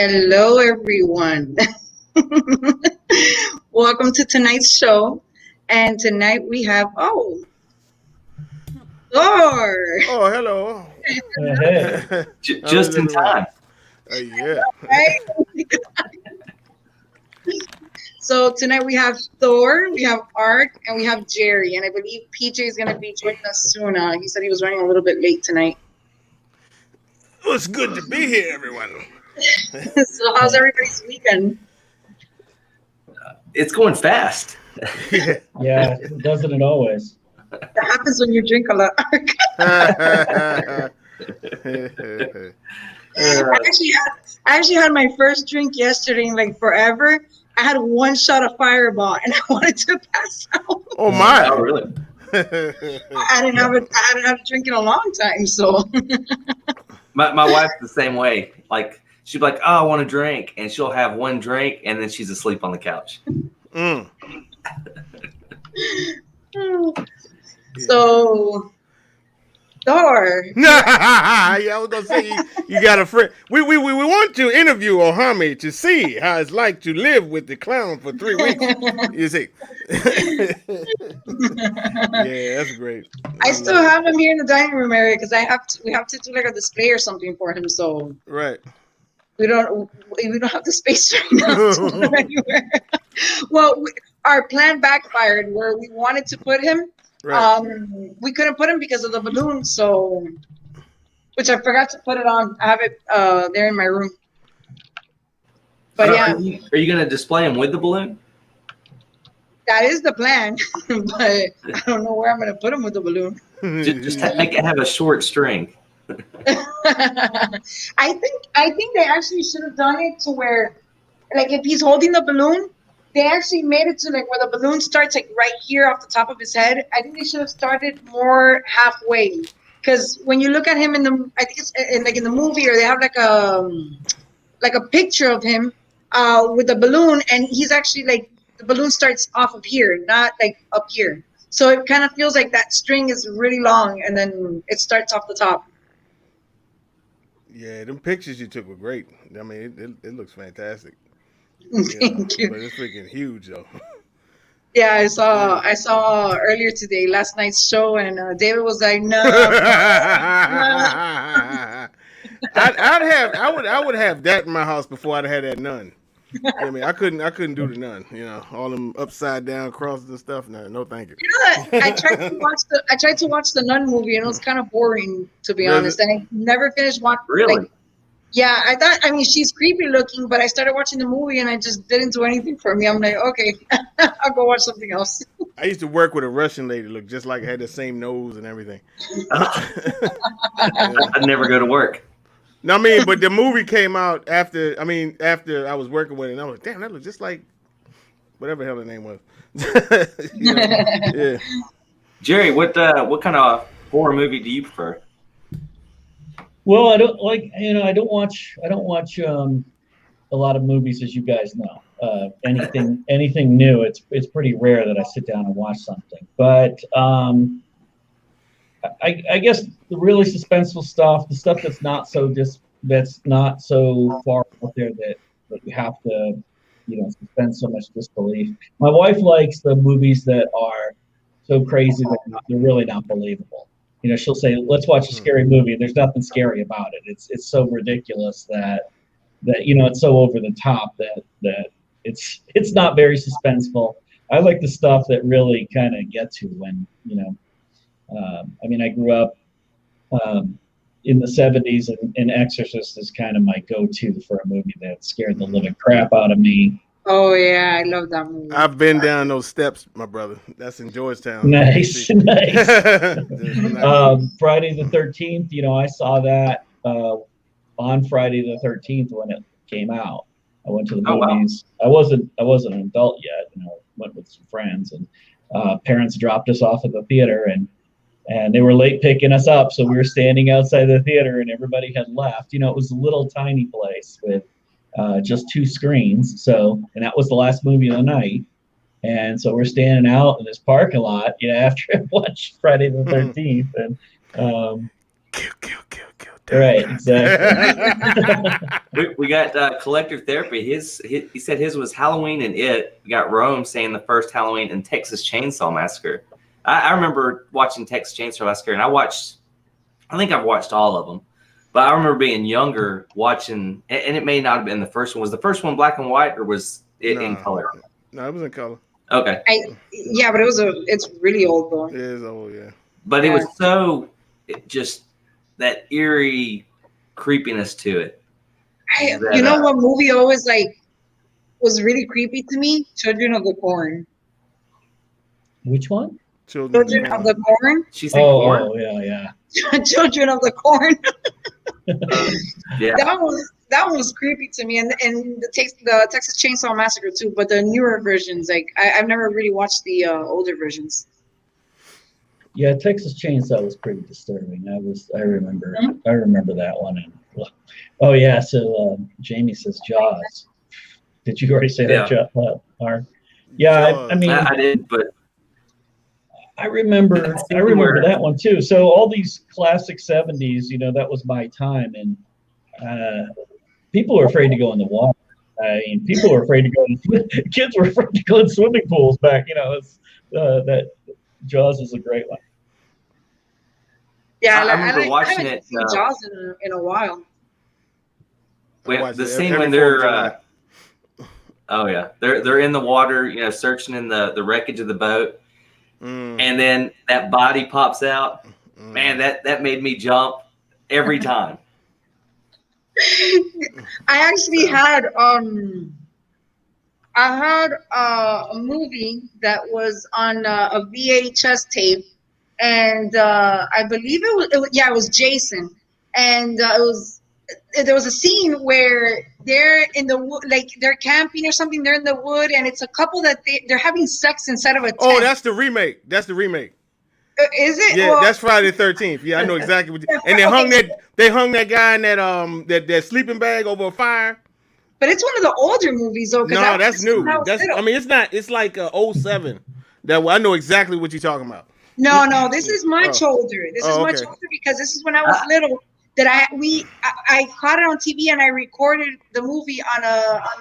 Hello, everyone. Welcome to tonight's show. And tonight we have, Thor. Oh, hello. Hey. Just in time. Yeah. Right? So tonight we have Thor, we have Ark, and we have Jerry. And I believe PJ is going to be joining us soon. He said he was running a little bit late tonight. Well, it's good to be here, everyone. So how's everybody's weekend? It's going fast. Yeah, doesn't it always? That happens when you drink a lot, Ark. I actually had my first drink yesterday in like forever. I had one shot of Fireball and I wanted to pass out. Oh my! Oh, really? I hadn't had a drink in a long time, so. My wife's the same way. Like she'll be like, "Oh, I want a drink," and she'll have one drink, and then she's asleep on the couch. So, Thor. Yeah, I was gonna say you got a friend. We want to interview Ohami to see how it's like to live with the clown for 3 weeks. You see? Yeah, that's great. I still have him here in the dining room area because we have to do like a display or something for him. So right. We don't have the space right now to put him anywhere. Well, our plan backfired where we wanted to put him. Right. We couldn't put him because of the balloon, so which I forgot to put it on. I have it there in my room. But yeah, Are you going to display him with the balloon? that is the plan. But I don't know where I'm going to put him with the balloon. Just make it have a short string. I think they actually should have done it to where, like, if he's holding the balloon, they actually made it to like where the balloon starts like right here off the top of his head. I think they should have started more halfway, because when you look at him I think it's in the movie, or they have like a picture of him with the balloon, and he's actually like the balloon starts off of here, not like up here. So it kind of feels like that string is really long, and then it starts off the top. Yeah, them pictures you took were great. I mean, it looks fantastic. Thank you. But it's freaking huge, though. Yeah, I saw earlier today, last night's show, and David was like, "No." I would have that in my house before I'd had that nun. I mean, I couldn't do the nun. You know, all them upside down crosses and stuff. No, thank you. You know what? I tried to watch the Nun movie, and it was kind of boring, to be honest. And I never finished watching. Really? Like, yeah, I mean, she's creepy looking, but I started watching the movie, and I just didn't do anything for me. I'm like, okay, I'll go watch something else. I used to work with a Russian lady, looked just like had the same nose and everything. I'd never go to work. No, I mean, but the movie came out after. I mean, after I was working with it, and I was like, damn, that looks just like whatever the hell the name was. You know? Yeah. Jerry, what kind of horror movie do you prefer? Well, I don't watch a lot of movies, as you guys know. Anything new, it's pretty rare that I sit down and watch something. But I guess the really suspenseful stuff, the stuff that's not so far out there that you have to, suspend so much disbelief. My wife likes the movies that are so crazy that they're really not believable. She'll say, "Let's watch a scary movie." There's nothing scary about it. It's so ridiculous that it's so over the top that it's not very suspenseful. I like the stuff that really kind of gets you when I mean, I grew up in the 70s, and Exorcist is kind of my go-to for a movie that scared the living crap out of me. Oh yeah, I love that movie. I've been down those steps, my brother. That's in Georgetown. Nice. Friday the 13th, I saw that on Friday the 13th when it came out. I went to the movies. Wow. I wasn't an adult yet. Went with some friends, and parents dropped us off at the theater, and they were late picking us up, so we were standing outside the theater, and everybody had left. It was a little tiny place with just 2 screens. So, and that was the last movie of the night. And so we're standing out in this parking lot, after I watched Friday the 13th, and kill. Right, exactly. We got collector therapy. He said his was Halloween and It. We got Rome saying the first Halloween and Texas Chainsaw Massacre. I remember watching Texas Chainsaw Massacre, and I think I've watched all of them. But I remember being younger watching, and it may not have been the first one. Was the first one black and white, or was it in color? No, it was in color. Okay. Yeah, but it's really old though. It is old, yeah. But it was so just that eerie creepiness to it. You know what movie always was really creepy to me? Children of the Corn. Which one? Children of the Corn. She said corn. Oh, yeah. Children of the Corn. Yeah. That one was creepy to me, and the Texas Chainsaw Massacre too. But the newer versions, I've never really watched the older versions. Yeah, Texas Chainsaw was pretty disturbing. I remember that one. And oh yeah, so Jamie says Jaws. Did you already say that, Mark? Yeah, I mean, I did, but I remember that one too. So all these classic 70s, that was my time, and people were afraid to go in the water. I mean, people were afraid to go. Kids were afraid to go in swimming pools back. That Jaws is a great one. Yeah, I remember watching it. Jaws in a while. The scene when they're they're in the water, searching in the wreckage of the boat, and then that body pops out. Man, that made me jump every time. I actually had a movie that was on a VHS tape, and I believe it was Jason, and there was a scene where they're in the wood, like they're camping or something. They're in the wood, and it's a couple that they're having sex inside of a tent. Oh, that's the remake. Is it? Yeah, that's Friday the 13th. Yeah, I know exactly what. And they hung that guy in that sleeping bag over a fire. But it's one of the older movies, though. No, that's new. It's not. It's like 07. That I know exactly what you're talking about. No, this is much older. This is much older because this is when I was little. That I caught it on TV and I recorded the movie on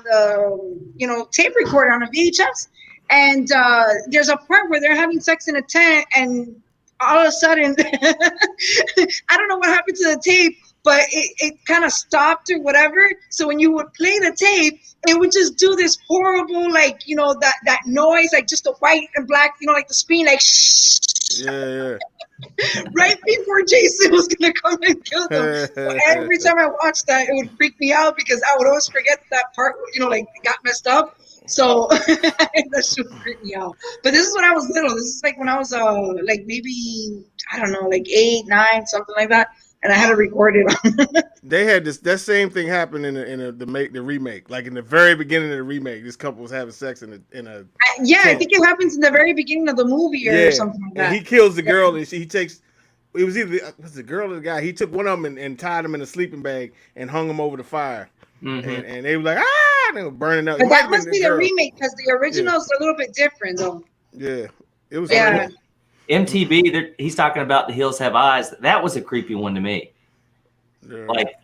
the tape recorder on a VHS. And there's a part where they're having sex in a tent, and all of a sudden, I don't know what happened to the tape, but it kind of stopped or whatever. So when you would play the tape, it would just do this horrible, that noise, like just the white and black, like the screen, like shh. Yeah. Right before Jason was gonna come and kill them. So every time I watched that, it would freak me out because I would always forget that part, it got messed up. So that should freak me out. But this is when I was little. This is like when I was maybe, I don't know, 8, 9, something like that. And I had to record it. They had that same thing happen in the remake. Like in the very beginning of the remake, this couple was having sex in a I think it happens in the very beginning of the movie or something like that. And he kills the girl, and he takes. It was the girl or the guy. He took one of them and tied him in a sleeping bag and hung him over the fire. Mm-hmm. And they were like, and they were burning up. But that must be the remake because the original is a little bit different, though. Yeah, it was. Yeah. MTV, he's talking about The Hills Have Eyes. That was a creepy one to me. Yeah. Like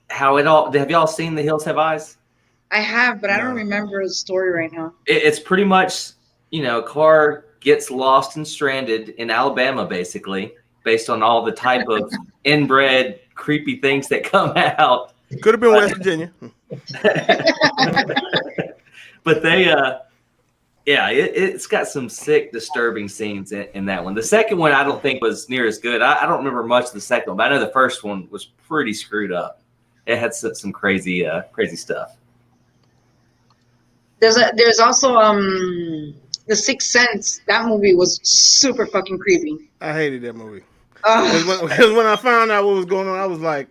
how it all. Have y'all seen The Hills Have Eyes? I have, but I don't remember the story right now. It's pretty much, a car gets lost and stranded in Alabama, basically, based on all the type of inbred creepy things that come out. Could have been West Virginia. But they, it's got some sick, disturbing scenes in that one. The second one I don't think was near as good. I don't remember much of the second one, but I know the first one was pretty screwed up. It had some crazy stuff. There's also The Sixth Sense. That movie was super fucking creepy. I hated that movie. Because when I found out what was going on, I was like,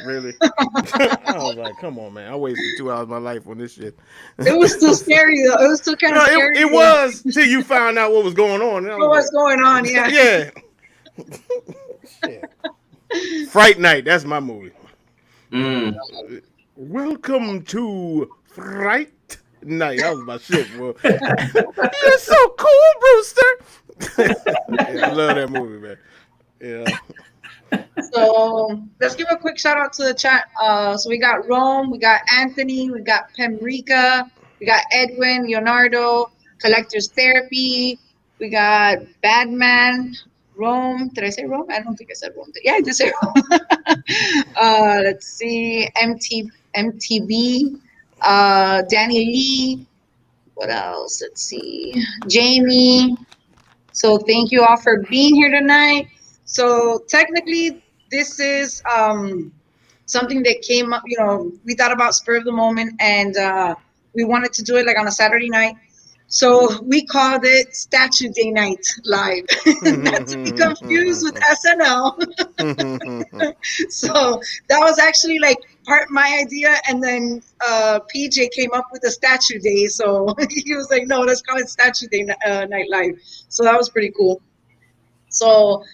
really? I was like, come on, man. I wasted 2 hours of my life on this shit. It was still scary, though. It was still kind of scary. It was till you found out what was going on. What's going on, yeah. Yeah. Shit. Fright Night. That's my movie. Welcome to Fright Night. That was my shit, bro. You're so cool, Brewster. Yeah, I love that movie, man. Yeah. So let's give a quick shout out to the chat. So we got Rome, we got Anthony, we got Pemrica, we got Edwin, Leonardo, Collectors Therapy, we got Badman, Rome. Did I say Rome? I don't think I said Rome. Yeah, I did say Rome. Let's see, MTB, Danny Lee. What else? Let's see, Jamie. So thank you all for being here tonight. So technically, this is something that came up. We thought about spur of the moment, and we wanted to do it like on a Saturday night. So we called it Statueday Night Live, not to be confused with SNL. So that was actually like part my idea, and then PJ came up with the Statue Day. So he was like, "No, let's call it Statueday Night Live." So that was pretty cool. So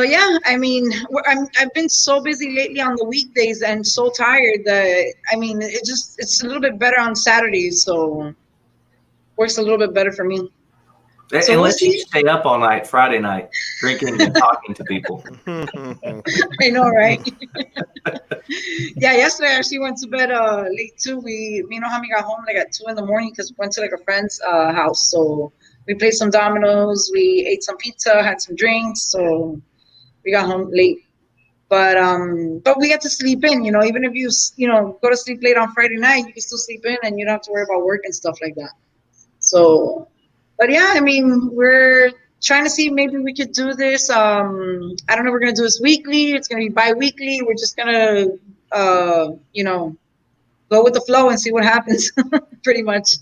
yeah, I mean, I've been so busy lately on the weekdays and so tired that I mean, it's a little bit better on Saturdays. So works a little bit better for me. So unless you stay up all night Friday night drinking and talking to people. I know, right? Yeah, yesterday I actually went to bed late too. Me and Ohami got home like at 2 a.m. because we went to like a friend's house. So we played some dominoes, we ate some pizza, had some drinks. So we got home late. But we get to sleep in. Even if you go to sleep late on Friday night, you can still sleep in and you don't have to worry about work and stuff like that. So, but yeah, I mean, we're trying to see maybe we could do this. I don't know if we're going to do this weekly. It's going to be bi-weekly. We're just going to, go with the flow and see what happens, pretty much.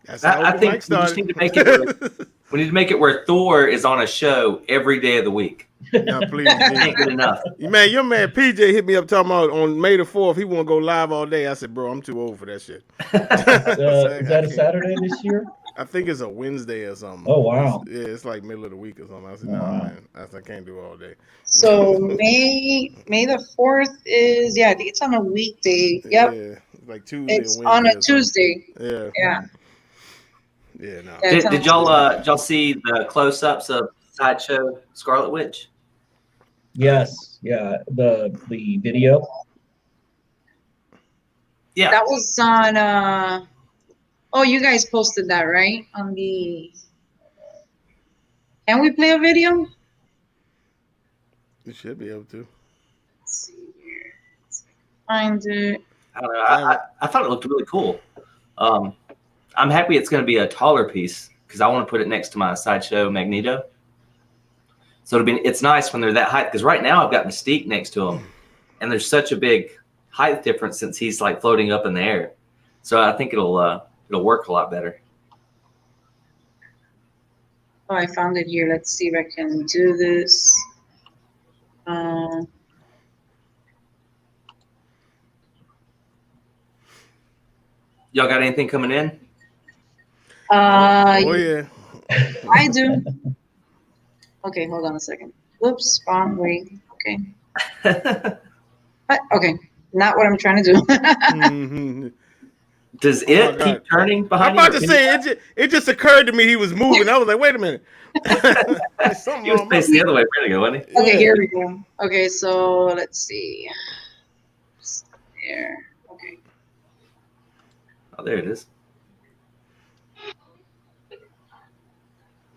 I think we just need to make it we need to make it where Thor is on a show every day of the week. No, please. Ain't good enough. Man, your man PJ hit me up talking about on May the 4th, he want to go live all day. I said, bro, I'm too old for that shit. Is that a Saturday this year? I think it's a Wednesday or something. Oh, wow. It's like middle of the week or something. I said, no, man. I can't do all day. So May the 4th is, I think it's on a weekday. Yep. Yeah, it's like Tuesday. It's on a Tuesday. Yeah. Yeah. Yeah, no. Did y'all see the close-ups of Sideshow Scarlet Witch? Yes. Yeah. The video. Yeah. That was on you guys posted that, right? On the Can we play a video? You should be able to. Let's see here. Let's find it. I don't know. I thought it looked really cool. I'm happy it's going to be a taller piece because I want to put it next to my Sideshow Magneto. So it's nice when they're that height, because right now I've got Mystique next to him, and there's such a big height difference since he's like floating up in the air. So I think it'll work a lot better. Oh, I found it here. Let's see if I can do this. Y'all got anything coming in? Oh yeah. I do. Okay, hold on a second. Whoops, wrong way. Okay. Okay, not what I'm trying to do. Mm-hmm. Does it keep turning behind you? I'm about to say it just occurred to me he was moving. I was like, wait a minute. He was facing the other way a minute ago, wasn't he? Okay, here we go. Okay, so let's see. There. Okay. Oh, there it is.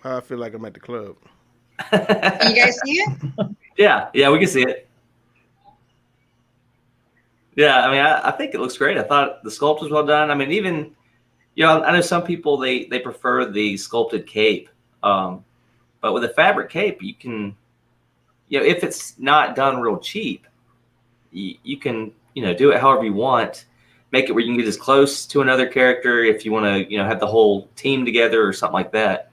I feel like I'm at the club. Can you guys see it? Yeah, we can see it. Yeah, I mean, I think it looks great. I thought the sculpt was well done. I mean, even, I know some people, they prefer the sculpted cape. But with a fabric cape, you can, if it's not done real cheap, you can, do it however you want. Make it where you can get as close to another character if you want to, have the whole team together or something like that.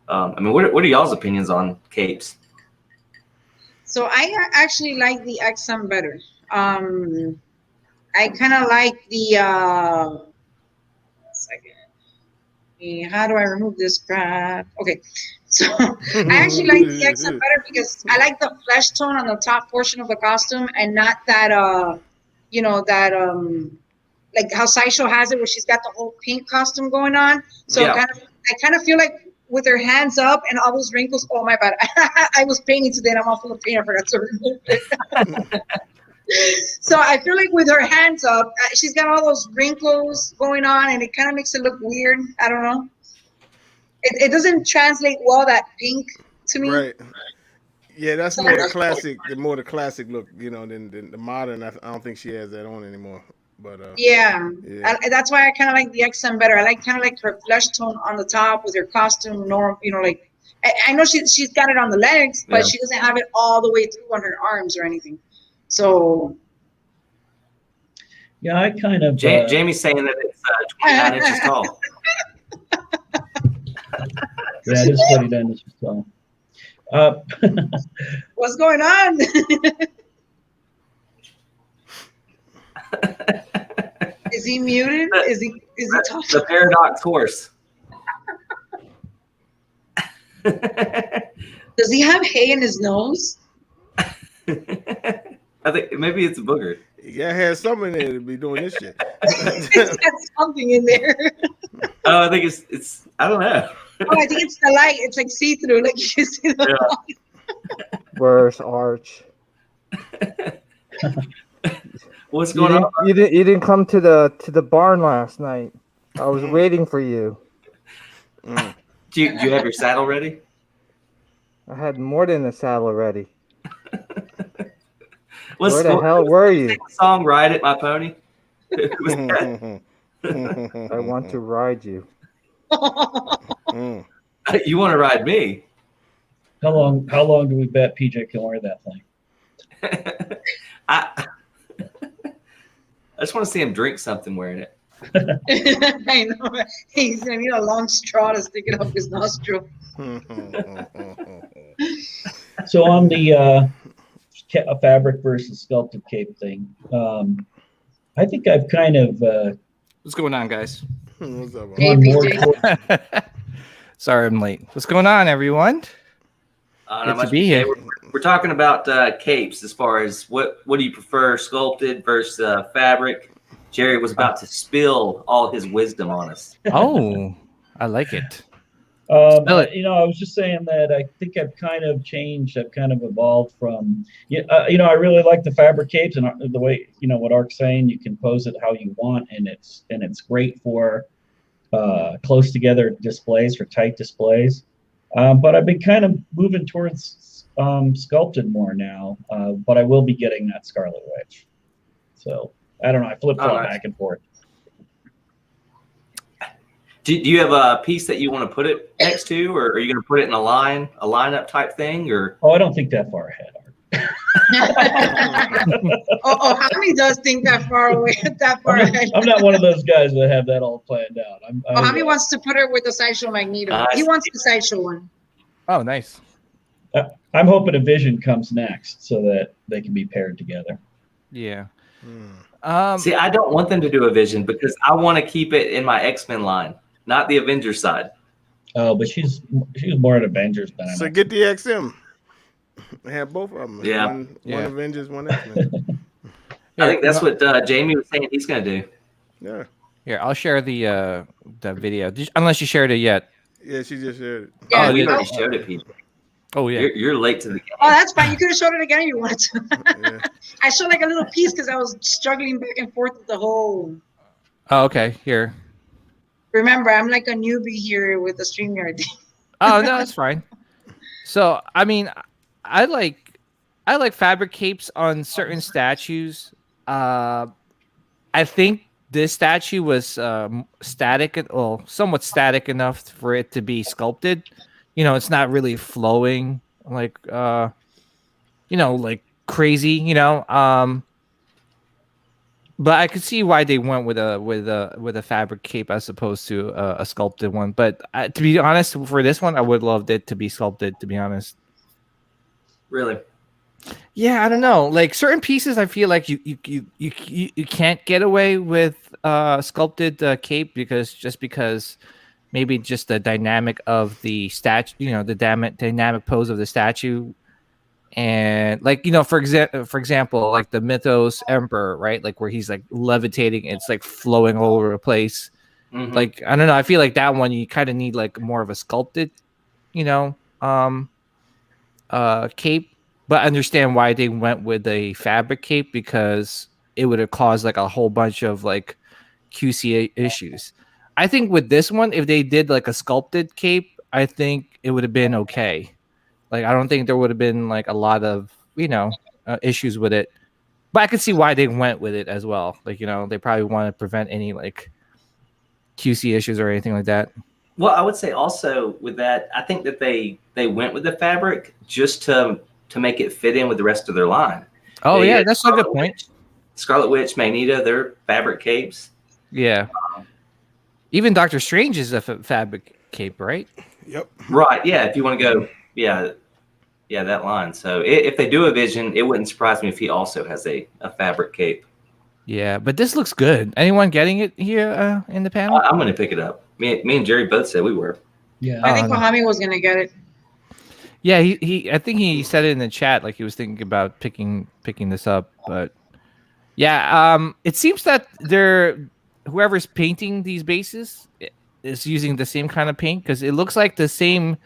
I mean, what are y'all's opinions on capes? So I actually like the XM better. I kind of like the second. How do I remove this crap? Okay, so I actually like the XM better because I like the flesh tone on the top portion of the costume and not that like how Sideshow has it where she's got the whole pink costume going on. So Yeah. I kind of feel like with her hands up and all those wrinkles. Oh my bad. I was painting today and I'm all full of paint. I forgot to remove it. So I feel like with her hands up, she's got all those wrinkles going on and it kind of makes it look weird. I don't know. It doesn't translate well, that pink, to me. Right. Yeah, that's more the classic. The classic look, than the modern. I don't think she has that on anymore. But yeah. That's why I kind of like the X-Men better. I like her flesh tone on the top with her costume. Like I know she's got it on the legs, but she doesn't have it all the way through on her arms or anything. So. Yeah, I kind of. Jamie's saying that it's 29 inches tall. Yeah, it is 29 inches tall. What's going on? Is he muted? Is he talking? The paradox horse. Does he have hay in his nose? I think maybe it's a booger. You gotta have something in there to be doing this shit. It's got something in there. Oh, I think it's I don't know. Oh, I think it's the light. It's like see-through, like you see the light. Where's Arch? What's going on? You didn't come to the barn last night. I was waiting for you. Do you have your saddle ready? I had more than a saddle ready. Where the hell were you? The song "Ride It, My Pony." I want to ride you. You want to ride me? How long do we bet PJ can wear that thing? I just want to see him drink something wearing it. I know. He's gonna need a long straw to stick it up his nostril. So on the fabric versus sculpted cape thing, I think I've kind of. What's going on, guys? What's up, Hey, PJ. Sorry, I'm late. What's going on, everyone? Good to be here. We're talking about capes as far as what do you prefer, sculpted versus fabric. Jerry was about to spill all his wisdom on us. Oh, I like it. I was just saying that I think I've kind of changed. I've kind of evolved from, I really like the fabric capes and the way, what Ark's saying, you can pose it how you want, and it's great for close together displays, for tight displays. But I've been kind of moving towards sculpted more now. But I will be getting that Scarlet Witch. So I don't know. I flip-flop back and forth. Do you have a piece that you want to put it next to, or are you going to put it in a lineup type thing, or? Oh, I don't think that far ahead, Art. Jaime does think that far away, that far ahead. I'm not one of those guys that have that all planned out. Jaime wants to put her with the Sideshow Magneto. He wants the Sideshow one. Oh, nice. I'm hoping a Vision comes next so that they can be paired together. Yeah. See, I don't want them to do a Vision because I want to keep it in my X-Men line, not the Avengers side. Oh, but she was more an Avengers than So get the XM. Have both of them. Yeah. One Avengers, one X-Men. I think that's what Jamie was saying he's going to do. Yeah. Here, I'll share the video. Unless you shared it yet. Yeah, she just shared it. Yeah, you already showed it, people. Oh, yeah. You're late to the game. Oh, that's fine. You could have showed it again if you wanted to. Yeah. I showed like a little piece because I was struggling back and forth with the whole. Oh, okay. Here. Remember, I'm like a newbie here with the StreamYard thing. Oh, no, that's fine. So, I mean, I like fabric capes on certain statues. I think this statue was somewhat static enough for it to be sculpted. It's not really flowing like like crazy. But I could see why they went with a fabric cape as opposed to a sculpted one. But to be honest, for this one, I would loved it to be sculpted. To be honest. Really? Yeah, I don't know. Like certain pieces, I feel like you can't get away with sculpted cape because maybe just the dynamic of the statue, the dynamic pose of the statue, and like for example, like the Mythos Emperor, right? Like where he's like levitating, it's like flowing all over the place. Mm-hmm. Like I don't know, I feel like that one you kind of need like more of a sculpted you know, cape, but I understand why they went with a fabric cape because it would have caused like a whole bunch of like QC issues. I think with this one, if they did like a sculpted cape, I think it would have been okay. Like I don't think there would have been like a lot of issues with it. But I could see why they went with it as well. Like they probably want to prevent any like QC issues or anything like that. Well, I would say also with that, I think that they went with the fabric just to make it fit in with the rest of their line. Oh yeah, that's a good point. Scarlet Witch, Magneto, they're fabric capes. Yeah. Even Doctor Strange is a fabric cape, right? Yep. Right. Yeah. If you want to go, yeah, that line. So if they do a Vision, it wouldn't surprise me if he also has a fabric cape. Yeah, but this looks good. Anyone getting it here in the panel? I'm going to pick it up. Me and Jerry both said we were. Yeah. I think Kohami was gonna get it. Yeah, he I think he said it in the chat like he was thinking about picking this up, but yeah, it seems that whoever's painting these bases is using the same kind of paint because it looks like the same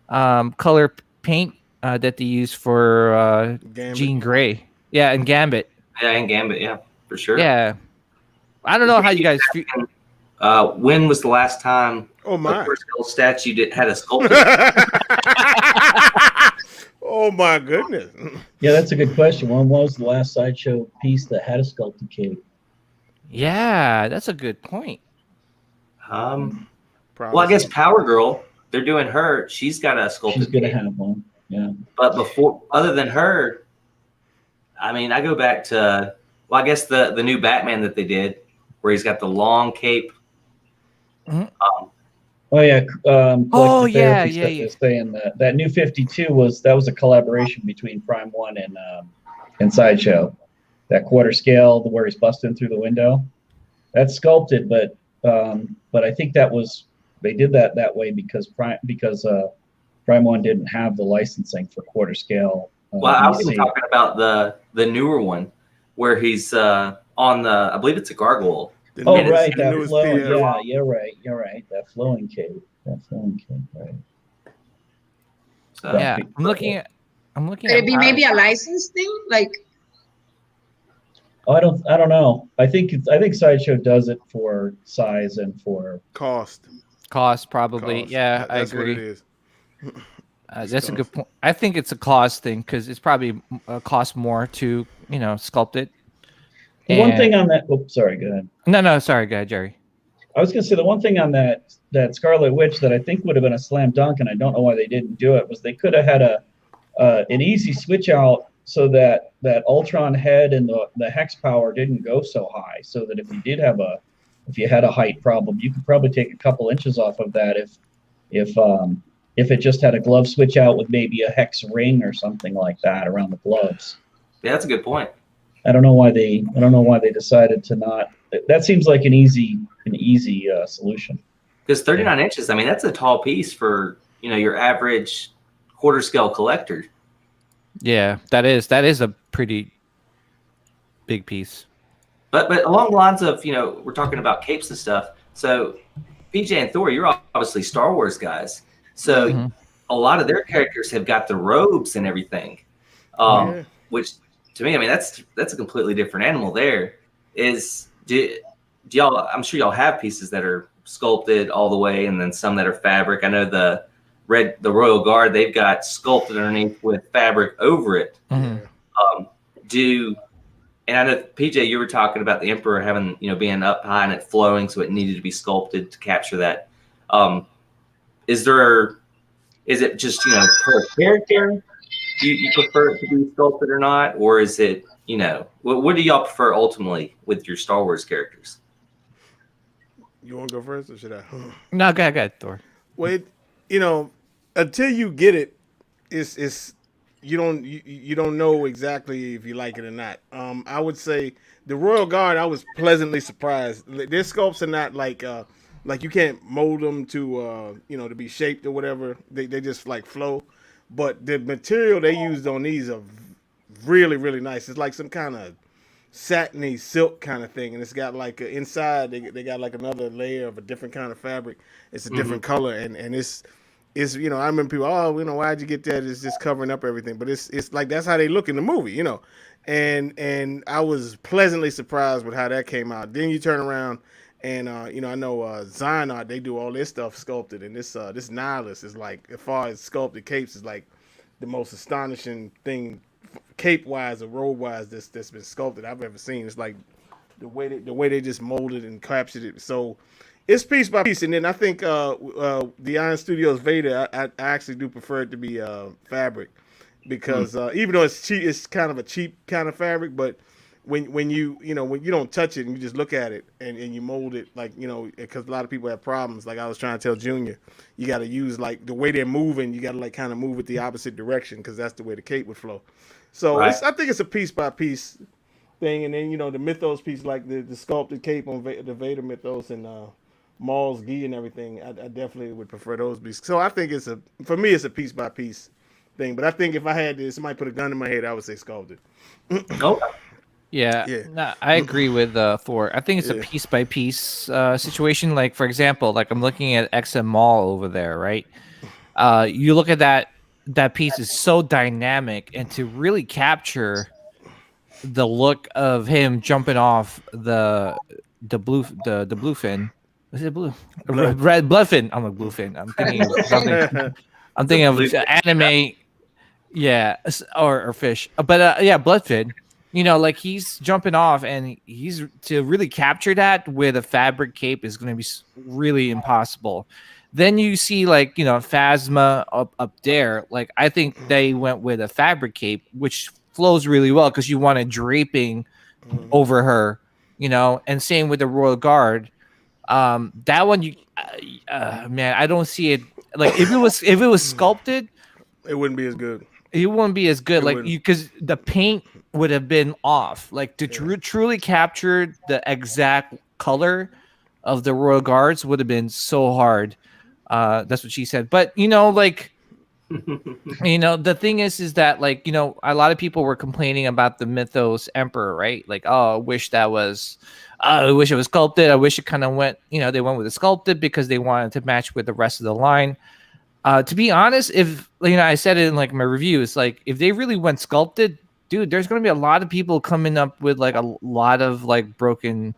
color paint that they use for Jean Grey. Yeah, and Gambit. Yeah, and Gambit, yeah, for sure. Yeah. I don't know how you guys feel. When was the last time my the first gold statue had a sculpted? Oh my goodness. Yeah, that's a good question. When was the last Sideshow piece that had a sculpted cape? Yeah, that's a good point. Well, I guess Power Girl, they're doing her. She's got a sculpted She's gonna cape. have one. Yeah. But other than her, I mean, I go back to, well, I guess the new Batman that they did, where he's got the long cape. Mhm. Oh yeah. Yeah. Saying that new 52 was a collaboration between Prime One and Sideshow. That quarter scale where he's busting through the window, that's sculpted, but I think they did that way because Prime One didn't have the licensing for quarter scale. Well, I was even talking about the newer one where he's on the, I believe it's a gargoyle. Oh, right, that flowing. Yeah, you're right. That flowing cape. Right. So, Yeah, I'm looking at. Could it be maybe a license thing? Like, I don't know. I think Sideshow does it for size and for cost probably. Cost. Yeah, I That's agree. what it is. That's a good point. I think it's a cost thing because it's probably cost more to sculpt it. One thing on that. Oh, sorry. Go ahead. No, sorry. Go ahead, Jerry. I was going to say the one thing on that Scarlet Witch that I think would have been a slam dunk, and I don't know why they didn't do it, was they could have had an easy switch out so that Ultron head and the hex power didn't go so high, so that if you had a height problem, you could probably take a couple inches off of that if it just had a glove switch out with maybe a hex ring or something like that around the gloves. Yeah, that's a good point. I don't know why they decided to not. That seems like an easy solution. Because 39 inches, I mean, that's a tall piece for your average quarter scale collector. Yeah, that is a pretty big piece. But along the lines of we're talking about capes and stuff. So PJ and Thor, you're obviously Star Wars guys. So a lot of their characters have got the robes and everything, which to me, I mean, that's a completely different animal. There do y'all? I'm sure y'all have pieces that are sculpted all the way, and then some that are fabric. I know the Royal Guard, they've got sculpted underneath with fabric over it. Mm-hmm. And I know PJ, you were talking about the Emperor having being up high and it flowing, so it needed to be sculpted to capture that. Is it just per character? Do you prefer it to be sculpted or not, or is it what do y'all prefer ultimately with your Star Wars characters? You want to go first, or should I? No, go ahead, Thor. Well, until you get it, it's you don't know exactly if you like it or not. I would say the Royal Guard, I was pleasantly surprised. Their sculpts are not like you can't mold them to to be shaped or whatever. They just like flow. But the material they used on these are really, really nice. It's like some kind of satiny silk kind of thing, and it's got like inside they got like another layer of a different kind of fabric. It's a different color, and it's it's I remember people, why'd you get that? It's just covering up everything. But it's like that's how they look in the movie, And I was pleasantly surprised with how that came out. Then you turn around and I know Zion Art, they do all this stuff sculpted, and this Nihilus is like, as far as sculpted capes, is like the most astonishing thing, cape wise or robe wise, that's been sculpted I've ever seen. It's like the way they just molded and captured it. So it's piece by piece. And then I think the Iron Studios Vader, I actually do prefer it to be fabric, because even though it's cheap, it's kind of a cheap kind of fabric. But when you don't touch it and you just look at it and you mold it, like, because a lot of people have problems. Like I was trying to tell Junior, you got to use, like, the way they're moving, you got to like kind of move it the opposite direction, because that's the way the cape would flow. So Right. I think it's a piece by piece thing. And then the mythos piece, like the sculpted cape on the Vader mythos and Maul's gi and everything, I definitely would prefer those pieces. So I think for me it's a piece by piece thing. But I think if I had to, somebody put a gun in my head, I would say sculpted. Nope. Yeah, no, I agree with Thor. I think it's a piece by piece situation. Like, for example, like I'm looking at XM Mall over there, right? You look at that piece is so dynamic, and to really capture the look of him jumping off the bluefin. Is it blue? Red bloodfin. I'm a bluefin. I'm thinking of something. I'm thinking of anime. Yeah, or fish. But yeah, bloodfin. Like he's jumping off, and he's to really capture that with a fabric cape is going to be really impossible. Then you see, like, Phasma up there. Like, I think they went with a fabric cape, which flows really well because you want it draping over her, and same with the Royal Guard. That one, man, I don't see it. Like, if it was sculpted, it wouldn't be as good. It wouldn't be as good, because the paint would have been off. Like, to truly capture the exact color of the Royal Guards would have been so hard. That's what she said. But like, the thing is that, like, a lot of people were complaining about the Mythos Emperor, right? Like, oh, I wish it was sculpted. I wish it kind of went, they went with the sculpted because they wanted to match with the rest of the line. To be honest, if I said it in like my review, it's like if they really went sculpted, dude, there's going to be a lot of people coming up with like a lot of like broken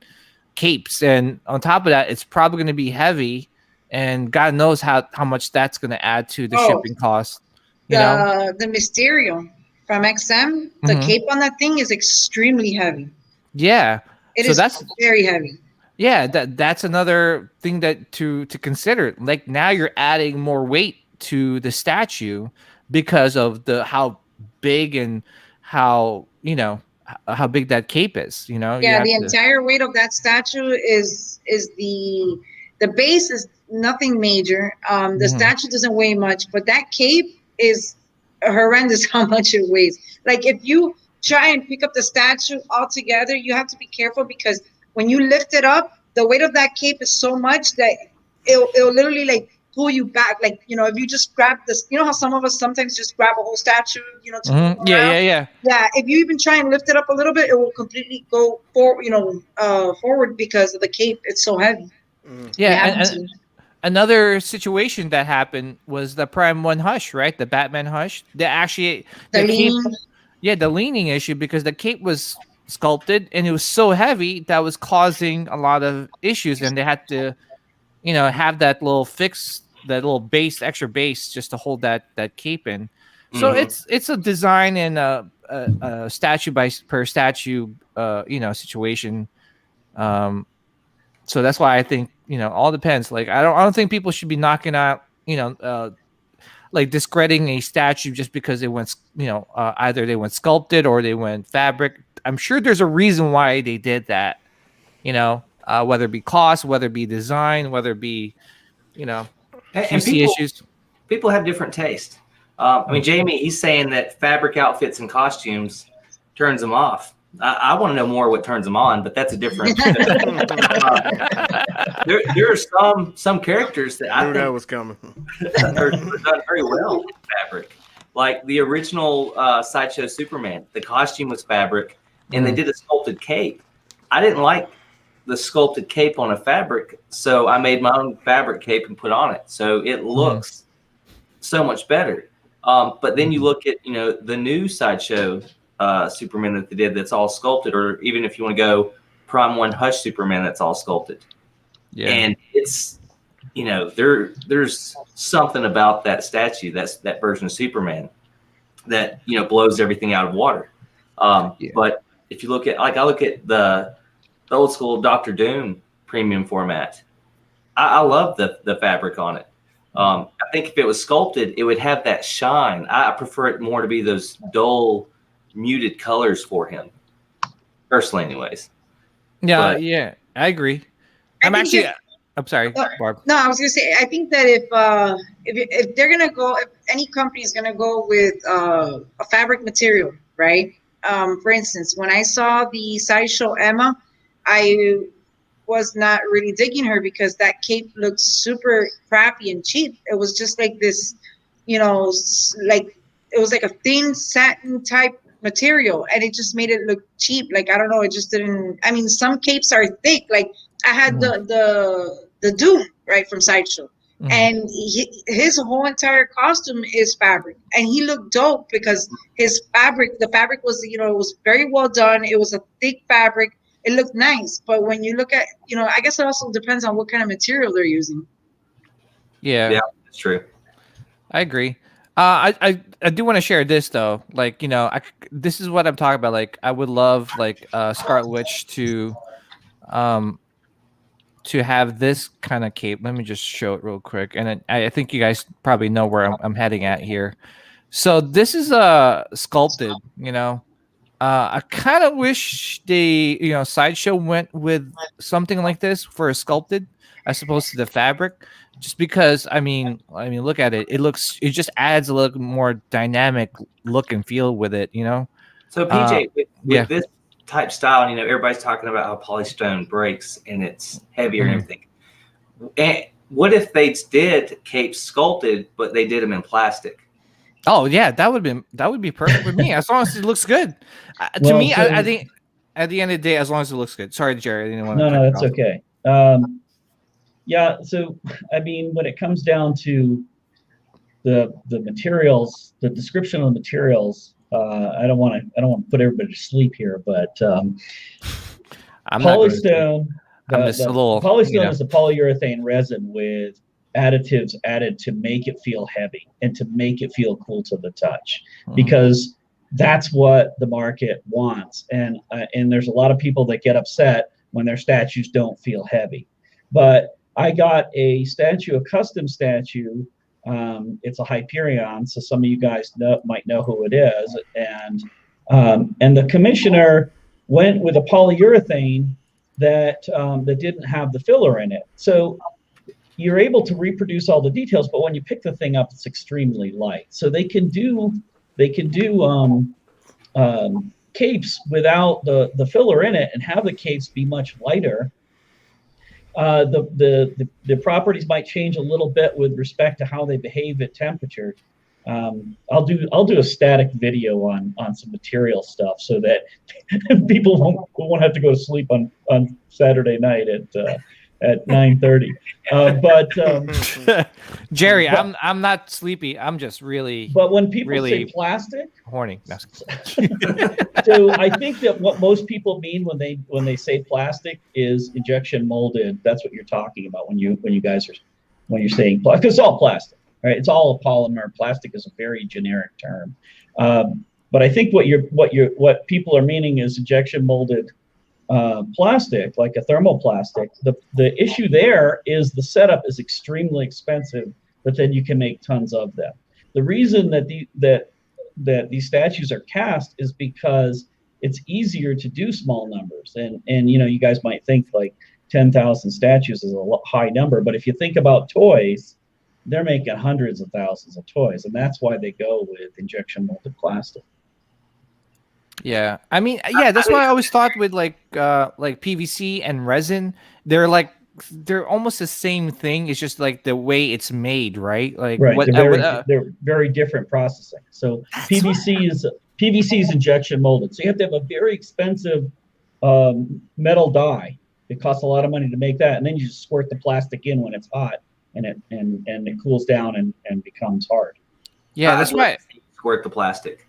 capes, and on top of that, it's probably going to be heavy, and God knows how much that's going to add to the shipping cost. The Mysterio from XM, the cape on that thing is extremely heavy. Yeah, that's very heavy. Yeah, that's another thing that to consider. Like, now you're adding more weight to the statue because of how big and how big that cape is. Yeah, the entire weight of that statue is the base is nothing major. The statue doesn't weigh much, but that cape is horrendous how much it weighs. Like, if you try and pick up the statue all together, you have to be careful, because when you lift it up, the weight of that cape is so much that it'll literally like pull you back. Like, if you just grab this, how some of us sometimes just grab a whole statue, to Yeah. If you even try and lift it up a little bit, it will completely go forward because of the cape. It's so heavy. Yeah. And another situation that happened was the Prime 1 Hush, right? The Batman Hush. The leaning issue, because the cape was sculpted and it was so heavy that was causing a lot of issues, and they had to have that little extra base just to hold that cape in. So it's a design and a statue per statue situation. So that's why I think all depends. Like, I don't think people should be knocking out like discrediting a statue just because it went either they went sculpted or they went fabric. I'm sure there's a reason why they did that, whether it be cost, whether it be design, whether it be, QC issues. People have different taste. I mean, Jamie, he's saying that fabric outfits and costumes turns them off. I want to know more what turns them on, but that's a different. There are some characters that I think that was coming. are done very well with fabric. Like the original Sideshow Superman, the costume was fabric, and they did a sculpted cape. I didn't like the sculpted cape on a fabric, so I made my own fabric cape and put on it. So it looks so much better. But then you look at, you know, the new Sideshow Superman that they did that's all sculpted, or even if you want to go Prime 1 Hush Superman that's all sculpted. Yeah. And it's, you know, there's something about that statue, that version of Superman that, you know, blows everything out of water. But if you look at, like, I look at the old school Dr. Doom premium format, I love the fabric on it. I think if it was sculpted, it would have that shine. I prefer it more to be those dull, muted colors for him, personally, anyways. Yeah, yeah, I agree. I'm sorry, Barb. No, I was gonna say, I think that if they're gonna go, if any company is gonna go with a fabric material, right? For instance, when I saw the Sideshow Emma, I was not really digging her because that cape looked super crappy and cheap. It was just like this, you know, like it was like a thin satin type material, and it just made it look cheap. Like, I don't know, it just didn't. I mean, some capes are thick. Like, I had the Doom, right, from Sideshow, and his whole entire costume is fabric, and he looked dope because his fabric, the fabric was, you know, it was very well done. It was a thick fabric. It looked nice, but when you look at, you know, I guess it also depends on what kind of material they're using. Yeah, that's true. I agree. I do want to share this though. Like, you know, this is what I'm talking about. Like, I would love like Scarlet Witch to have this kind of cape. Let me just show it real quick, and then I think you guys probably know where I'm heading at here. So this is sculpted. You know, I kind of wish they, Sideshow went with something like this for a sculpted as opposed to the fabric. Just because, I mean, look at it. It just adds a little more dynamic look and feel with it, So PJ, with this type style, everybody's talking about how polystone breaks and it's heavier and everything. And what if they did capes sculpted, but they did them in plastic? Oh yeah, that would be perfect with me as long as it looks good. To me, I think at the end of the day, as long as it looks good. Sorry, Jerry, I didn't want to. No, that's okay. Yeah, so I mean, when it comes down to the materials, the description of the materials, I don't want to put everybody to sleep here, but polystone. Polystone is a polyurethane resin with additives added to make it feel heavy and to make it feel cool to the touch, because that's what the market wants. And there's a lot of people that get upset when their statues don't feel heavy. But I got a custom statue. It's a Hyperion, so some of you guys might know who it is. And the commissioner went with a polyurethane that didn't have the filler in it. So you're able to reproduce all the details, but when you pick the thing up, it's extremely light. So they can do capes without the filler in it and have the capes be much lighter. The properties might change a little bit with respect to how they behave at temperature. I'll do a static video on some material stuff so that people won't have to go to sleep on Saturday night at 9:30. Jerry, I'm not sleepy. I'm just really. But when people say plastic, horny. No. So I think that what most people mean when they say plastic is injection molded. That's what you're talking about when you're saying plastic. It's all plastic, right? It's all a polymer. Plastic is a very generic term. But I think what people are meaning is injection molded plastic, like a thermoplastic. The issue there is the setup is extremely expensive, but then you can make tons of them. The reason that these statues are cast is because it's easier to do small numbers. And you guys might think like 10,000 statues is a high number, but if you think about toys, they're making hundreds of thousands of toys, and that's why they go with injection molded plastic. Yeah, I mean, yeah, that's why I always thought with like PVC and resin, they're almost the same thing. It's just like the way it's made, right? Like, right. They're very different processing. So PVC is injection molded. So you have to have a very expensive metal die. It costs a lot of money to make that, and then you just squirt the plastic in when it's hot, and it cools down and becomes hard. Yeah, that's why. Squirt the plastic.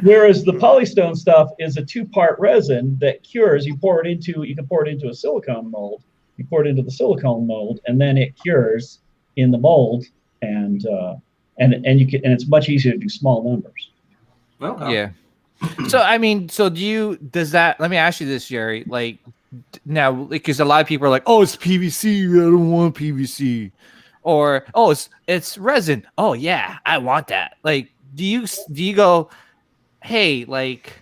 Whereas the polystone stuff is a 2-part resin that cures. You can pour it into a silicone mold. You pour it into the silicone mold, and then it cures in the mold, and it's much easier to do small numbers. Okay. Yeah. So I mean, let me ask you this, Jerry, like now, because a lot of people are like, oh, it's PVC, I don't want PVC, or oh, it's resin, oh yeah, I want that. Like, do you go, hey, like,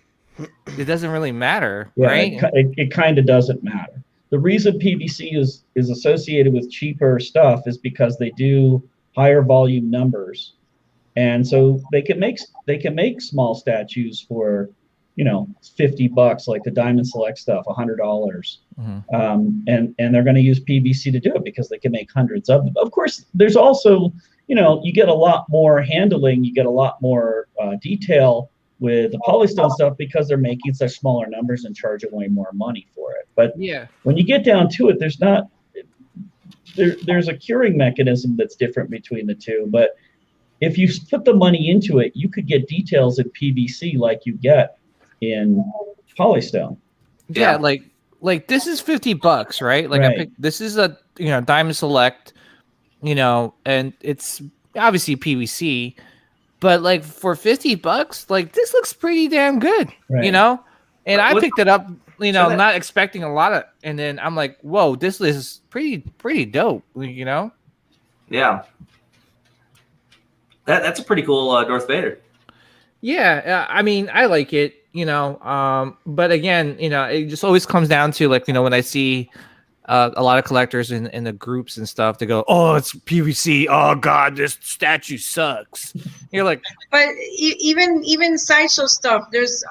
it doesn't really matter, right? It kind of doesn't matter. The reason PVC is associated with cheaper stuff is because they do higher volume numbers, and so they can make small statues for, $50, like the Diamond Select stuff, $100, and they're going to use PVC to do it because they can make hundreds of them. Of course, there's also, you get a lot more handling, you get a lot more detail with the polystone stuff because they're making such smaller numbers and charging way more money for it. But yeah, when you get down to it, there's a curing mechanism that's different between the two. But if you put the money into it, you could get details in PVC like you get in polystone. Yeah, like this is $50, right? Like right. This is a Diamond Select, and it's obviously PVC, but like for $50, like this looks pretty damn good, right. And I picked it up, not expecting a lot of, and then I'm like, whoa, this is pretty dope, Yeah. That's a pretty cool Darth Vader. Yeah, I mean, I like it, but again, it just always comes down to like, when I see a lot of collectors in the groups and stuff, they go, oh, it's PVC. Oh God, this statue sucks. You're like, but even Sideshow stuff, there's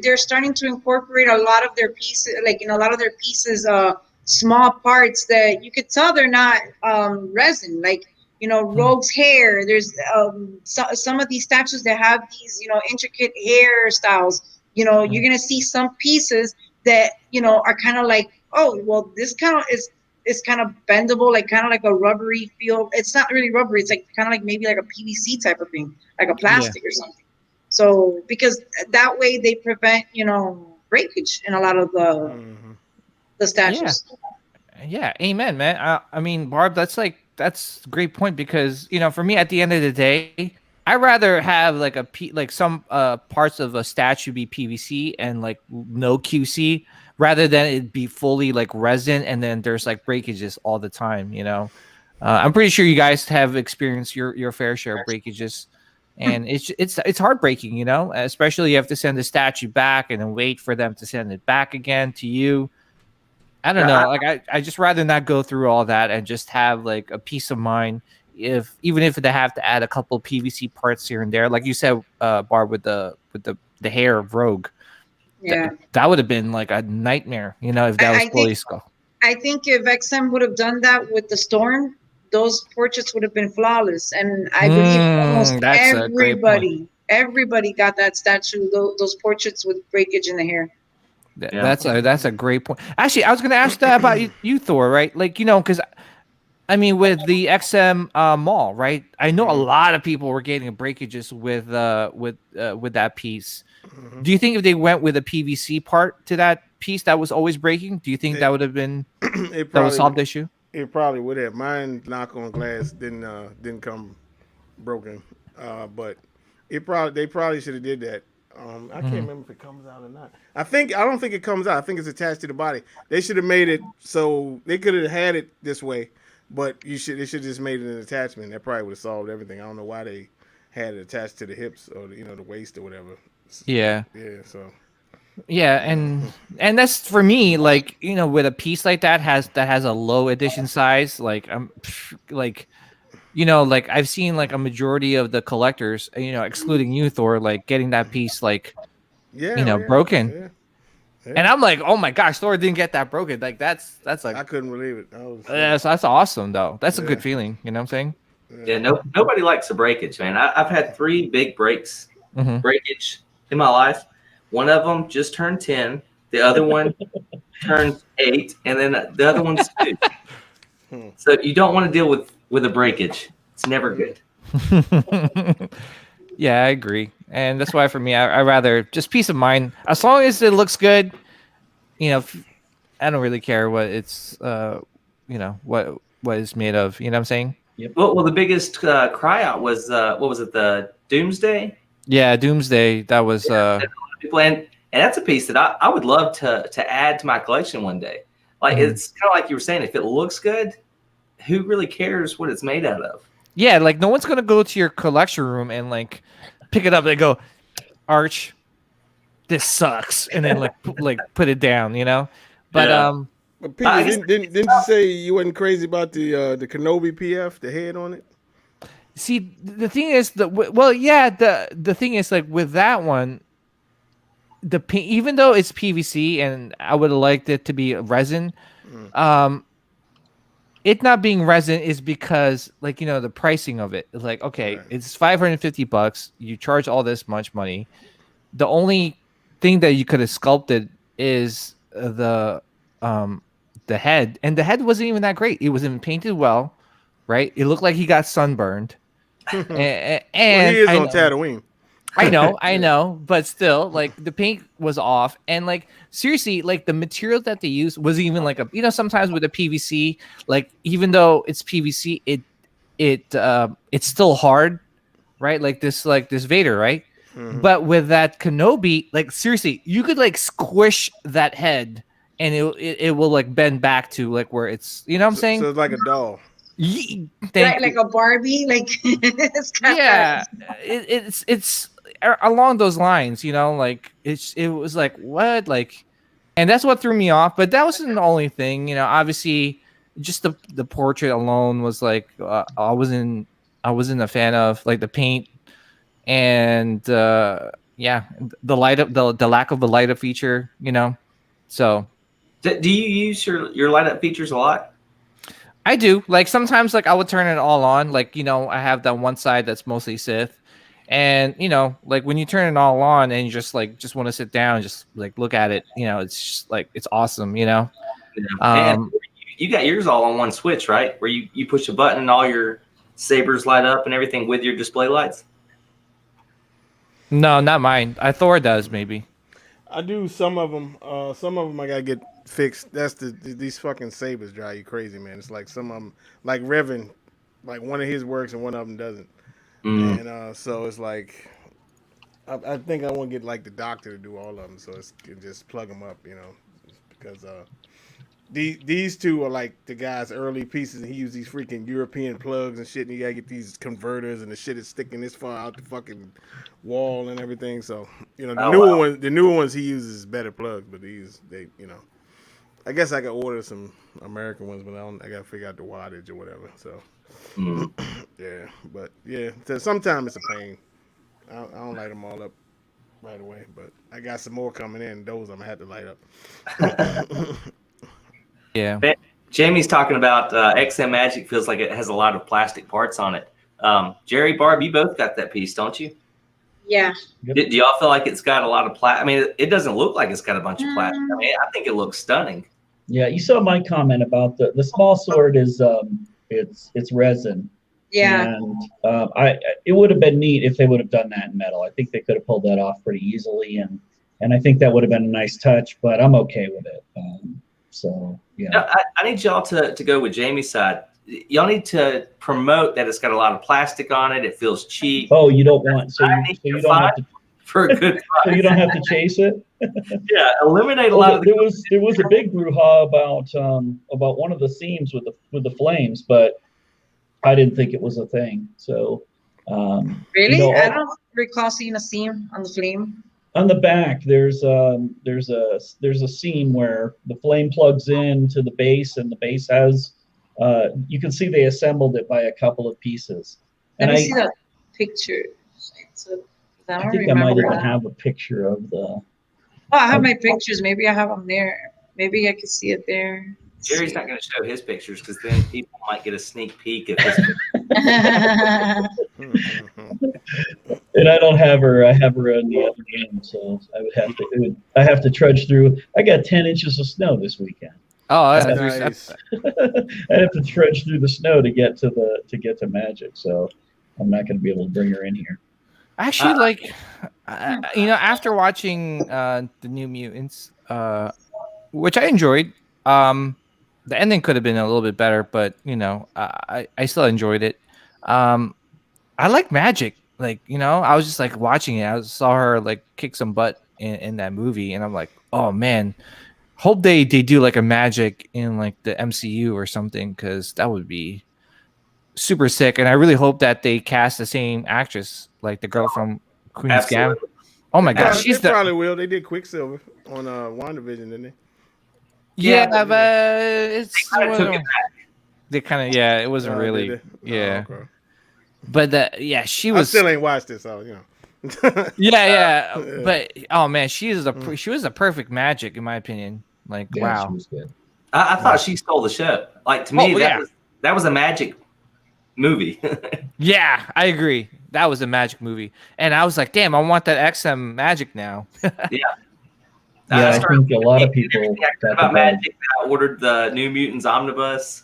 they're starting to incorporate a lot of their pieces, like in a lot of their pieces, small parts that you could tell they're not resin, like, Rogue's hair. There's some of these statues that have these, intricate hairstyles. You're going to see some pieces that, are kind of like, oh, well, this kind of is kind of bendable, like kind of like a rubbery feel. It's not really rubbery. It's like kind of like maybe like a PVC type of thing, like a plastic or something. So because that way they prevent, breakage in a lot of the statues. Yeah, amen, man. I mean, Barb, that's a great point because, for me, at the end of the day, I'd rather have like some parts of a statue be PVC and like no QC rather than it be fully like resin and then there's like breakages all the time, I'm pretty sure you guys have experienced your fair share of breakages, and it's heartbreaking, especially you have to send the statue back and then wait for them to send it back again to you. I don't know. Like I just rather not go through all that and just have like a peace of mind. Even if they have to add a couple PVC parts here and there, like you said, Barb, with the hair of Rogue, that would have been like a nightmare, if that was fully skull. I think if XM would have done that with the Storm, those portraits would have been flawless, and I believe almost everybody got that statue, those portraits with breakage in the hair. That's a great point. Actually, I was going to ask that about you, Thor, right? Like, because I mean, with the XM mall, right? I know a lot of people were getting breakages with that piece. Mm-hmm. Do you think if they went with a PVC part to that piece that was always breaking, do you think that would have been that would solve the issue? It probably would have. Mine knock on glass didn't come broken, but they probably should have did that. I can't remember if it comes out or not. I don't think it comes out. I think it's attached to the body. They should have made it so they could have had it this way, but they should have just made it an attachment. That probably would have solved everything. I don't know why they had it attached to the hips or the waist or whatever. Yeah. Yeah. So. Yeah, and that's for me, like, with a piece like that has a low edition size, like like I've seen like a majority of the collectors, excluding you, Thor, like getting that piece like broken. Yeah. Yeah. And I'm like, oh my gosh, Thor didn't get that broken. Like that's like I couldn't believe it. That's awesome though. That's a good feeling. You know what I'm saying? Yeah, nobody likes a breakage, man. I've had 3 big breakage in my life. One of them just turned 10. The other one turned 8, and then the other one's 2. So you don't want to deal with a breakage. It's never good. Yeah, I agree, and that's why for me, I rather just peace of mind. As long as it looks good, I don't really care what it's what it's made of. You know what I'm saying? Yep. Well, the biggest cry out was what was it? The Doomsday. Yeah, Doomsday. That was People and that's a piece that I would love to add to my collection one day. Like it's kind of like you were saying, if it looks good, who really cares what it's made out of? Yeah, like no one's gonna go to your collection room and like pick it up. They go, Arch, this sucks, and then like put it down, But But Peter, didn't you say you wasn't crazy about the Kenobi PF, the head on it? see, the thing is the thing is like with that one, even though it's PVC and I would have liked it to be resin, it not being resin is because the pricing of it is like, okay, it's $550. You charge all this much money. The only thing that you could have sculpted is the head, and the head wasn't even that great. It wasn't painted well, right? It looked like he got sunburned. and he is on Tatooine. I know, but still, like the paint was off, and like seriously, like the material that they used wasn't even like sometimes with the PVC, like even though it's PVC, it's still hard, right? Like this Vader, right? Mm-hmm. But with that Kenobi, like seriously, you could like squish that head, and it will like bend back to like where it's, what I'm saying? So it's like a doll. Like a Barbie, like it's it's along those lines, like it was like what, like, and that's what threw me off. But that wasn't the only thing, obviously just the portrait alone was like I wasn't a fan of, like the paint and the light up, the lack of the light up feature, so do you use your light up features a lot? I do. Like sometimes like I would turn it all on, like I have that one side that's mostly Sith, and like when you turn it all on and you just want to sit down and just like look at it, it's just, like it's awesome, Yeah. And you got yours all on one switch, right? Where you push a button and all your sabers light up and everything with your display lights? No, not mine. Thor does maybe. I do some of them. Some of them I gotta get fixed. That's these fucking sabers drive you crazy, man. It's like some of them, like Revan, like one of his works and one of them doesn't. And so it's like, I think I want to get like the doctor to do all of them, so it's just plug them up, because these two are like the guy's early pieces, and he used these freaking European plugs and shit, and you gotta get these converters, and the shit is sticking this far out the fucking wall and everything. So the newer ones he uses better plugs, but they I guess I could order some American ones, but I gotta figure out the wattage or whatever. So yeah, but yeah, sometimes it's a pain. I don't light them all up right away, but I got some more coming in. Those I'm gonna have to light up. Yeah. Jamie's talking about XM Magic feels like it has a lot of plastic parts on it. Jerry, Barb, you both got that piece, don't you? Yeah. Do y'all feel like it's got a lot of plastic? I mean, it doesn't look like it's got a bunch of plastic. I mean, I think it looks stunning. Yeah, you saw my comment about the small sword is it's resin. Yeah. And it would have been neat if they would have done that in metal. I think they could have pulled that off pretty easily, and I think that would have been a nice touch. But I'm okay with it. So yeah. No, I need y'all to go with Jamie's side. Y'all need to promote that it's got a lot of plastic on it. It feels cheap. Oh, you don't want you don't have to for a good price. So you don't have to chase it. Yeah, eliminate a lot of. There was a big brouhaha about one of the seams with the flames, but I didn't think it was a thing. So really, I don't recall seeing a seam on the flame. On the back, there's a seam where the flame plugs in to the base, and the base has. You can see they assembled it by a couple of pieces. Let me see the picture. I think I might even have a picture of the. Oh, I have my pictures. Maybe I have them there. Maybe I can see it there. Jerry's not going to show his pictures because then people might get a sneak peek of his. And I don't have her. I have her in the other room, so I have to trudge through. I got 10 inches of snow this weekend. Oh, That's yeah, nice. I have to trudge through the snow to get to Magic, so I'm not going to be able to bring her in here. actually, like, after watching the New Mutants, which I enjoyed, the ending could have been a little bit better, but I still enjoyed it. I like Magic. Like, I was just like watching it. I saw her like kick some butt in that movie, and I'm like, oh man, hope they do like a Magic in like the MCU or something, because that would be super sick. And I really hope that they cast the same actress, like the girl from Queen's Gambit. Absolutely. Oh my They gosh, probably- she's they the probably will. They did Quicksilver on WandaVision, didn't they? yeah, Yeah, but it's They kinda took it back. they kind of it wasn't Oh, really did they? yeah, Oh, okay. but she I was still ain't watched it, so yeah, Yeah. but oh man, she was a perfect Magic in my opinion. Like Yeah, wow, she was good. I thought she stole the show. Like to me, Oh, yeah. that was a Magic movie. yeah, I agree. That was a Magic movie, and I was like, damn, I want that XM Magic now. Yeah, I think a lot of people talked about Magic. I ordered the New Mutants omnibus,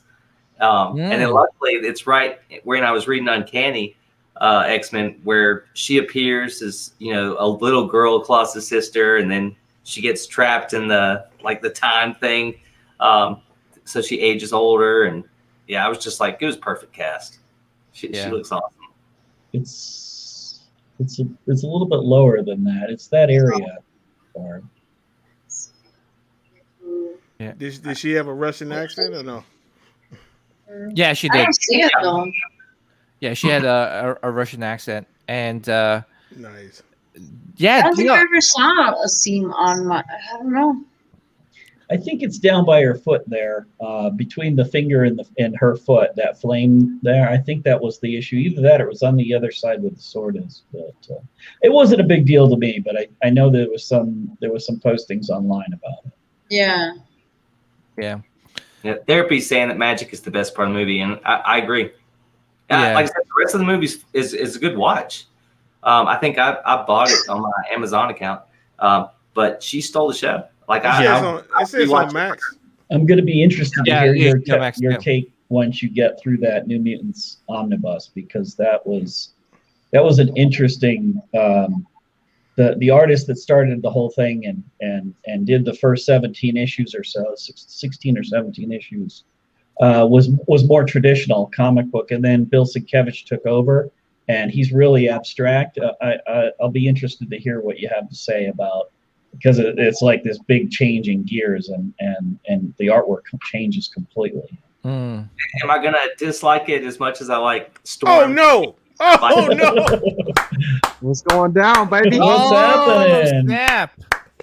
and then luckily it's right when I was reading Uncanny X-Men, where she appears as a little girl, Klaus's sister, and then she gets trapped in the time thing, so she ages older, and I was just like, it was perfect cast. She looks awesome. It's a little bit lower than that. It's that area. Or Did she have a Russian accent or no? Yeah, she I did. don't see it though. Yeah, she had a Russian accent, and Nice. I yeah, don't think I ever saw a seam on my. I don't know. I think it's down by her foot there, between the finger and her foot. That flame there. I think that was the issue. Either that, or it was on the other side where the sword is. But it wasn't a big deal to me. But I know there was some postings online about it. Yeah. yeah. Therapy's saying that Magic is the best part of the movie, and I agree. Yeah. Like I said, the rest of the movie is a good watch. I think I bought it on my Amazon account, but she stole the show. Like It says on Max. I'm going to be interested to hear your yeah. take once you get through that New Mutants omnibus, because that was an interesting. The artist that started the whole thing and did the first 17 issues or so, 16 or 17 issues, was more traditional comic book, and then Bill Sienkiewicz took over, and he's really abstract. I'll be interested to hear what you have to say about, because it's like this big change in gears, and the artwork changes completely. Mm. Am I gonna dislike it as much as I like Storm? Oh no! Oh no! What's going down, baby? What's happening? Snap!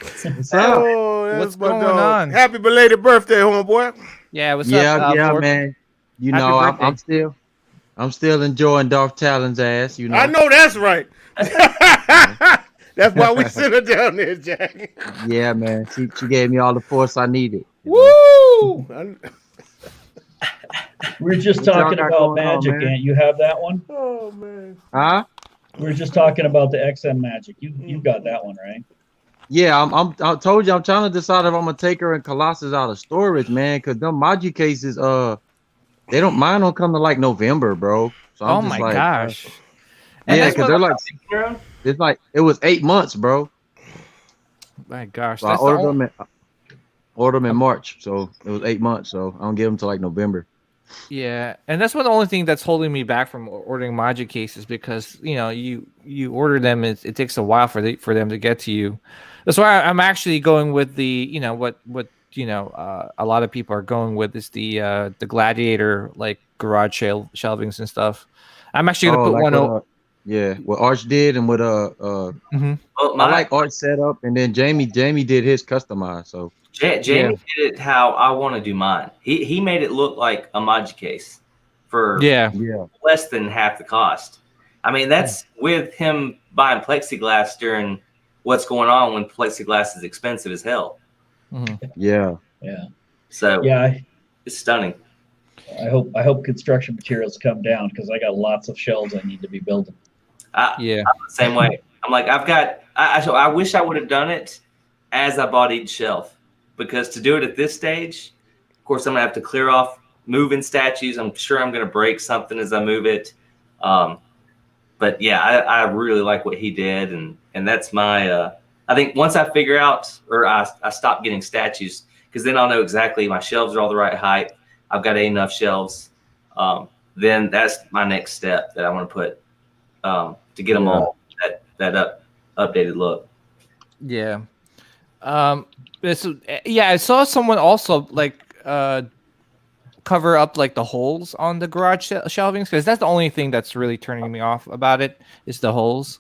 What's up? Oh, that's What's my going dog. on? Happy belated birthday, homeboy! Yeah, what's Yeah, up? Ford? man. You Happy know, birthday. I'm still enjoying Darth Talon's ass. You know. I know that's right. That's why we sent her down there, Jack. Yeah, man. She gave me all the force I needed. Woo! We were just What y'all talking got about going on, Magic, man? Ant. You have that one? Oh man. Huh? We were just talking about the XM Magic. You got that one, right? Yeah, I told you I'm trying to decide if I'm gonna take her and Colossus out of storage, man, because them Magik cases, mine don't come to like November, bro. So I'm Oh just my like, gosh! And yeah, that's because what- they're like, it's like it was 8 months, bro. my gosh, So I that's the ordered them in March, so it was 8 months. So I don't give them till like November. Yeah, and that's one of the only thing that's holding me back from ordering Magik cases, because you order them, it takes a while for them to get to you. That's why I'm actually going with the what a lot of people are going with is the Gladiator like garage shelvings and stuff. I'm actually gonna put like one what, over. yeah, what Arch did and what Well, I like Arch setup, and then Jamie did his customized. So Jamie did it how I want to do mine. He made it look like a Magik case for yeah, less than half the cost. I mean, that's with him buying plexiglass during what's going on when plexiglass is expensive as hell. yeah. So Yeah, it's stunning. I hope construction materials come down, because I got lots of shelves I need to be building. Yeah, I'm the same way. I'm like, I wish I would have done it as I bought each shelf, because to do it at this stage, course, I'm gonna have to clear off moving statues. I'm sure I'm gonna break something as I move it. But yeah, I really like what he did, and that's my. I think once I figure out, or I stop getting statues, because then I'll know exactly my shelves are all the right height. I've got enough shelves. Then that's my next step that I want to put to get them all that updated look. Yeah. I saw someone also like cover up like the holes on the garage shelvings, because that's the only thing that's really turning me off about it is the holes.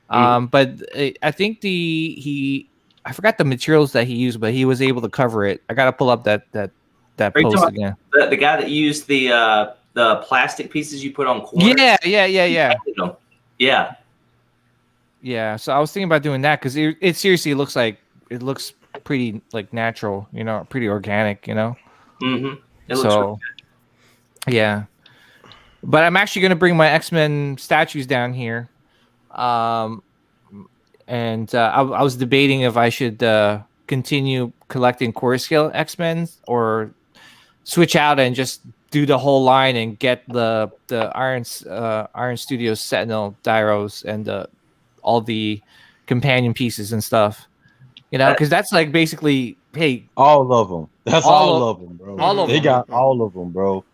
But I think I forgot the materials that he used, but he was able to cover it. I gotta pull up that post again. The guy that used the plastic pieces you put on corners. Yeah. So I was thinking about doing that because it seriously looks pretty like natural, pretty organic, Mm-hmm. It looks so really good. Yeah. But I'm actually gonna bring my X-Men statues down here. And I was debating if I should continue collecting core scale X-Men or switch out and just do the whole line and get the Iron Studios Sentinel Dyros and all the companion pieces and stuff. Because that's like basically, hey, all of them. That's all of them, bro. All of they them. got all of them, bro.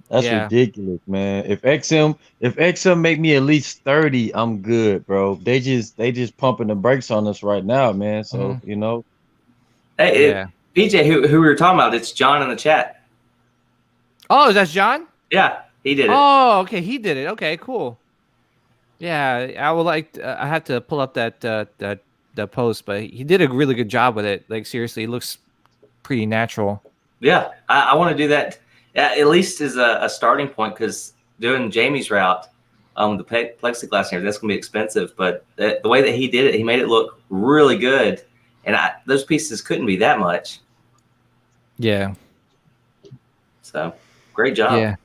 That's ridiculous, man. If XM make me at least 30, I'm good, bro. They just pumping the brakes on us right now, man. So Hey, BJ, who we were talking about, it's John in the chat. Oh, that's John? Yeah, he did it. Oh, okay, he did it. Okay, cool. Yeah, I would like. I had to pull up that post, but he did a really good job with it. Like seriously, it looks pretty natural. Yeah, I want to do that. At least as a starting point, because doing Jamie's route, the plexiglass here, that's gonna be expensive. But the way that he did it, he made it look really good, and those pieces couldn't be that much. Yeah. So great job. Yeah.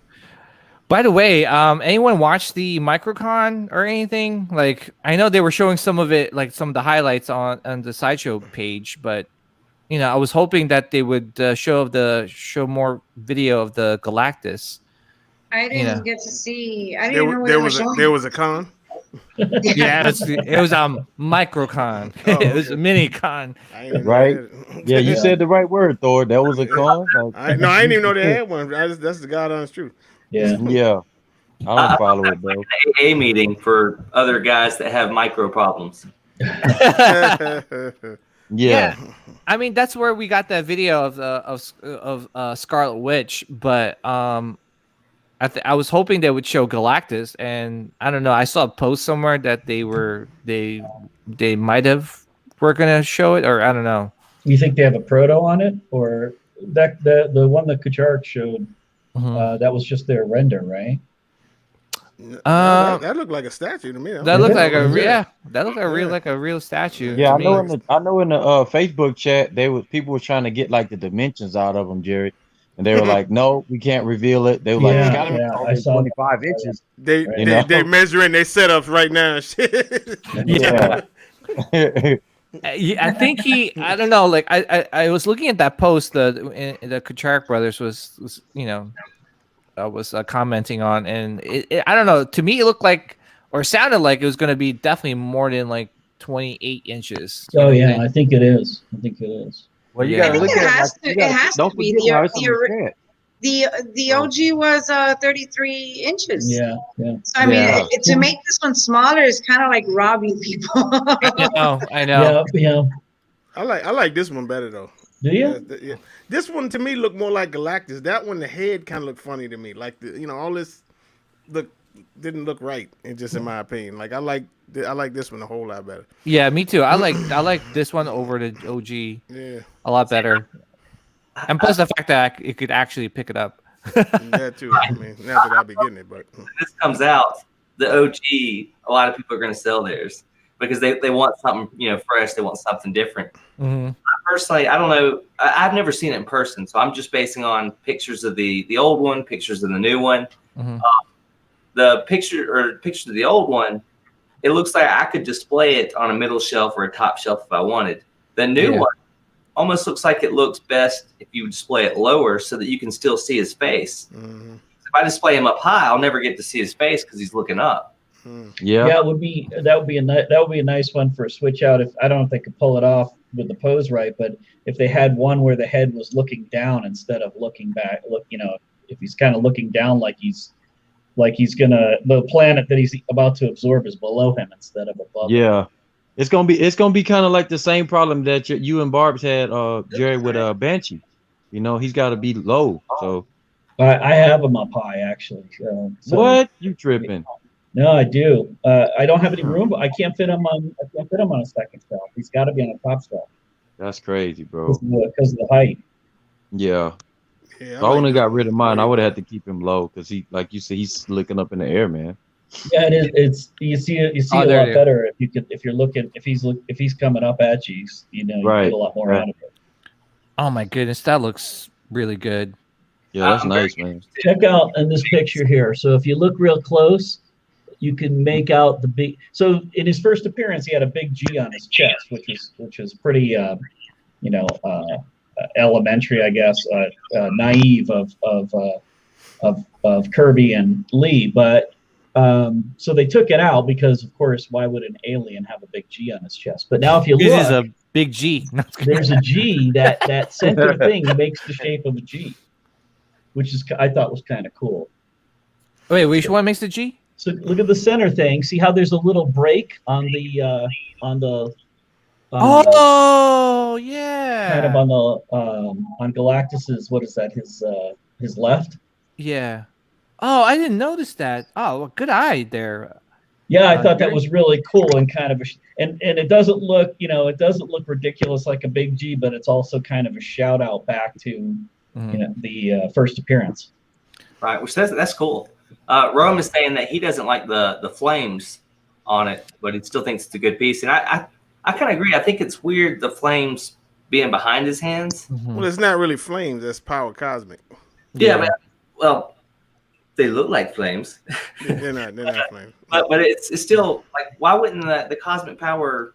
By the way, anyone watch the Microcon or anything? Like, I know they were showing some of it, like some of the highlights on the Sideshow page, but I was hoping that they would show more video of the Galactus. I didn't get to see. I There didn't know what there was a con. Yeah, it was Microcon. Oh, It was a mini con. Right? Yeah, you said the right word, Thor. That was a con. I didn't even know they had one. That's the God honest truth. Yeah. Yeah. I don't follow it, bro. Like an AA meeting for other guys that have micro problems. Yeah. I mean, that's where we got that video of Scarlet Witch, but I was hoping they would show Galactus, and I don't know. I saw a post somewhere that they might have were gonna show it, or I don't know. You think they have a proto on it, or that the one that Kuchark showed? That was just their render, right? That looked like a statue to me. That looked like a real statue. Yeah, I know in the Facebook chat people were trying to get like the dimensions out of them, Jerry, and they were like, "No, we can't reveal it." They were like, "It's got to be I saw 25 inches." They measuring their setups right now. I think I don't know. Like I was looking at that post the Kuchark brothers was commenting on, and I don't know. To me, it looked like or sounded like it was going to be definitely more than like 28 inches. Oh yeah, I think it is. Well, you got to look at it. It has to be. The OG was 33 inches. Yeah. So, I mean, to make this one smaller is kind of like robbing people. I know. Yeah. I like this one better though. Do you? Yeah. This one to me looked more like Galactus. That one, the head kind of looked funny to me. Like all this didn't look right. Just in my opinion, like I like this one a whole lot better. Yeah, me too. I like this one over the OG. Yeah, a lot better. And plus the fact that it could actually pick it up. That too. I mean, not that I'll be getting it, but when this comes out, the OG, a lot of people are going to sell theirs because they want something fresh. They want something different. Mm-hmm. Personally, I don't know. I've never seen it in person, so I'm just basing on pictures of the old one, pictures of the new one. Mm-hmm. The pictures of the old one, it looks like I could display it on a middle shelf or a top shelf if I wanted. The new one, almost looks like it looks best if you display it lower so that you can still see his face. Mm-hmm. If I display him up high, I'll never get to see his face because he's looking up. Yeah, that would be a nice one for a switch out. If I don't know if they could pull it off with the pose right, but if they had one where the head was looking down instead of looking back, if he's kind of looking down like he's the planet that he's about to absorb is below him instead of above. Yeah, it's gonna be kind of like the same problem that you and Barb's had, Jerry, with Banshee. He's got to be low. So I have him up high actually. What you tripping? No, I do. I don't have any room. I can't fit him on a second shelf. He's got to be on a top shelf. That's crazy, bro. Because of the height. Yeah. Yeah, if I wouldn't have got rid of mine, I would have had to keep him low because he, like you said, he's looking up in the air, man. Yeah, it's you see a lot better if he's coming up at you, you get a lot more out of it. Oh my goodness, that looks really good. Yeah, that's nice, man. Check out in this picture here. So if you look real close, you can make out the big. So in his first appearance, he had a big G on his chest, which was pretty, elementary, I guess, naive of Kirby and Lee. But so they took it out because, of course, why would an alien have a big G on his chest? But now if you look, this is a big G. There's a G that center thing makes the shape of a G, which I thought was kind of cool. Wait, which one makes the G? So look at the center thing. See how there's a little break on the yeah. Kind of on Galactus's, what is that? His left. Yeah. Oh, I didn't notice that. Oh, well, good eye there. Yeah, I thought that was really cool and kind of and it doesn't look, ridiculous like a big G, but it's also kind of a shout out back to the first appearance. Right, which that's cool. Rome is saying that he doesn't like the flames on it, but he still thinks it's a good piece. And I kind of agree. I think it's weird the flames being behind his hands. Mm-hmm. Well, it's not really flames. That's power cosmic. Yeah. But, they look like flames. They're not flames. But it's still like, why wouldn't the cosmic power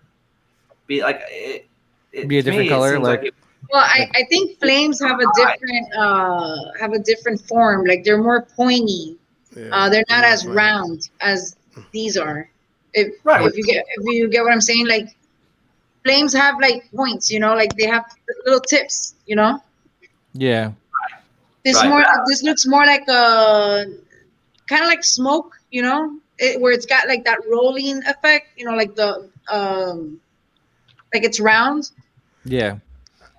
be like it be a different color? Well, I think flames have a different form. Like they're more pointy. Yeah, they're not as round as these are. If you get what I'm saying, like flames have like points, like they have little tips, Yeah. This looks more like a kind of like smoke, where it's got like that rolling effect, like the like it's round. Yeah.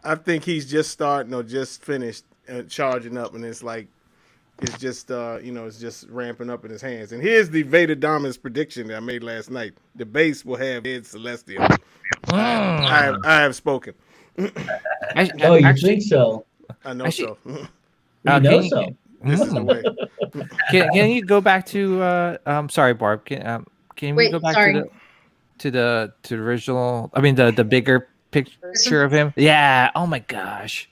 I think he's just starting or just finished charging up, and it's just it's just ramping up in his hands. And here's the Vader dominance prediction that I made last night. The base will have Ed Celestial. I have spoken. You think so? I know so. You know so. This is the way. Can you go back to? Sorry, Barb. Can we go back to the original? I mean, the bigger picture of him. Yeah. Oh my gosh.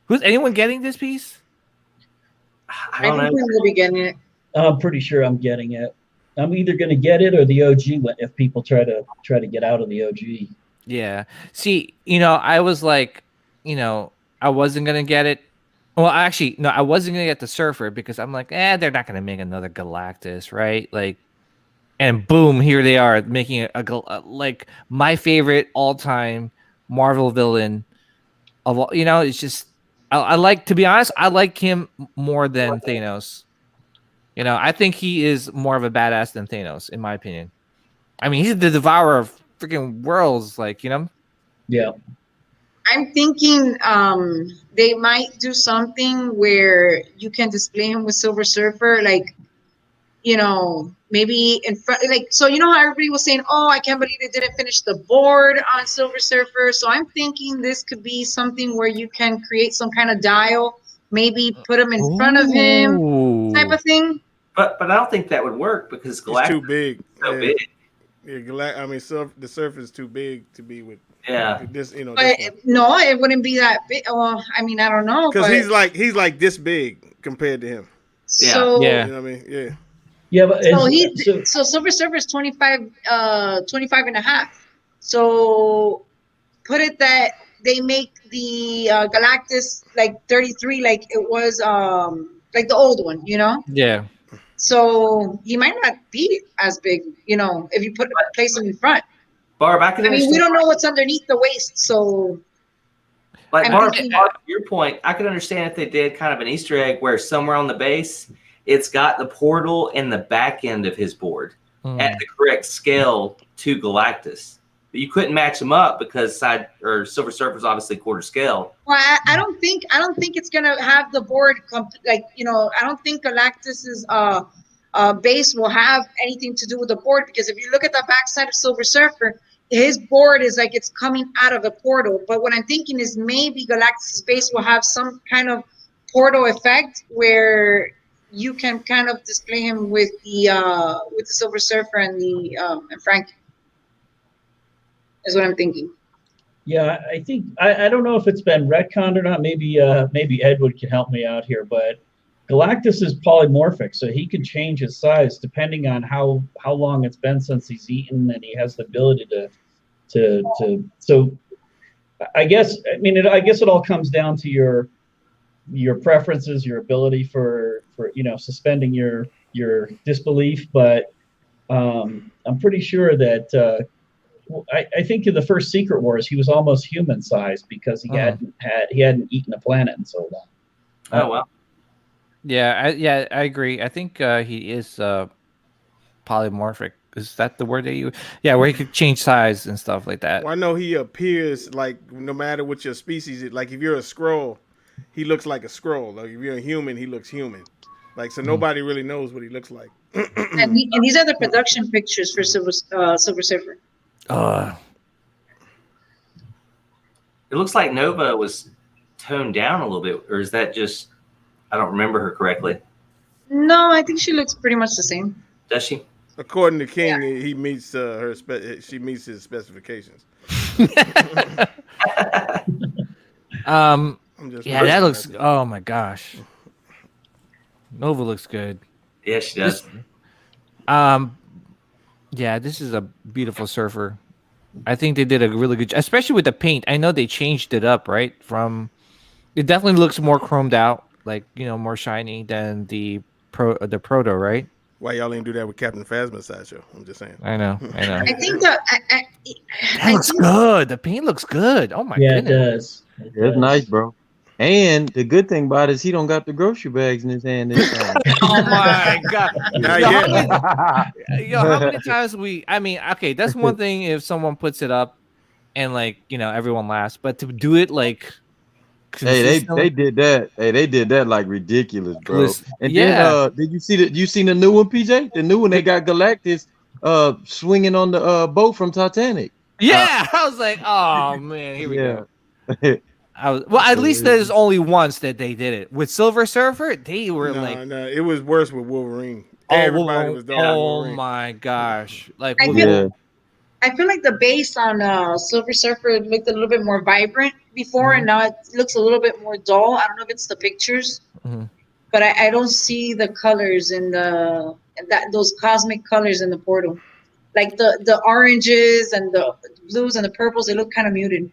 Who's anyone getting this piece? I think we will be getting it. I'm pretty sure I'm getting it. I'm either going to get it or the OG if people try to get out of the OG. Yeah. See, I was like, I wasn't going to get it. Well, actually, no, I wasn't going to get the Surfer because I'm like, they're not going to make another Galactus, right? Like, and boom, here they are making like my favorite all-time Marvel villain of all. It's just I like, to be honest, I like him more than Thanos. I think he is more of a badass than Thanos, in my opinion. I mean, he's the devourer of freaking worlds, Yeah. I'm thinking they might do something where you can display him with Silver Surfer, maybe in front, so how everybody was saying, oh, I can't believe they didn't finish the board on Silver Surfer. So I'm thinking this could be something where you can create some kind of dial, maybe put him in front of him, type of thing. But I don't think that would work because Galactus is too big. So big. Yeah, the Surfer is too big to be with. Yeah. This, no, it wouldn't be that big. Well, I mean, I don't know. Because he's like this big compared to him. So, yeah. You know what I mean? Yeah. Yeah, but so Silver Surfer is 25 and a half. So put it that they make the Galactus like 33, like it was like the old one, you know. Yeah. So he might not be as big, you know, if you place him in front. Barb, I can I mean, understand. we don't know what's underneath the waist, so. Like I'm Barb, thinking- Barb, to your point, I could understand if they did kind of an Easter egg where somewhere on the base, it's got the portal in the back end of his board at the correct scale to Galactus. But you couldn't match them up because Silver Surfer's obviously quarter scale. Well, I don't think it's gonna have the board like, you know. I don't think Galactus's base will have anything to do with the board, because if you look at the backside of Silver Surfer, his board is like it's coming out of a portal. But what I'm thinking is maybe Galactus's base will have some kind of portal effect where you can kind of display him with the Silver Surfer and the and Frank. Is what I'm thinking. Yeah, I think I don't know if it's been retconned or not. Maybe Edward can help me out here, but Galactus is polymorphic, so he can change his size depending on how long it's been since he's eaten, and he has the ability to. So, I guess it all comes down to your preferences, your ability for suspending your disbelief. But I'm pretty sure that. I think in the first Secret Wars he was almost human sized because he hadn't eaten a planet in so long. Oh well. Yeah, I agree. I think he is polymorphic. Is that the word they use? Yeah, where he could change size and stuff like that. Well, I know he appears like no matter what your species is. Like if you're a Skrull, he looks like a Skrull. Like if you're a human, he looks human. Like so, nobody really knows what he looks like. And these are the production pictures for Silver Surfer. Uh, It looks like Nova was toned down a little bit, or is that just I don't remember her correctly? No, I think she looks pretty much the same. Does she? According to King, he meets she meets his specifications. Yeah, that looks. Oh my gosh, Nova looks good. Yeah, she does. Yeah, this is a beautiful surfer. I think they did a really good job, especially with the paint. I know they changed it up, right? It definitely looks more chromed out, like more shiny than the proto, right? Why y'all didn't do that with Captain Phasma's Sideshow? I'm just saying. I know. I think that That looks good. The paint looks good. Oh my goodness. It does. It's nice, bro. And the good thing about it is he don't got the grocery bags in his hand this time. Oh my god! Not yet. How many times okay, that's one thing if someone puts it up and everyone laughs, but to do it Hey, they did that. Hey, they did that like ridiculous, bro. And then did you see the new one, PJ? The new one they got Galactus swinging on the boat from Titanic. Yeah, I was like, oh man, here we go. Well, at least there's only once that they did it. With Silver Surfer, they were no, it was worse with Wolverine. Everybody was doing Wolverine. Oh my gosh! I feel like the base on Silver Surfer looked a little bit more vibrant before, and now it looks a little bit more dull. I don't know if it's the pictures, but I don't see the colors in those cosmic colors in the portal, like the oranges and the blues and the purples. They look kind of muted.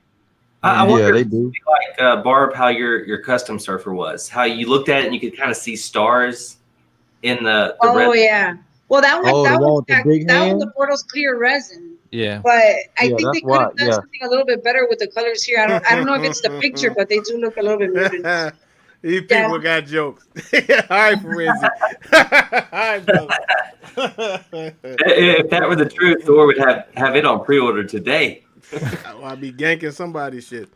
I wonder they if do. Like Barb, how your custom surfer was, how you looked at it and you could kind of see stars in the red. Yeah. Well, that one, the portal's clear resin. Yeah. But I think they could have done something a little bit better with the colors here. I don't know if it's the picture, but they do look a little bit muted. These people got jokes. All right, Forensic. If that were the truth, Thor would have it on pre-order today. I'd be ganking somebody's shit.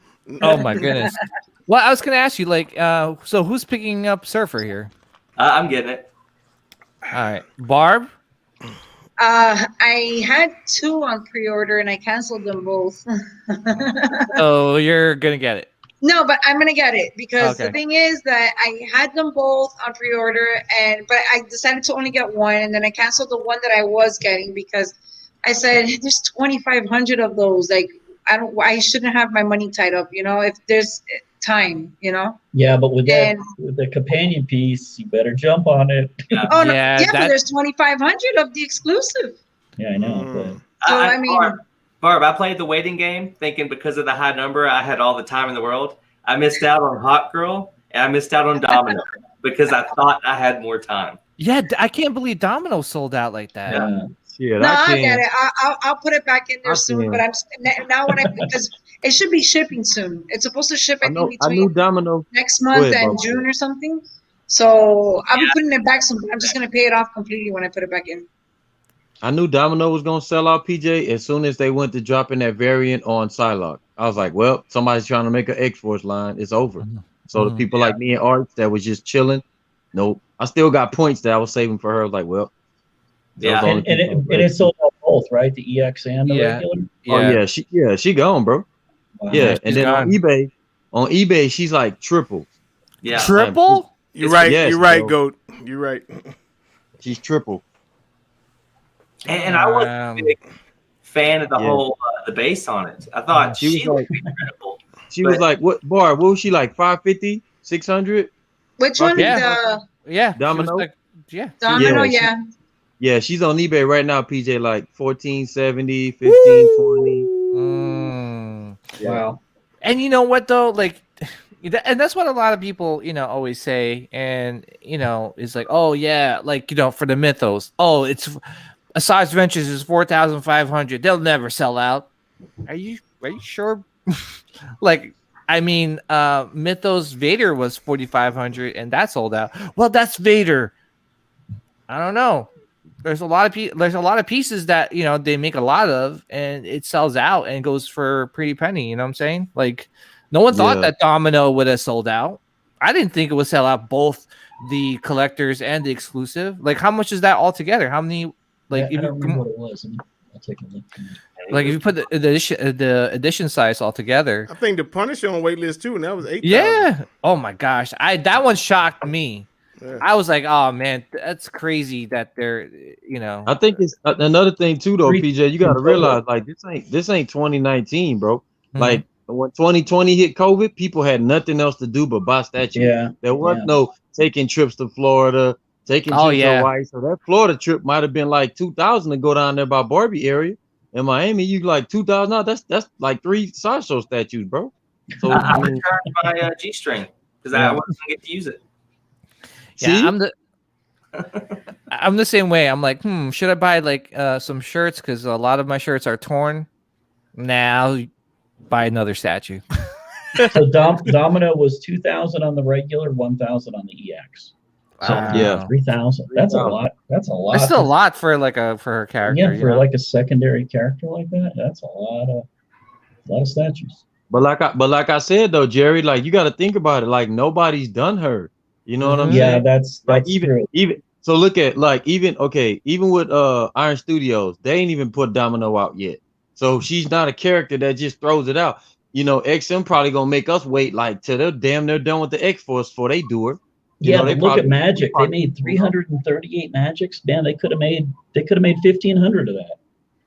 Oh my goodness. Well, I was gonna ask you, so who's picking up Surfer here? I'm getting it. All right, Barb. I had 2 on pre-order and I canceled them both. Oh, you're gonna get it. No, but I'm gonna get it because the thing is that I had them both on pre-order, but I decided to only get one, and then I canceled the one that I was getting because I said there's 2,500 of those. Like I shouldn't have my money tied up, if there's time, Yeah, but with the companion piece, you better jump on it. But there's 2,500 of the exclusive. Yeah, I know. So I mean, Barb, I played the waiting game thinking because of the high number, I had all the time in the world. I missed out on Hot Girl and I missed out on Domino because I thought I had more time. Yeah, I can't believe Domino sold out like that. Yeah. Shit, No, I I can't. get it. I'll put it back in there I soon. can. But I'm now when because it should be shipping soon. It's supposed to ship I in know. I between knew Domino. next Go month ahead, and Bob. June or something. So I'll be putting it back soon. I'm just gonna pay it off completely when I put it back in. I knew Domino was gonna sell out, PJ, as soon as they went to dropping that variant on Psylocke. I was like, well, somebody's trying to make an X-Force line. It's over. So the people like me and Arts that was just chilling, nope. I still got points that I was saving for her. I was like, well, Yeah. And it sold out both, right? The EX and the regular. Oh she gone, bro. Wow. Yeah, and she's then gone. on eBay, she's like triple. Yeah. Triple? You're right. Yes, You're right, bro. Goat. You're right. She's triple. And I wasn't a big fan of the whole the base on it. I thought She was she would be incredible. She was like, what bar? What was she like? 550, 600? Which one? Yeah. Yeah. Domino? She was like, yeah. Domino, Yeah, yeah. Yeah, she's on eBay right now, PJ, like 1470, 1520. Wow. And you know what though, like, and that's what a lot of people, always say, and is like, oh yeah, like for the mythos, oh it's Asajj Ventures is 4,500, they'll never sell out. Are you sure? Like, I mean, Mythos Vader was 4,500 and that sold out. Well, that's Vader. I don't know. There's a lot of pieces that they make a lot of, and it sells out and goes for a pretty penny. You know what I'm saying? Like, no one thought that Domino would have sold out. I didn't think it would sell out both the collectors and the exclusive. Like, how much is that all together? How many? Like, I don't remember what it was. I'll take a look. Like, if you put the edition size all together, I think the Punisher on waitlist too, and that was 8,000. yeah. Oh my gosh, that one shocked me. Yeah. I was like, oh man, that's crazy that they're, I think it's another thing too, though, PJ. You got to realize, like, this ain't 2019, bro. Mm-hmm. Like, when 2020 hit COVID, people had nothing else to do but buy statues. Yeah, there was no taking trips to Florida, taking trips to Hawaii. So that Florida trip might have been like 2,000 to go down there by Barbie area. In Miami, you like 2,000. No, that's like 3 Sideshow statues, bro. So I returned my G-string because I wasn't gonna get to use it. Yeah, I'm the same way. I'm like, should I buy like some shirts? Because a lot of my shirts are torn. Now, buy another statue. So Domino was 2,000 on the regular, 1,000 on the EX. So 3,000. That's a lot. That's a lot. That's still a lot for for her character. Yeah, for like a secondary character like that. That's a lot of statues. But like I said though, Jerry, like you got to think about it. Like nobody's done her. You know what I'm saying? Yeah, that's like true. even so. Look at like even with Iron Studios, they ain't even put Domino out yet. So she's not a character that just throws it out. XM probably gonna make us wait like till they're damn near done with the X-Force before they do her. But look at Magik. They made 338 Magics. Man, they could have made 1,500 of that.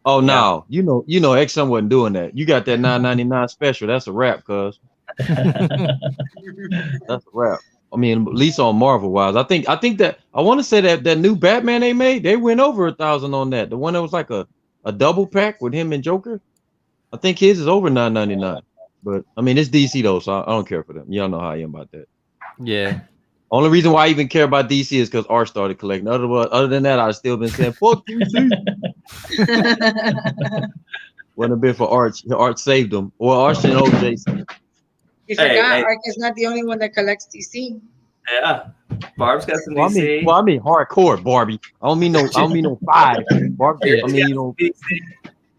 Oh no, XM wasn't doing that. You got that $9.99 special. That's a wrap, cuz. That's a wrap. I mean, at least on Marvel wise, I think that I want to say that new Batman they made, they went over 1,000 on that. The one that was like a double pack with him and Joker. I think his is over $9.99. But I mean, it's DC though, so I don't care for them. Y'all know how I am about that. Yeah. Only reason why I even care about DC is because Art started collecting. Other than that, I've still been saying fuck DC. Wouldn't have been for Art. Art saved them. Or Art and OJ. You forgot Ark is not the only one that collects DC. Yeah, Barb's got some DC. I mean hardcore Barbie. I don't mean no 5. Barbie. I mean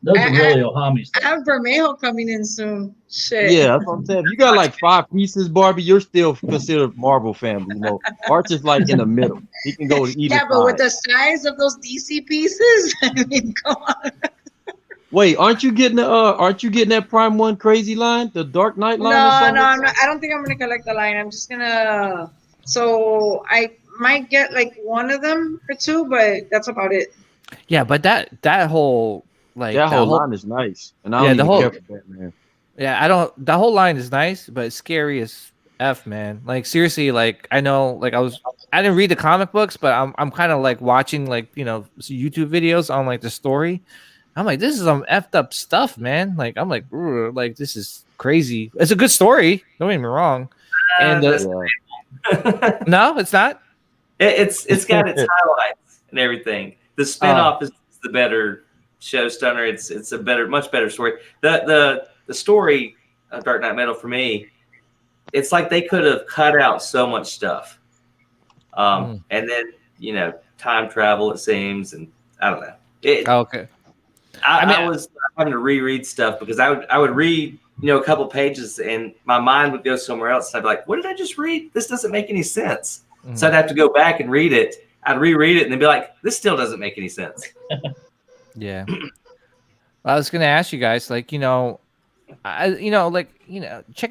those are really Ohamis. I have Bermejo coming in soon. Shit. Yeah, that's what I'm saying. If you got like 5 pieces, Barbie, you're still considered Marvel family. Art is like in the middle. He can go to either side. But with the size of those DC pieces, I mean, come on. Wait, aren't you getting that Prime 1 crazy line, the Dark Knight line? No, I'm not. I don't think I'm gonna collect the line. I'm just gonna. So I might get like one of them or two, but that's about it. Yeah, but that whole that whole line is nice, and I don't even care for Batman. Yeah, I don't. The whole line is nice, but it's scary as F, man. Like seriously, like I know, like I didn't read the comic books, but I'm kind of like watching like YouTube videos on like the story. I'm like, this is some effed up stuff, man. Like, I'm like, like this is crazy. It's a good story. Don't get me wrong. And no, it's not. It's got its highlights and everything. The spinoff is the better show stunner. It's a much better story. The story of Dark Knight Metal for me, it's like they could have cut out so much stuff. And then time travel, it seems, and I don't know. Okay. I was having to reread stuff because I would read a couple pages and my mind would go somewhere else. And I'd be like, what did I just read? This doesn't make any sense. So I'd have to go back and read it. I'd reread it and then be like, this still doesn't make any sense. Yeah. I was gonna ask you guys, like, checking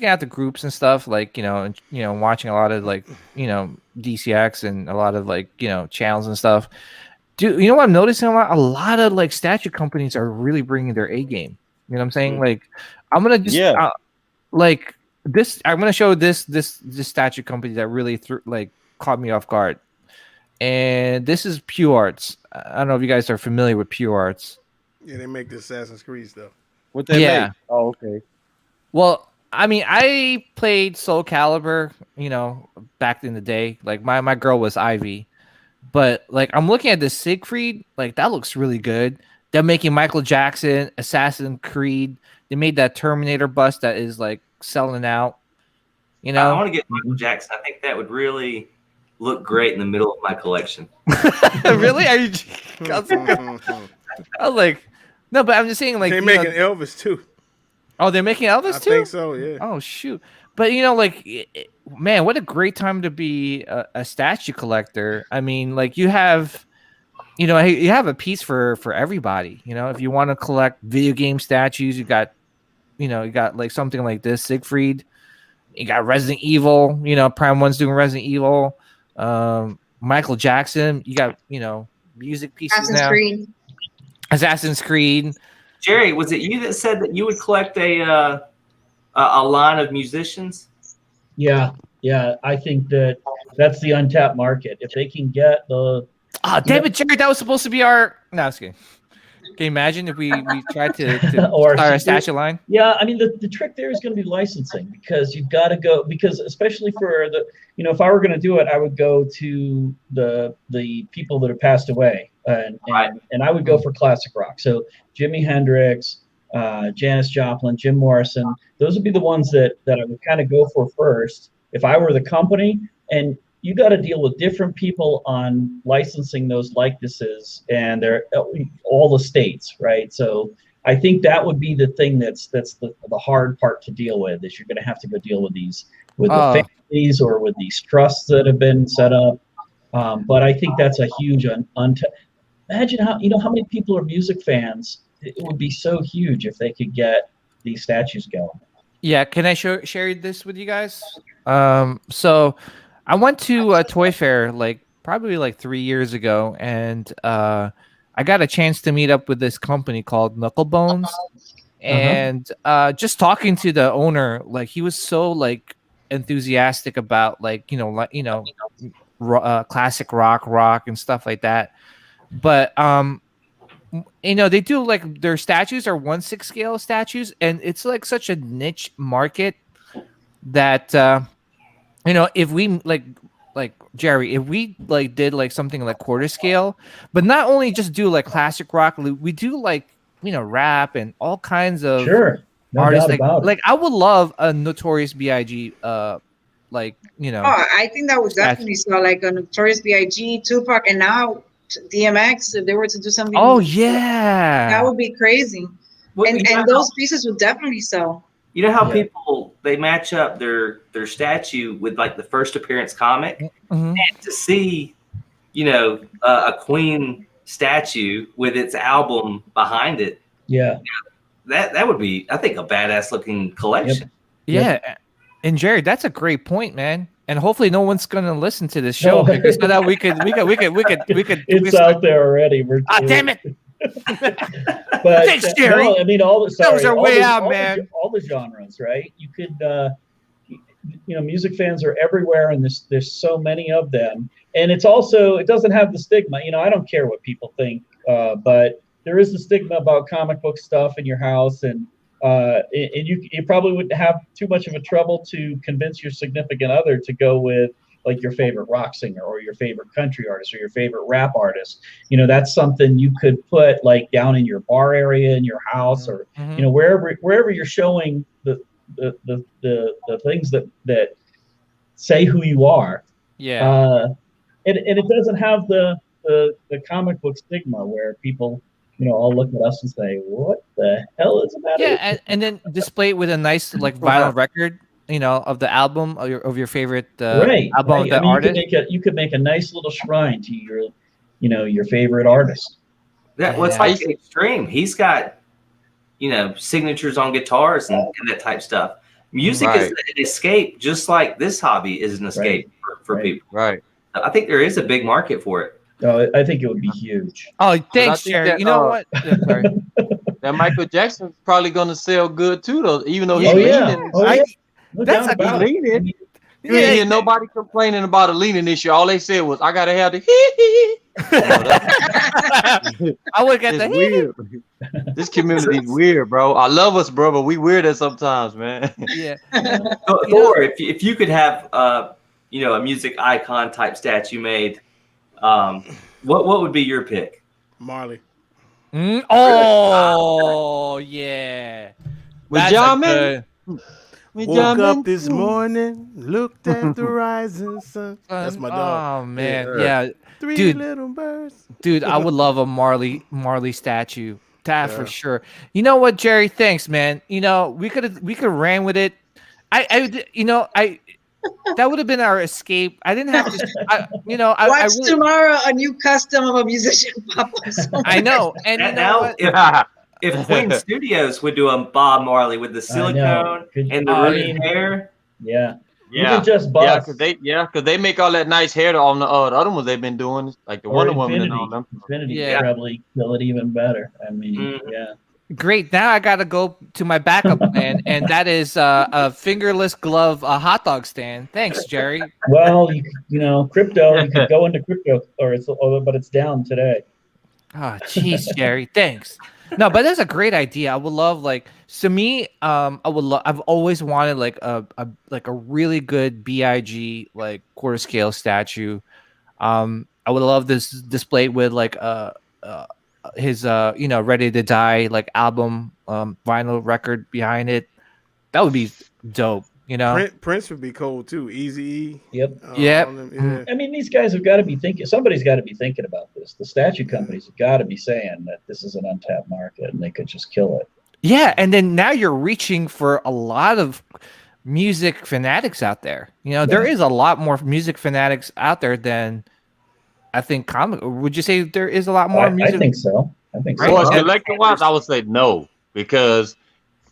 out the groups and stuff, like, watching a lot of like, DCX and a lot of like, channels and stuff. You know what I'm noticing a lot of like statue companies are really bringing their A game. You know what I'm saying? Like, I'm gonna just like this. I'm gonna show this statue company that really caught me off guard. And this is Pew Arts. I don't know if you guys are familiar with Pew Arts. Yeah, they make the Assassin's Creed stuff. What they make? Oh, okay. Well, I mean, I played Soul Calibur, back in the day. Like my girl was Ivy. But like I'm looking at this Siegfried, like that looks really good. They're making Michael Jackson, Assassin's Creed. They made that Terminator bust that is like selling out. I want to get Michael Jackson. I think that would really look great in the middle of my collection. Really? Are you? I was like, no, but I'm just saying, like they're making Elvis too. Oh, they're making Elvis too? I think so. Yeah. Oh shoot! But man, what a great time to be a statue collector. I mean, like you have a piece for everybody. If you want to collect video game statues, you got like something like this, Siegfried. You got Resident Evil. Prime One's doing Resident Evil. Michael Jackson. You got music pieces now. Assassin's Creed. Jerry, was it you that said that you would collect a line of musicians? Yeah. I think that's the untapped market. If they can get the damn it, Jerry, that was supposed to be our. No, I was kidding. Can you imagine if we tried to or start a statue line? Yeah, I mean the trick there is going to be licensing because you've got to go especially for the if I were going to do it, I would go to the people that have passed away and I would go for classic rock. So Jimi Hendrix, Janis Joplin, Jim Morrison, those would be the ones that I would kind of go for first if I were the company. And you got to deal with different people on licensing those likenesses, and they're all the states, right? So I think that would be the thing that's the hard part to deal with. Is you're going to have to go deal with the families or with these trusts that have been set up. But I think that's a huge imagine how many people are music fans. It would be so huge if they could get these statues going. Yeah, can I share this with you guys? So I went to a toy fair probably 3 years ago, and I got a chance to meet up with this company called Knucklebones. And just talking to the owner, he was so enthusiastic about classic rock and stuff like that. But they do their statues are 1/6 scale statues, and it's such a niche market that if we Jerry, if we did something quarter scale, but not only just do classic rock, we do rap and all kinds of artists. I would love a Notorious B.I.G. Oh, I think that would definitely sell a Notorious B.I.G., Tupac, and now DMX. If they were to do something, oh yeah, that would be crazy. And those pieces would definitely sell. You know how people they match up their statue with the first appearance comic, and to see, a Queen statue with its album behind it. Yeah, that would be, I think, a badass looking collection. Yep. Yeah, and Jerry, that's a great point, man. And hopefully, no one's going to listen to this show because so that we could. It's out there already. Damn it. But thanks, Jerry. No, I mean, those are way out, man. All the genres, right? You could, music fans are everywhere, and there's so many of them. And it's also, it doesn't have the stigma. I don't care what people think, but there is the stigma about comic book stuff in your house, and you probably wouldn't have too much of a trouble to convince your significant other to go with like your favorite rock singer or your favorite country artist or your favorite rap artist. You know, that's something you could put like down in your bar area in your house, or you know, wherever you're showing the things that say who you are. Yeah. And it doesn't have the comic book stigma where people, you know, all look at us and say, "What the hell is that?" Yeah, and then display it with a nice like vinyl record, you know, of the album of your favorite album of the artist. You could make a nice little shrine to your, you know, your favorite artist. Yeah, well, it's like Extreme. He's got, you know, signatures on guitars and that type stuff. Music is an escape, just like this hobby is an escape for people. Right. I think there is a big market for it. Oh, I think it would be huge. Oh, thanks, Jerry. You know what? Sorry. That Michael Jackson's probably gonna sell good too, though. Even though he's leaning. That's a leaning. You ain't hear nobody complaining about a leaning this year. All they said was, "I gotta have the hee." I would get the weird. This community's weird, bro. I love us, bro, but we weird at sometimes, man. Yeah. Or if you could have you know, a music icon type statue made, what would be your pick? Marley. Oh yeah. With John Man. Woke up this morning, looked at the rising sun. That's my dog. Oh man, yeah. Three little birds. Dude, I would love a Marley statue. That for sure. You know what, Jerry? Thanks, man. You know, we could ran with it. That would have been our escape. I didn't have to. Watch tomorrow a new custom of a musician pop up. I know, and you know what? If Queen Studios would do a Bob Marley with the silicone and the green hair, just bust. because they make all that nice hair on the other ones they've been doing, like the Wonder Woman and all them. Infinity probably kill it even better. I mean, Great. Now I got to go to my backup plan, and that is a fingerless glove, a hot dog stand. Thanks, Jerry. Well, you know, crypto. You could go into crypto, but it's down today. Oh, jeez, Jerry. Thanks. No, but that's a great idea. I would love, like, to me, I've always wanted like a really good BIG like quarter scale statue. I would love this displayed with like his Ready to Die like album vinyl record behind it. That would be dope. You know, Prince would be cool too. Easy. Yep. I mean, these guys have got to be thinking. Somebody's got to be thinking about this. The statue companies have got to be saying that this is an untapped market and they could just kill it. Yeah, and then now you're reaching for a lot of music fanatics out there. You know, there is a lot more music fanatics out there than I think comic. Would you say there is a lot more music? I think so. So collector-wise, I would say no, because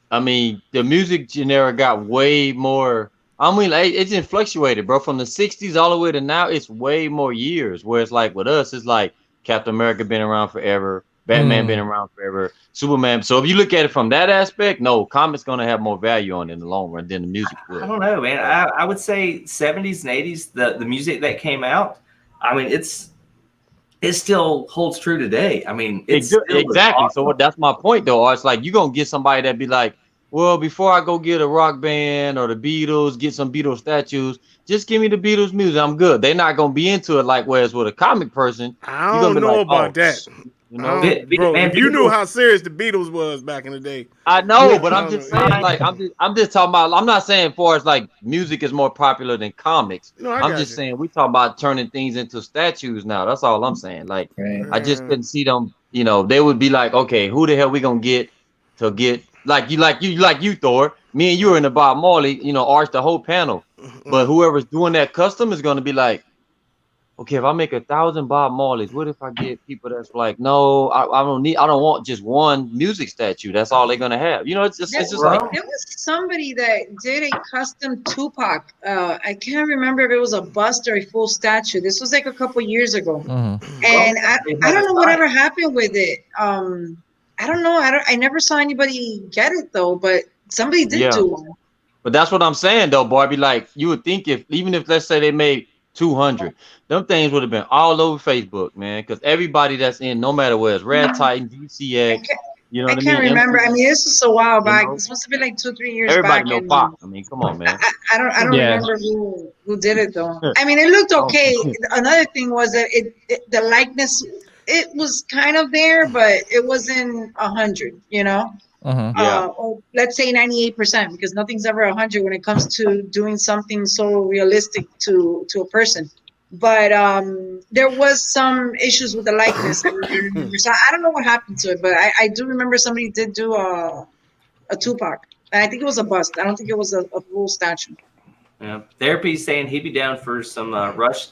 I mean the music genre got way more. I mean, it's been fluctuated, bro. From the '60s all the way to now, it's way more years. Whereas like with us, it's like Captain America been around forever, Batman been around forever, Superman. So if you look at it from that aspect, no, comics gonna have more value on it in the long run than the music will. I don't know, man. I would say '70s and '80s, the music that came out. I mean, it still holds true today. I mean, exactly. Awesome. So that's my point, though. It's like you're gonna get somebody that be like, well, before I go get a rock band or the Beatles, get some Beatles statues, just give me the Beatles music. I'm good. They're not gonna be into it like whereas with a comic person, I don't know about that. You know, bro, you knew how serious the Beatles was back in the day. I know, but I'm just saying, like, I'm just talking about. I'm not saying for as like music is more popular than comics. No, I'm just saying we talking about turning things into statues now. That's all I'm saying. Like, I just couldn't see them. You know, they would be like, okay, who the hell we gonna get to get like you Thor? Me and you are in the Bob Marley, you know, arch the whole panel. But whoever's doing that custom is gonna be like, okay, if I make 1,000 Bob Marleys, what if I get people that's like, no, I don't want just one music statue. That's all they're gonna have. You know, it's just like there was somebody that did a custom Tupac. I can't remember if it was a bust or a full statue. This was like a couple years ago, and I don't know whatever happened with it. I don't know. I never saw anybody get it though, but somebody did do one. But that's what I'm saying though, boy. I'd be like, you would think even if let's say they made 200. Them things would have been all over Facebook, man, because everybody that's in, no matter where, it's Red Titan, DCX, you know what I mean? I can't remember. I mean, this was a while back. know? This must have been like 2-3 years Everybody back. know Fox. I mean, come on, man. I don't Yeah. remember who did it though. I mean, it looked okay. Another thing was that the likeness, it was kind of there, but it wasn't 100. You know. Yeah. Or let's say 98%, because nothing's ever 100 when it comes to doing something so realistic to a person. But there was some issues with the likeness. So I don't know what happened to it, but I do remember somebody did do a Tupac, and I think it was a bust. I don't think it was a full statue. Yeah. Therapy's saying he'd be down for some Rush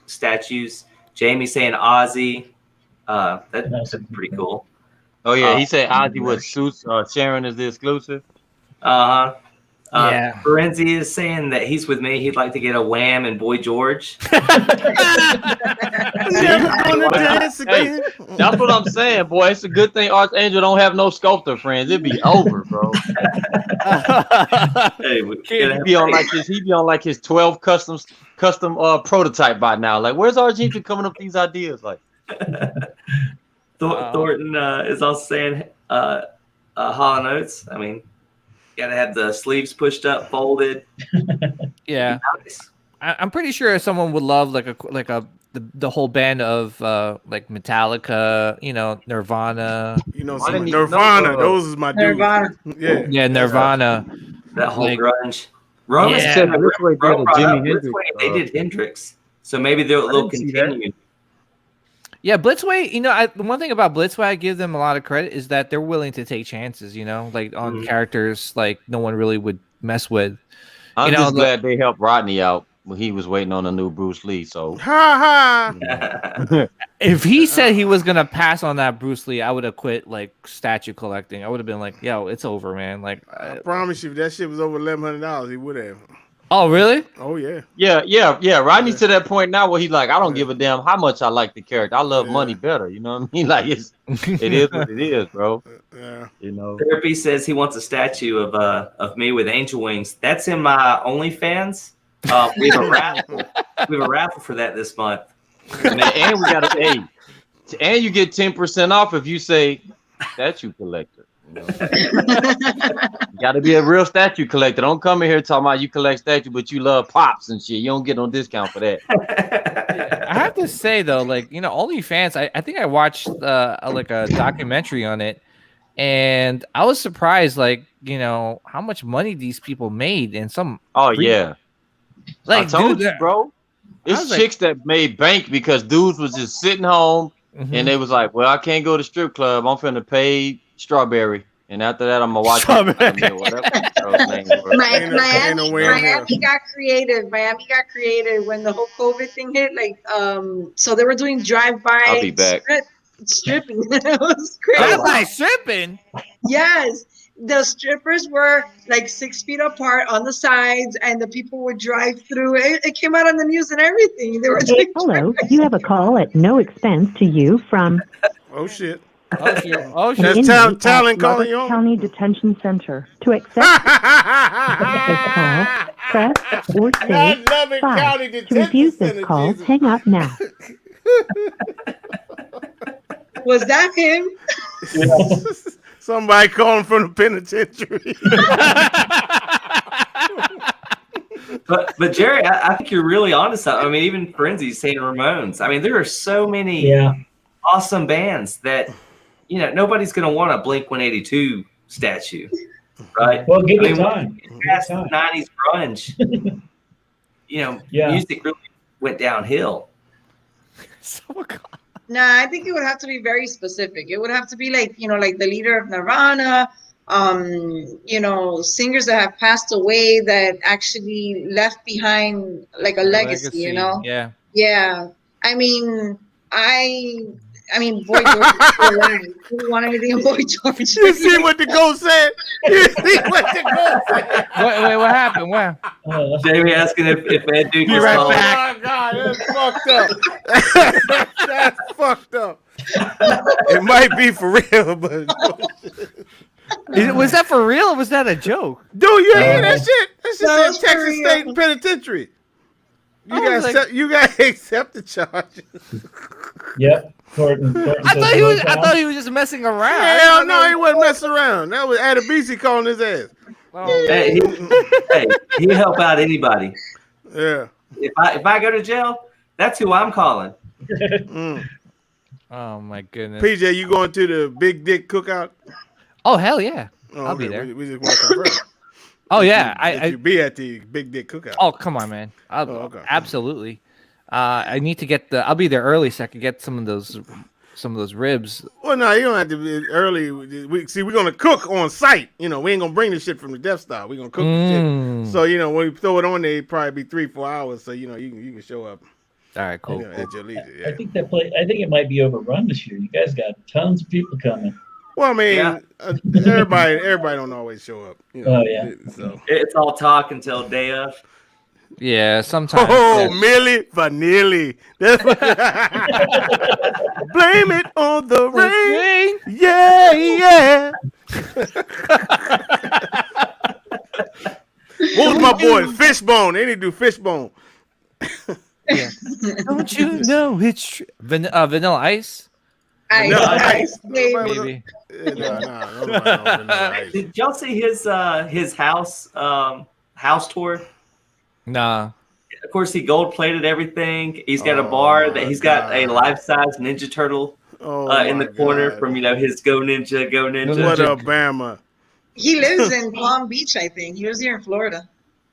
statues. Jamie saying Ozzy. That's pretty cool. Oh yeah, he said Ozzy was Sharon is the exclusive. Yeah. Ferenzi is saying that he's with me. He'd like to get a Wham and Boy George. Never gonna dance again. That's what I'm saying, boy. It's a good thing Archangel don't have no sculptor friends. It'd be over, bro. Hey, He'd be on like his 12 custom prototype by now. Like, where's Archangel coming up with these ideas? Like, Thornton is also saying Hollow Notes. I mean, gotta have the sleeves pushed up, folded. Yeah. Nice. I'm pretty sure someone would love the whole band of like Metallica, you know, Nirvana. You know, I didn't even Nirvana. know, Those is my dudes. Nirvana. Yeah. Yeah, Nirvana. That whole Like- grunge. Rome Yeah. said Blitzway did a brought Jimi up Hendrix, Blitzway, they did Hendrix. So maybe they'll didn't see that. continue. Yeah, Blitzway, you know, the one thing about Blitzway I give them a lot of credit is that they're willing to take chances, you know, like on characters like no one really would mess with. I'm You know, just glad they helped Rodney out when he was waiting on a new Bruce Lee. So Ha ha. If he said he was gonna pass on that Bruce Lee, I would have quit like statue collecting. I would have been like, "Yo, it's over, man." Like, I promise you, if that shit was over $1,100, he would have. oh really? Oh yeah. yeah. Rodney's to that point now where he's like, I don't give a damn how much I like the character. I love money better. You know what I mean? Like it is what it is, bro. Yeah. You know. Therapy says he wants a statue of me with angel wings. That's in my OnlyFans. We have a raffle. We have a raffle for that this month. And we got to pay. And you get 10% off if you say statue collector. You know? You got to be a real statue collector. Don't come in here talking about you collect statues, but you love pops and shit. You don't get no discount for that. I have to say though, like, you know, OnlyFans, I think I watched like a documentary on it, and I was surprised, like, you know, how much money these people made in some. Oh yeah, Like, I told dude, you, bro. It's was like- chicks that made bank because dudes was just sitting home and they was like, "Well, I can't go to strip club. I'm finna pay Strawberry, and after that, I'm gonna watch Strawberry. whatever the girl's name was." Ain't no way in hell. Miami got creative. Miami got creative when the whole COVID thing hit. Like, so they were doing drive-by I'll be back. stripping. It was crazy. That's like stripping. Yes, the strippers were like 6 feet apart on the sides, and the people would drive through. It came out on the news and everything. They were doing Hello, you have a call at no expense to you from Oh shit. Oh shit! Oh an shit! That's inmate talent at calling you Roberts on. County Detention Center. To accept this call, press or say God love it, 5. County To Detention refuse this Center, call, Jesus. hang up now. Was that him? Somebody calling from the penitentiary. But Jerry, I think you're really onto something. I mean, even Frenzy's saying Ramones. I mean, there are so many awesome bands that, you know, nobody's going to want a Blink-182 statue, right? Well, give it time. Past the 90s grunge, you know, music really went downhill. Nah, I think it would have to be very specific. It would have to be like, you know, like the leader of Nirvana, you know, singers that have passed away that actually left behind like a legacy, you know? Yeah. Yeah. I mean, Boy George is still alive. You want anything on Boy George? You see what the ghost said? You see what the ghost said? Wait, what happened? What? Jamie asking if Ed Duke was right calling. back. Oh my God, that's fucked up. That's fucked up. It might be for real, but Was that for real or was that a joke? dude, you hear that shit? That shit No, said it's for Texas real. State Penitentiary. You guys accept the charges. Yep. Thornton I thought he was just messing around. Hell no, he wasn't messing around. That was Adebisi calling his ass. Hey, he'll help out anybody. Yeah. If I go to jail, that's who I'm calling. Oh my goodness. PJ, you going to the Big Dick Cookout? Oh hell yeah. Oh, I'll be there. We just want to confirm. Oh yeah, I be at the Big Dick Cookout. Oh come on, man! Okay. Absolutely. I need to get I'll be there early so I can get some of those ribs. Well, no, you don't have to be early. We're gonna cook on site. We ain't gonna bring the shit from the Death Star. We're gonna cook the shit. So when we throw it on there, it probably be 3-4 hours. So you can show up. All right, cool. At your leisure. Yeah. I think it might be overrun this year. You guys got tons of people coming. Well, I mean, everybody don't always show up. Oh yeah. So it's all talk until day of. Yeah, sometimes. Oh, Millie Vanilli. Blame it on the rain. Yeah. What was my boy? Fishbone. They need to do Fishbone. Yeah. Don't you know it's Vanilla Ice? Ice. Maybe. Did y'all see his house tour? Nah. Of course, he gold plated everything. He's got a bar that he's got a life size Ninja Turtle in the corner from his Go Ninja. What up, Bama? He lives in Palm Beach, I think. He was here in Florida.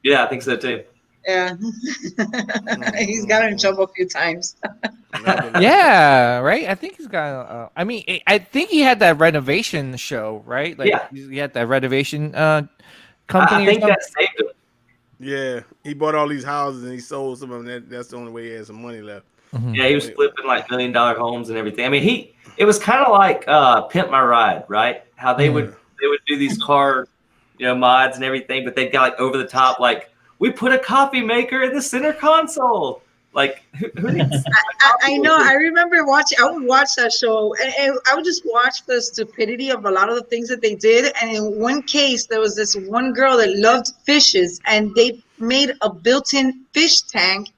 Yeah, I think so too. Yeah. He's got in trouble a few times. Yeah, right. I think he's got. I think he had that renovation show, right? Like, he had that renovation company. I think that saved him. Yeah, he bought all these houses and he sold some of them. That's the only way he had some money left. Mm-hmm. Yeah, he was flipping like $1 million homes and everything. I mean, it was kind of like Pimp My Ride, right? How they would do these car, mods and everything, but they've got like over the top, like we put a coffee maker in the center console. Like, who needs I know. I remember watching. I would watch that show, and I would just watch the stupidity of a lot of the things that they did. And in one case, there was this one girl that loved fishes, and they made a built-in fish tank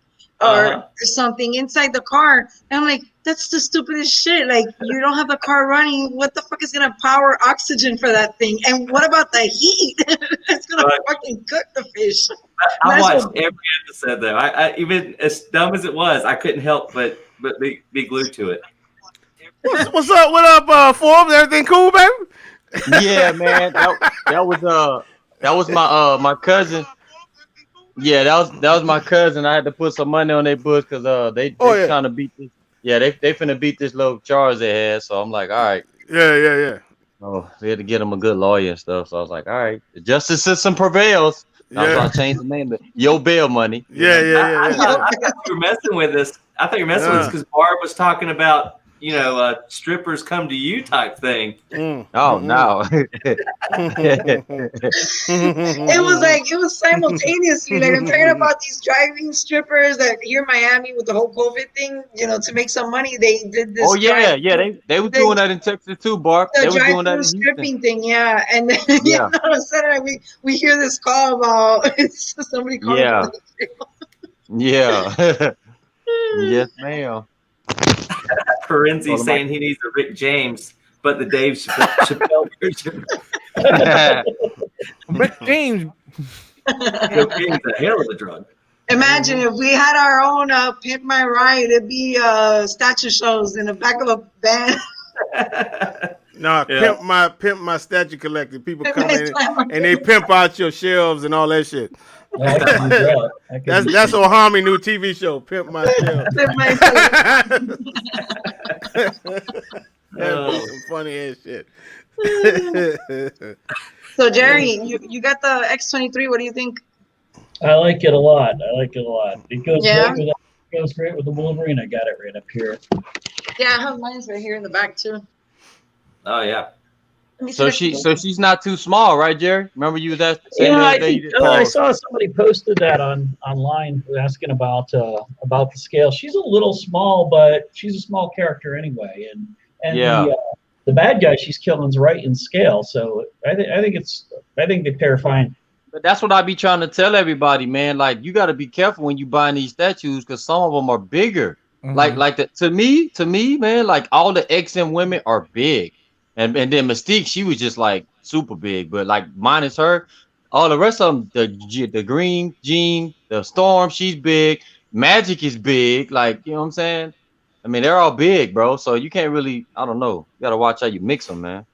or something inside the car. And I'm like, that's the stupidest shit. Like, you don't have the car running. What the fuck is gonna power oxygen for that thing? And what about the heat? It's gonna fucking cook the fish. I watched every episode though. I even as dumb as it was, I couldn't help but be glued to it. What's up? What up, Forbes? Everything cool, baby? Yeah, man. That was my cousin. Yeah, that was my cousin. I had to put some money on their books because they trying to beat this. Yeah, they finna beat this little charge they had. So I'm like, all right. Yeah. Oh, we had to get them a good lawyer and stuff. So I was like, all right, the justice system prevails. I changed the name to Yo Bail Money. I thought you were messing with this. I thought you were messing with this because Barb was talking about, strippers come to you type thing. Oh, no. It was simultaneously. Like, I'm talking about these driving strippers that here in Miami with the whole COVID thing, to make some money, they did this. Oh, yeah. They were doing that in Texas too, Barb. They were doing that in stripping thing, yeah. And then all of a sudden we hear this call about somebody calling. Yeah. Yes, ma'am. Ferenzi saying he needs a Rick James, but the Dave Chappelle version. Rick James. Cocaine's a hell of a drug. Imagine if we had our own Pimp My Ride, it'd be statue shows in the back of a van. Pimp my statue collector. People come in and they pimp out your shelves and all that shit. That's Ohami new TV show, Pimp My Shelves. That's some funny ass shit. So Jerry, you got the X-23. What do you think? I like it a lot. It goes great with the Wolverine. I got it right up here. Yeah, I have mine right here in the back too. Oh yeah. So she's not too small, right, Jerry? Remember you was asking? I saw somebody posted that online asking about the scale. She's a little small, but she's a small character anyway, and the bad guy she's killing is right in scale. So I think they pair fine. that's what I be trying to tell everybody, man. Like, you got to be careful when you buying these statues because some of them are bigger. To me, man, like all the X-Men women are big, and then Mystique, she was just like super big, but like minus her, all the rest of them, the Green Jean, the Storm, she's big. Magik is big, like, you know what I'm saying? I mean, they're all big, bro. So you can't really, I don't know. You gotta watch how you mix them, man.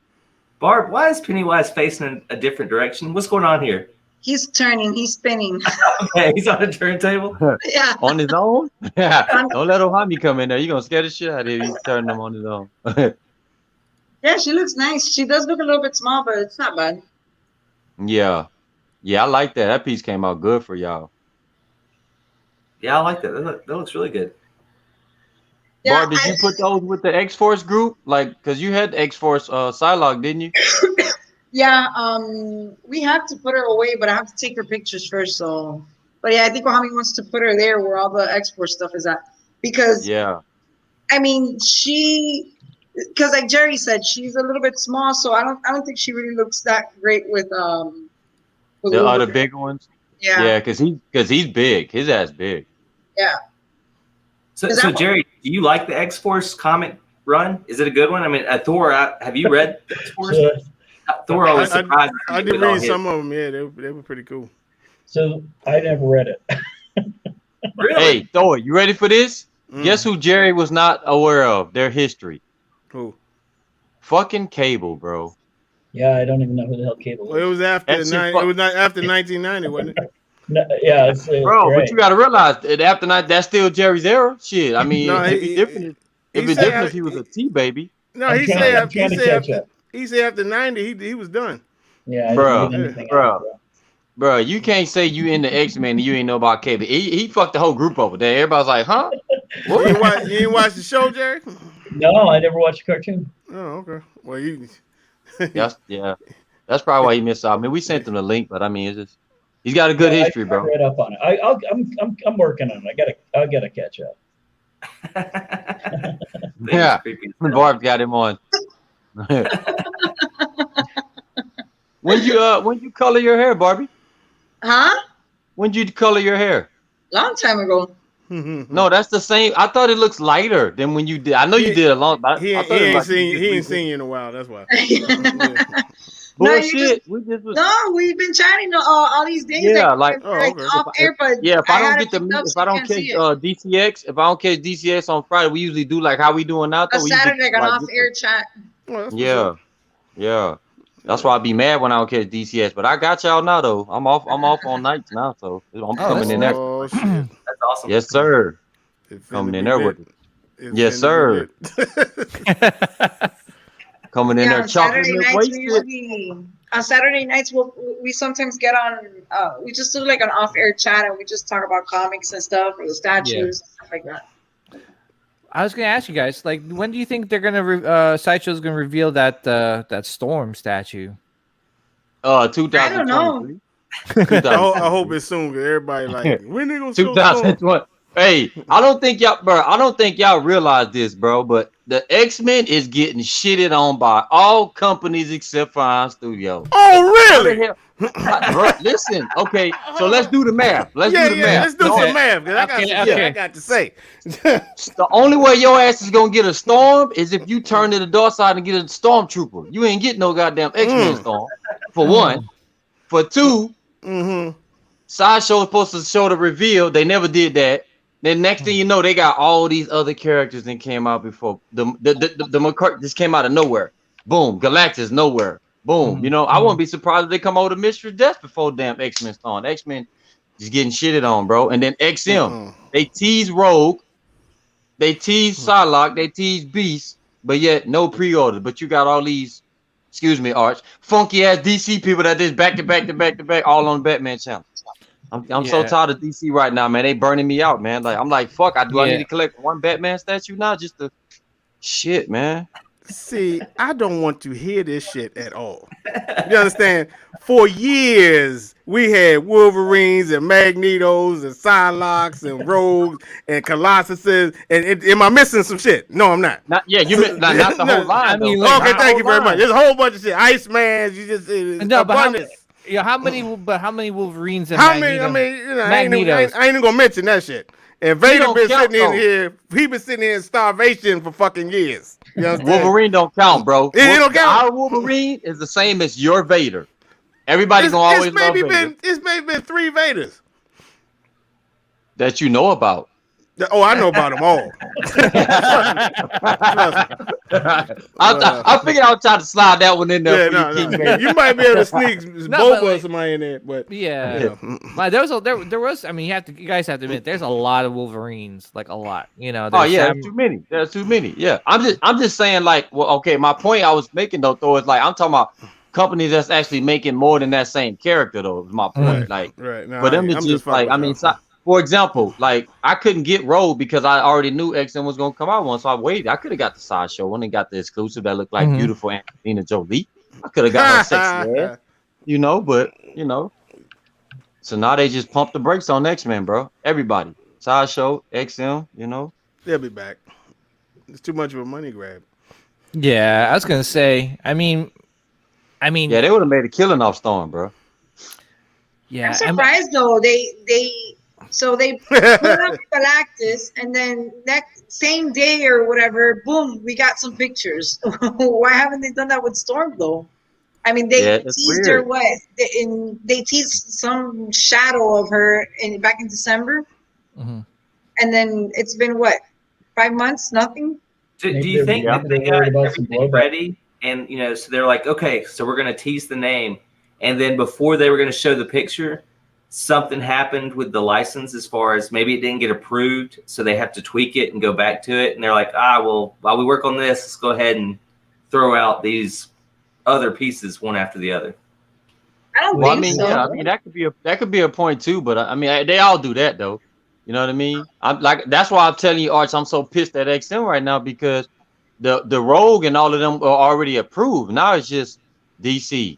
Barb, why is Pennywise facing a different direction? What's going on here? He's turning. He's spinning. Okay, he's on a turntable. Yeah. On his own? Yeah. Don't let Ohami come in there. You're gonna scare the shit out of him. He's turning them on his own. Yeah, she looks nice. She does look a little bit small, but it's not bad. Yeah. Yeah, I like that. That piece came out good for y'all. Yeah, I like that. That looks really good. Yeah, Barb, did you put those with the X-Force group? Like, because you had the X-Force Psylocke, didn't you? Yeah, we have to put her away, but I have to take her pictures first. So, but yeah, I think Ohami wants to put her there where all the export stuff is at, because I mean, because like Jerry said, she's a little bit small, so I don't think she really looks that great with the other bigger ones. Yeah, because he's big. His ass big. Yeah. So Jerry, do you like the X-Force comic run? Is it a good one? I mean, Thor, have you read X-Force? Thor always surprised me. I did read some of them. Yeah, they were pretty cool. So I never read it. Really? Hey, Thor, you ready for this? Guess who Jerry was not aware of? Their history. Who? Fucking Cable, bro. Yeah, I don't even know who the hell Cable was. Well, it was after it was not after 1990, wasn't it? No, yeah, it's bro, great. but you gotta realize that after night, that's still Jerry's era. Shit, I mean, it'd be different if he was a T baby. No, he said after 90, he was done. Yeah, bro, you can't say you in the X-Men and you ain't know about Cable. He fucked the whole group over there. Everybody's like, huh? What? You ain't watch the show, Jerry? No, I never watched a cartoon. Oh, okay. Well, you. That's probably why he missed out. I mean, we sent him the link, but I mean, it's just he's got a good history, bro. I read up on it. I'm working on it. I gotta catch up. Yeah, Barb got him on. When you color your hair, Barbie? Huh? When did you color your hair? Long time ago. No, that's the same. I thought it looks lighter than when you did. I know you did a long. He ain't seen you in a while. That's why. Bullshit. We've been chatting all these days. Yeah, off air, but if I don't catch DCX on Friday, we usually do like how we doing now. A Saturday, like an off air chat. Yeah. That's why I be mad when I don't catch DCS. But I got y'all now though. I'm off on nights now, so I'm coming in there. Oh shit. That's awesome. Yes, sir. Coming in there with it. Yes, sir. Coming in there chopping on Saturday nights we sometimes get on we just do like an off air chat and we just talk about comics and stuff or the statues and stuff like that. I was gonna ask you guys, like, when do you think they're gonna Sideshow's gonna reveal that Storm statue? 2020. I don't know. I hope it's soon because everybody like when they gonna 2020. Hey, I don't think y'all realize this, bro. But the X-Men is getting shitted on by all companies except for our studio. Oh, really? Bro, listen, okay, so let's do the math. Let's do some math. I got to say. The only way your ass is gonna get a Storm is if you turn to the dark side and get a Stormtrooper. You ain't getting no goddamn X-Men Storm. For one. For two, Sideshow was supposed to show the reveal. They never did that. Then next thing you know, they got all these other characters that came out before. The Maquette just came out of nowhere. Boom. Galactus nowhere. Boom. You know, I wouldn't be surprised if they come over to Mistress Death before damn X-Men Storm. X-Men just getting shitted on, bro. And then XM. They tease Rogue. They tease Psylocke. They tease Beast. But yet no pre-order. But you got all these, excuse me, Arch, funky ass DC people that just back to back all on the Batman channel. I'm so tired of DC right now, man. They burning me out, man. Like I'm like, fuck. I need to collect one Batman statue now, just to shit, man. See, I don't want to hear this shit at all. You understand? For years, we had Wolverines and Magnetos and Psylocks and Rogues and Colossuses. And am I missing some shit? No, I'm not. Not the whole line. Okay, thank you very much. There's a whole bunch of shit. Icemans, you just abundance. Yeah, how many Wolverines and How many? I mean, you know, I ain't even gonna mention that shit. And Vader been sitting in here. He been sitting here in starvation for fucking years. You know Wolverine don't count, bro. It don't count. Our Wolverine is the same as your Vader. Everybody's gonna always love Vader. It's maybe been 3 Vaders that you know about. Oh, I know about them all. I figured I'll try to slide that one in there. Yeah, you might be able to sneak Boba or somebody in there, but but there was. I mean, you guys have to admit, there's a lot of Wolverines, like a lot. You know. There's too many. There's too many. Yeah, I'm just saying, like, well, okay. My point I was making though is like I'm talking about companies that's actually making more than that same character though. Is my point. Like, no, but them it's just like I mean. For example, like I couldn't get Rogue because I already knew X-Men was gonna come out one, so I waited. I could have got the Sideshow one and got the exclusive that looked like beautiful Angelina Jolie. I could have got her sexy ass, you know. But you know, so now they just pumped the brakes on X-Men, bro. Everybody, Sideshow, XM, you know, they'll be back. It's too much of a money grab. Yeah, I was gonna say. I mean, yeah, they would have made a killing off Storm, bro. Yeah, I'm surprised though. They put up Galactus, and then that same day or whatever, boom, we got some pictures. Why haven't they done that with Storm though? I mean, they teased her they teased some shadow of her back in December, and then it's been 5 months, nothing. Do you think that they got everything ready? And you know, so they're like, okay, so we're gonna tease the name, and then before they were gonna show the picture, something happened with the license as far as maybe it didn't get approved, so they have to tweak it and go back to it. And they're like, well, while we work on this, let's go ahead and throw out these other pieces one after the other. I don't think so. Yeah, I mean that could be a point too, but I mean they all do that though. You know what I mean? I'm like that's why I'm telling you, Arch, I'm so pissed at XM right now because the Rogue and all of them are already approved. Now it's just DC.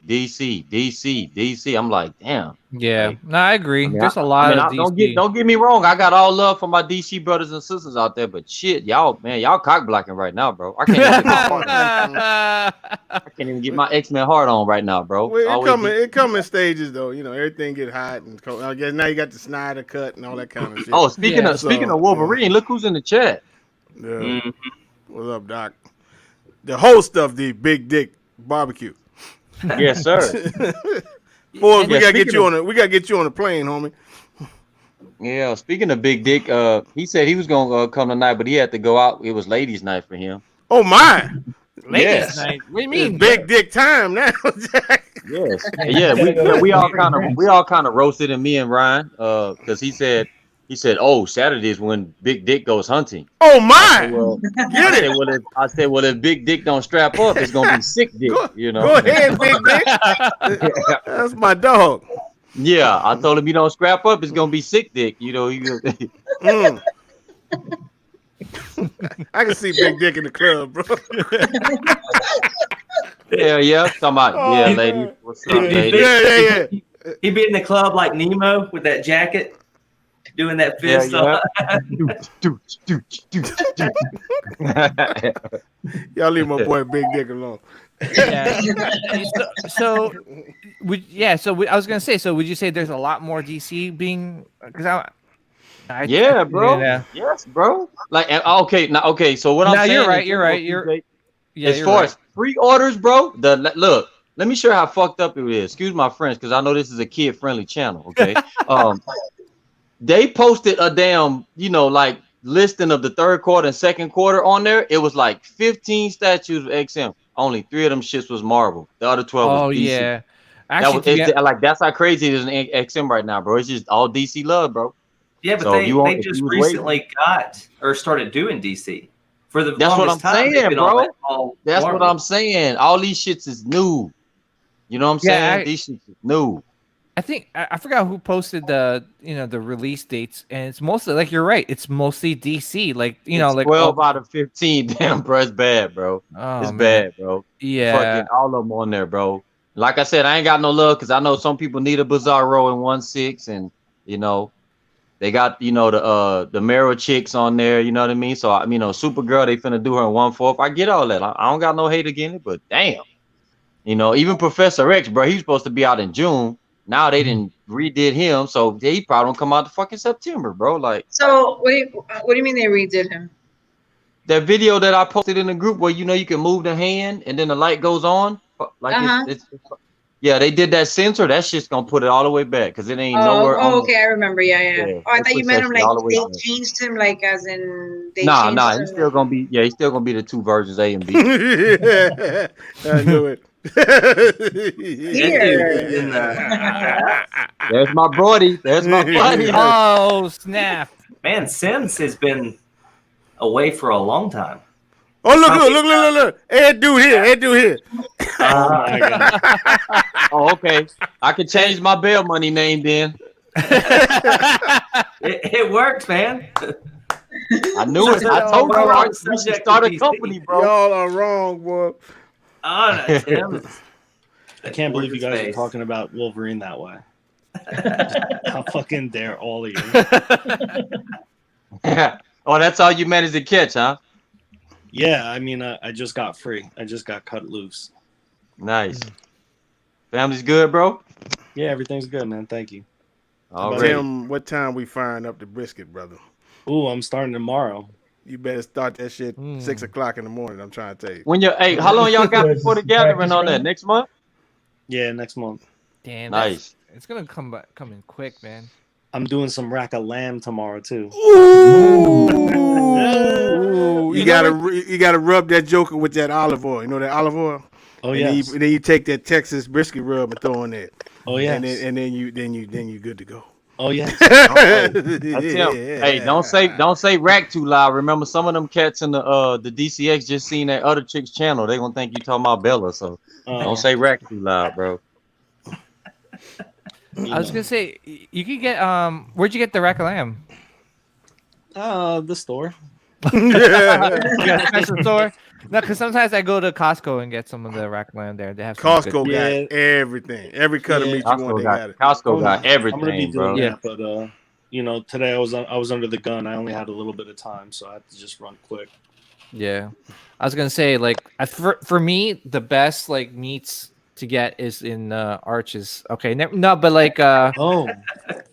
I'm like, damn. Yeah, no, I agree. There's a lot of DC. Don't get me wrong. I got all love for my DC brothers and sisters out there, but shit, y'all cock blocking right now, bro. I can't even get my X-Men heart on right now, bro. Well, it come in stages though. You know, everything get hot and I guess now you got the Snyder cut and all that kind of shit. Oh, speaking of Wolverine, look who's in the chat. Yeah. What's up, Doc? The host of the Big Dick Barbecue. Yes, sir. Boys, we gotta get you on a plane, homie. Yeah, speaking of Big Dick, he said he was gonna come tonight, but he had to go out. It was ladies' night for him. Oh my! Ladies' night. What do you mean? It's big dick time now, Jack. Yes. Yeah, we all kind of roasted him, me and Ryan, because he said, "Oh, Saturday is when Big Dick goes hunting." Oh my! I said, well, if Big Dick don't strap up, it's gonna be sick dick. You know. Go ahead, Big Dick. That's my dog. Yeah, I told him you don't scrap up, it's gonna be sick dick. You know. I can see Big Dick in the club, bro. Yeah. Talking about, lady. What's up, lady? Yeah. He'd be in the club like Nemo with that jacket. Doing that fist. Y'all leave my boy Big Dick alone. Yeah. So I was gonna say. So would you say there's a lot more DC being? Because bro. Yeah. Yes, bro. Like okay. So what I'm saying? You're right. As far as pre-orders, bro. Look. Let me show you how fucked up it is. Excuse my French, because I know this is a kid-friendly channel. Okay. They posted a damn, like listing of the third quarter and second quarter on there. It was like 15 statues of XM. Only 3 of them shits was Marvel. The other 12 was DC. Oh yeah, actually, that's how crazy it is in XM right now, bro. It's just all DC love, bro. Yeah, but they just recently got or started doing DC for the. That's what I'm saying, bro. That's what I'm saying. All these shits is new. You know what I'm saying? These shits is new. I think I forgot who posted the release dates, and it's mostly like you're right. It's mostly DC, like it's like 12 out of 15. Damn, bro, it's bad, bro. It's bad, bro. Yeah, fucking all of them on there, bro. Like I said, I ain't got no love because I know some people need a Bizarro in 1/6, and they got the Marrow chicks on there. You know what I mean? So Supergirl, they finna do her in 1/4. I get all that. I don't got no hate against it, but damn. You know, even Professor X, bro, he's supposed to be out in June. Now they didn't redid him, so he probably don't come out to fucking September, bro. Like, So what do you mean they redid him? that video that I posted in the group where you can move the hand and then the light goes on, like it's yeah, they did that sensor. That shit's gonna put it all the way back because it ain't nowhere. Oh, okay, I remember. Yeah. Oh, I thought you meant him like they back. changed him, like as in they Nah, changed him. he's still gonna be. Yeah, he's still gonna be the two versions, A and B. Yeah, I knew it. There's my brody. There's my buddy. Oh snap! Man, Sims has been away for a long time. Oh look! Hey, dude here. Oh my god! Oh, okay. I can change my bail money name then. It works, man. I knew it. I told you we should start a company, bro. Y'all are wrong, boy. Oh, no, Tim. I can't believe you guys are talking about Wolverine that way. How fucking dare all of you? Oh, that's all you managed to catch, huh? Yeah, I mean, I just got free. I just got cut loose. Nice. Family's good, bro? Yeah, everything's good, man. Thank you. All right. Tim, what time we firing up the brisket, brother? Ooh, I'm starting tomorrow. You better start that shit 6 o'clock in the morning. I'm trying to tell you. How long y'all got before the gathering on that? Next month? Yeah, next month. Damn, nice. It's gonna come in quick, man. I'm doing some rack of lamb tomorrow too. Ooh. You gotta rub that joker with that olive oil. You know that olive oil? Oh yeah. And then you take that Texas brisket rub and throw in it. Oh yeah. And then you good to go. Oh yeah. Hey, don't say rack too loud. Remember, some of them cats in the DCX just seen that other chick's channel. They gonna think you talking about Bella. So don't say rack too loud, bro. I was gonna say you could get where'd you get the rack of lamb? The store. You got a special store? No, because sometimes I go to Costco and get some of the rack of lamb there. They have Costco got everything, every cut of meat you want. They got it. Costco got everything, I'm gonna be bro. doing that, but today I was under the gun. I only had a little bit of time, so I had to just run quick. Yeah, I was gonna say like for me the best like meats to get is in Arches. Okay, no, but like whoa,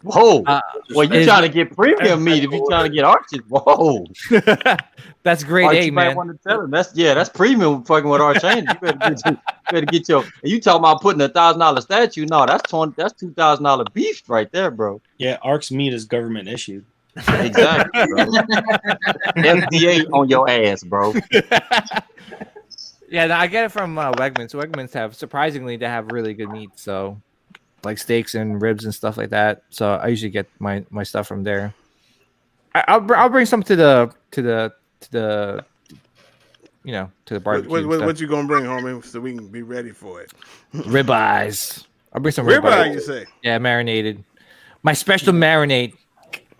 well you're trying to get premium meat if you're trying to get Arches. Whoa, that's grade A, you man. might want to tell them that's premium fucking with our change. You better get your. You talking about putting $1,000 statue? No, that's $2,000 beef right there, bro. Yeah, Ark's meat is government issued. Exactly, bro. FDA on your ass, bro. Yeah, I get it from Wegmans. Wegmans they have really good meat, so like steaks and ribs and stuff like that. So I usually get my stuff from there. I'll bring some to the barbecue. What you gonna bring, homie, so we can be ready for it? Ribeyes. I'll bring some ribeye. You say? Yeah, marinated. My special marinade.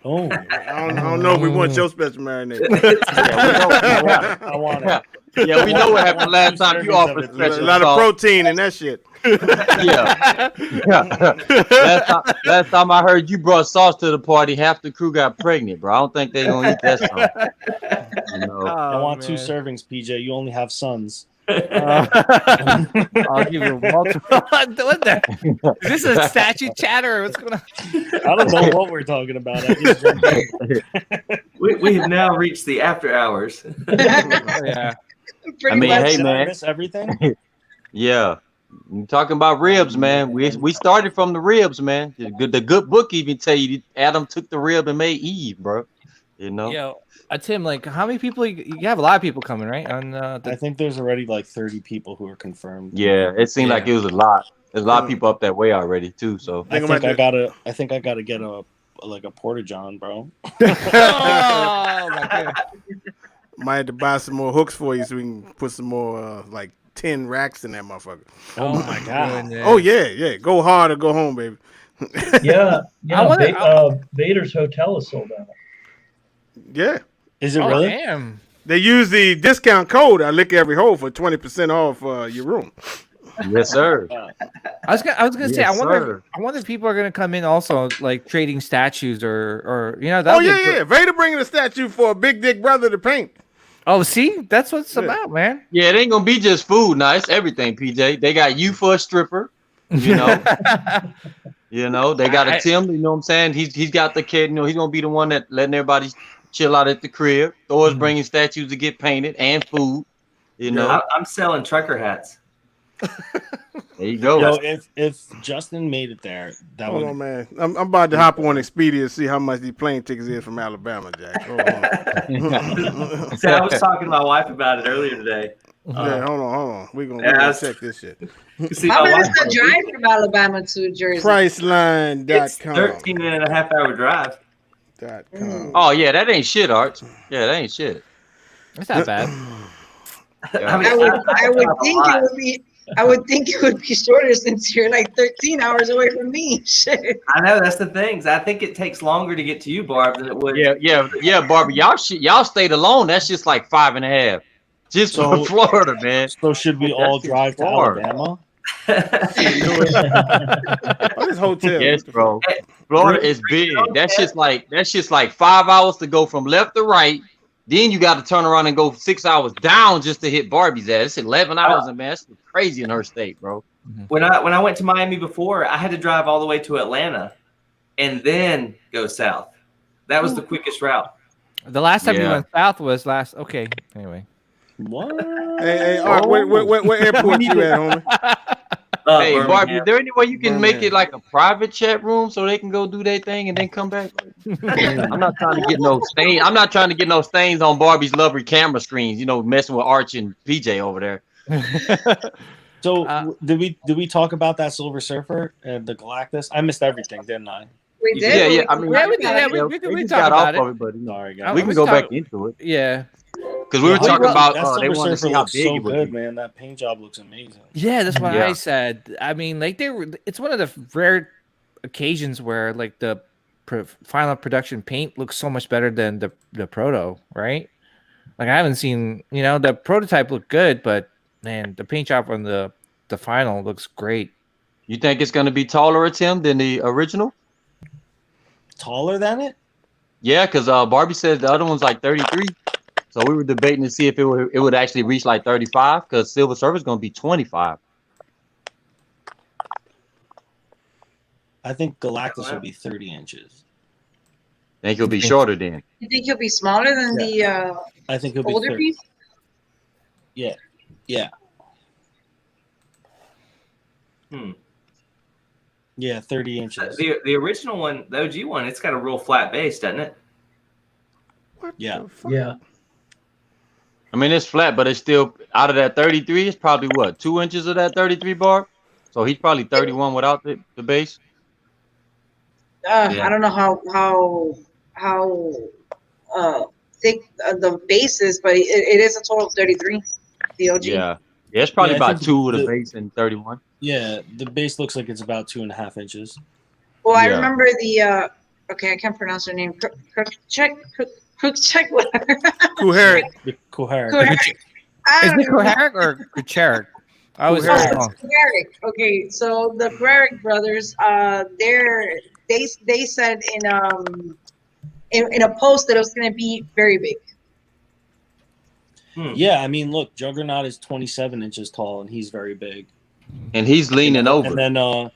Oh, I don't know if we want your special marinade. I want it. Yeah, we know what happened last time you offered special. A lot of protein in that shit. Yeah. Last time I heard you brought sauce to the party, half the crew got pregnant, bro. I don't think they gonna eat that sauce. I want 2 servings, PJ. You only have sons. I'll give you multiple. What the? Is this a statue chatter? Or what's going on? I don't know what we're talking about. We have now reached the after hours. Yeah. I mean, hey Did man, I miss everything. Yeah, you talking about ribs, man. We started from the ribs, man. The good book even tell you Adam took the rib and made Eve, bro. You know. Yo, Tim, like how many people? You have a lot of people coming, right? I think there's already like 30 people who are confirmed. Yeah, it seemed like it was a lot. There's a lot of people up that way already too. So I think I gotta get a porta john, bro. Oh my god. Might have to buy some more hooks for you so we can put some more like 10 racks in that motherfucker. Oh my god. Yeah. Oh yeah. Go hard or go home, baby. Yeah. Vader's hotel is sold out. Yeah. Is it really? Damn. They use the discount code I lick every hole for 20% off your room. yes, sir. I was gonna say Yes, I wonder if people are gonna come in also like trading statues or Oh yeah. Vader bringing a statue for a big dick brother to paint. Oh, see, that's what it's about, man. Yeah, it ain't gonna be just food. Now it's everything, PJ. They got you for a stripper. You know, they got a Tim. You know what I'm saying? He's got the kid. You know, he's gonna be the one that letting everybody chill out at the crib. Thor's bringing statues to get painted and food. You know, I'm selling trucker hats. There you go. Yo, if Justin made it there, that Hold on, man. I'm about to hop on Expedia and see how much these plane tickets is from Alabama, Jack. Hold on. See, I was talking to my wife about it earlier today. Yeah, hold on. We're gonna check this shit. See, how about the drive from Alabama to Jersey? Priceline.com. It's 13 and a half hour drive. Oh yeah, that ain't shit, Arch. Yeah, that ain't shit. That's not bad. Yeah. I would think it would be shorter since you're like 13 hours away from me. Shit. I know, that's the thing. I think it takes longer to get to you, Barb, than it would. Yeah, Barbie. Y'all stayed alone. That's just like 5.5. Just from Florida, man. So should we all drive to Alabama? This hotel. Yes, bro. Florida is big. That's just like 5 hours to go from left to right. Then you got to turn around and go 6 hours down just to hit Barbie's ass. It's 11 hours, and man, that's crazy in her state, bro. When I went to Miami before, I had to drive all the way to Atlanta and then go south. That was the quickest route. The last time we went south was okay. Anyway. What? Hey, Art, what airport you at, homie? Hey, Barbie, is there any way you can make it like a private chat room so they can go do their thing and then come back? I'm not trying to get no stain. I'm not trying to get no stains on Barbie's lovely camera screens. You know, messing with Arch and PJ over there. So did we talk about that Silver Surfer and the Galactus? I missed everything, didn't I? We did. Yeah. I mean, we talked about it. But Sorry, guys. we can go back into it. Yeah. Because we were talking about they Silver wanted to Surfer see how looks big so it would good, be. man. That paint job looks amazing. Yeah, that's what I said. I mean, like it's one of the rare occasions where like the final production paint looks so much better than the proto, right? Like I haven't seen, the prototype looked good, but man, the paint job on the final looks great. You think it's going to be taller, Tim, than the original? Taller than it? Yeah, because Barbie said the other one's like 33. So we were debating to see if it would actually reach like 35 because Silver Surfer is going to be 25. I think Galactus will be 30 inches. Think he'll be shorter then? You think he'll be smaller than the I think he'll be older 30. piece? Yeah. Yeah, 30 inches. The original one, the OG one, it's got a real flat base, doesn't it? Yeah. I mean, it's flat, but it's still out of that 33. It's probably 2 inches of that 33 bar. So he's probably 31 without the base. I don't know how thick the base is, but it is a total of 33. The OG. Yeah, it's probably about 2 with the base and 31. Yeah, the base looks like it's about 2.5 inches. Well, I remember the I can't pronounce her name. Crookshank, whatever. Kuharik. Is it Kuharik or Kucharik? I was wrong. Okay, so the Kuharik brothers, they said in a post that it was going to be very big. Yeah, I mean, look, Juggernaut is 27 inches tall, and he's very big. And he's leaning over. And then the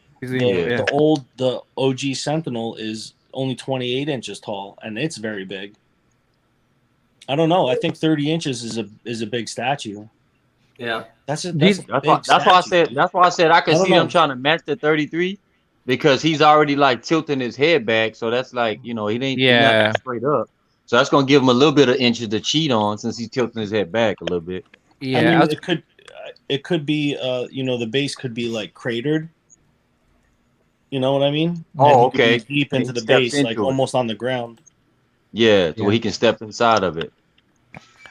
OG Sentinel is only 28 inches tall, and it's very big. I don't know. I think 30 inches is a big statue. Yeah, that's why I said I could see them trying to match the 33 because he's already like tilting his head back, so that's like he ain't not straight up. So that's gonna give him a little bit of inches to cheat on since he's tilting his head back a little bit. Yeah, I mean, it could be the base could be like cratered. You know what I mean? Oh, okay. Deep into the base, like almost on the ground. Yeah, so he can step inside of it.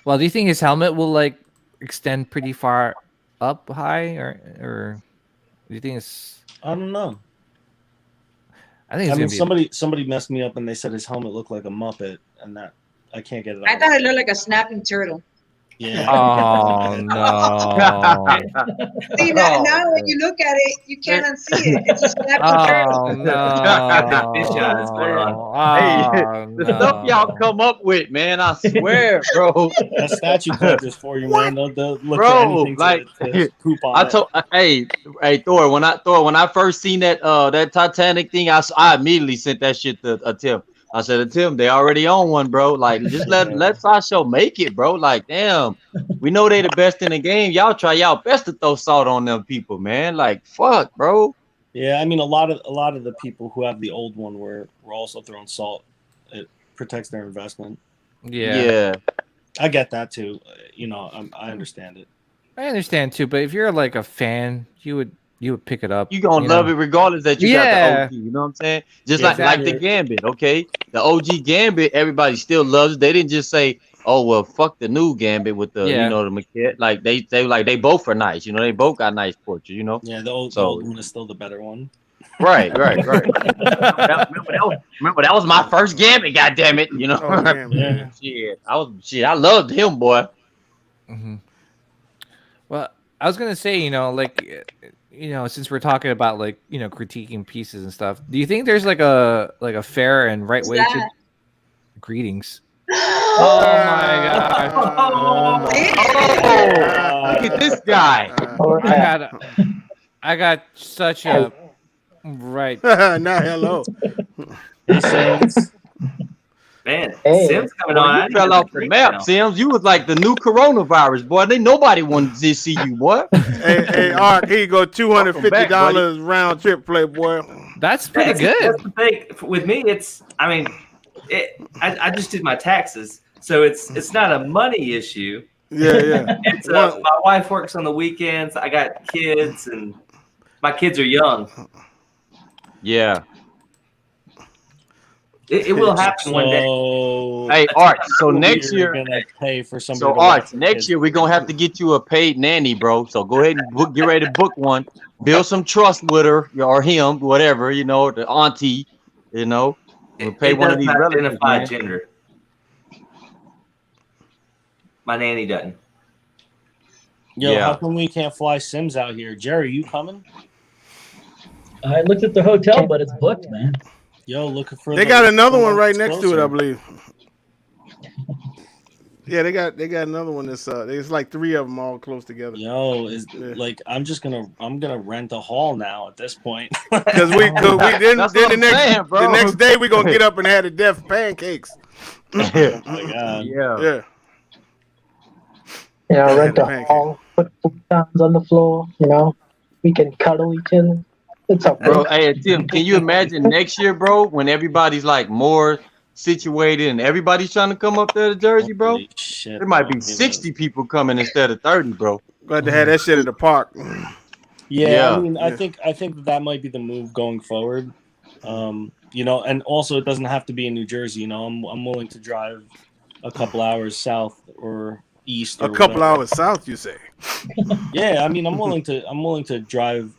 Well, do you think his helmet will like extend pretty far up high, or do you think it's? I don't know. I think somebody messed me up and they said his helmet looked like a Muppet, and that I can't get it. I thought it looked like a snapping turtle. Yeah. Oh no. See, now when you look at it, you can't unsee it. It's a snap Oh turtle. no. Fish eyes, man. Hey, Oh, the stuff y'all come up with, man, I swear, bro. That statue collector's for you, man. They'll look Bro, for anything like, to poop on I it. told, hey, Thor, when I first seen that Titanic thing, I immediately sent that shit to Tim. I said to Tim, they already own one, bro. Like, just let Sideshow make it, bro. Like, damn, we know they the best in the game. Y'all try y'all best to throw salt on them people, man. Like, fuck, bro. Yeah, I mean, a lot of the people who have the old one were also throwing salt. It protects their investment. Yeah. I get that too. You know, I understand it. I understand too, but if you're like a fan, you would pick it up. You gonna love it regardless that you got the OG. You know what I'm saying? Just like the Gambit, okay? The OG Gambit, everybody still loves it. They didn't just say, "Oh well, fuck the new Gambit with the you know the Maquette." Like they both are nice. You know, they both got nice portraits. You know. Yeah, the old one is still the better one. Right. remember that was my first Gambit. Goddamn it! You know. Oh, damn, Shit, I loved him, boy. Mm-hmm. Well, I was gonna say, you know, like, you know, since we're talking about like, you know, critiquing pieces and stuff, do you think there's like a fair and right way to greetings? Oh my gosh! Oh, look at this guy! I got such a right. Now hello. Man, Sims coming on. You fell off the map, Sims. You was like the new coronavirus, boy. Nobody wanted to see you, boy. hey, Ark, here you go, $250 round trip, Playboy. That's pretty good. That's the thing. With me, I just did my taxes, so it's not a money issue. Yeah. It's my wife works on the weekends. I got kids, and my kids are young. Yeah. It will happen one day. Hey, Art. So next year, gonna pay for somebody. So Art, next year we're gonna have to get you a paid nanny, bro. So go ahead and get ready to book one. Build some trust with her or him, whatever, you know, the auntie, you know. We'll pay one of these relatives. Identify gender. My nanny doesn't. Yo, how come we can't fly Sims out here? Jerry, you coming? I looked at the hotel, but it's booked, man. Yo, looking for. They got another one right next to it, I believe. Yeah, they got another one that's there's like 3 of them all close together. Yo, like I'm gonna rent a hall now at this point. Because we the next day we're gonna get up and have the death pancakes. Oh my God. Yeah. You know, rent a hall, put futon on the floor, you know, we can cuddle each other. It's up, bro. Hey, Tim, can you imagine next year, bro, when everybody's like more situated and everybody's trying to come up there to Jersey, bro? There might be 60 people coming instead of 30, bro. Glad to have that shit in the park. Yeah. I mean, I think that might be the move going forward. You know, and also it doesn't have to be in New Jersey. You know, I'm willing to drive a couple hours south or east. Or a couple hours south, you say? Yeah, I mean, I'm willing to drive.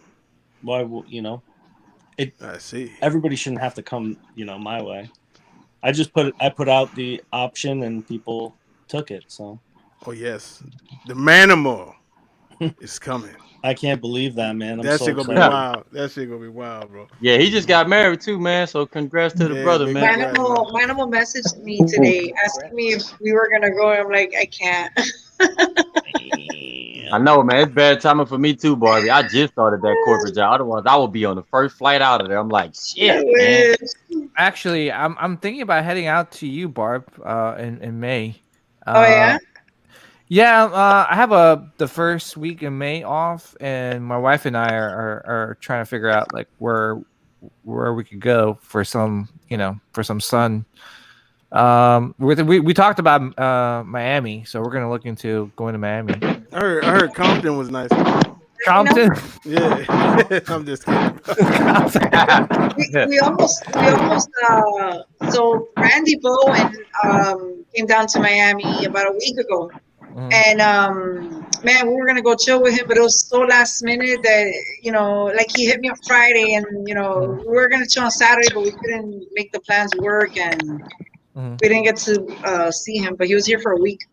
Why, you know, I see. Everybody shouldn't have to come, you know, my way. I put out the option and people took it. So. Oh yes, the Manimal is coming. I can't believe that, man. That shit gonna be wild. That shit gonna be wild, bro. Yeah, he just got married too, man. So congrats to the brother, man. Manimal messaged me today asking me if we were gonna go. I'm like, I can't. I know, man. It's bad timing for me too, Barbie. I just started that corporate job. Otherwise, I would be on the first flight out of there. I'm like, shit, man. Actually, I'm thinking about heading out to you, Barb, in May. Oh yeah. Yeah, I have the first week in May off, and my wife and I are trying to figure out like where we could go for some sun. We talked about Miami, so we're gonna look into going to Miami. I heard Compton was nice. Compton? Yeah. I'm just kidding. we almost so Randy Bowen came down to Miami about a week ago. And man, we were gonna go chill with him, but it was so last minute that, you know, like he hit me up Friday, and you know, we were gonna chill on Saturday, but we couldn't make the plans work, and we didn't get to see him. But he was here for a week.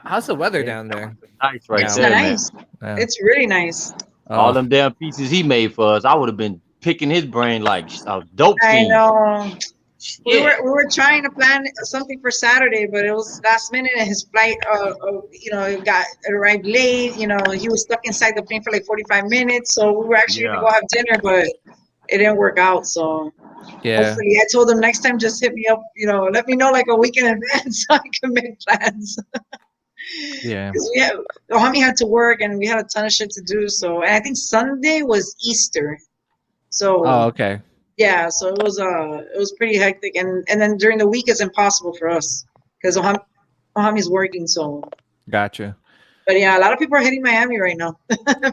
How's the weather down there? Nice right It's there, nice. Yeah. It's really nice. All them damn pieces he made for us, I would have been picking his brain like a dope I fiend. know. We Yeah. were trying to plan something for Saturday, but it was last minute, and his flight, it arrived late. You know, he was stuck inside the plane for like 45 minutes. So we were actually gonna go have dinner, but it didn't work out. So hopefully, I told him next time, just hit me up. You know, let me know like a week in advance so I can make plans. Yeah. Homie had to work, and we had a ton of shit to do. So, and I think Sunday was Easter. So. Oh, okay. Yeah, so it was pretty hectic, and then during the week it's impossible for us because Ohami's working. So Gotcha. But yeah, a lot of people are hitting Miami right now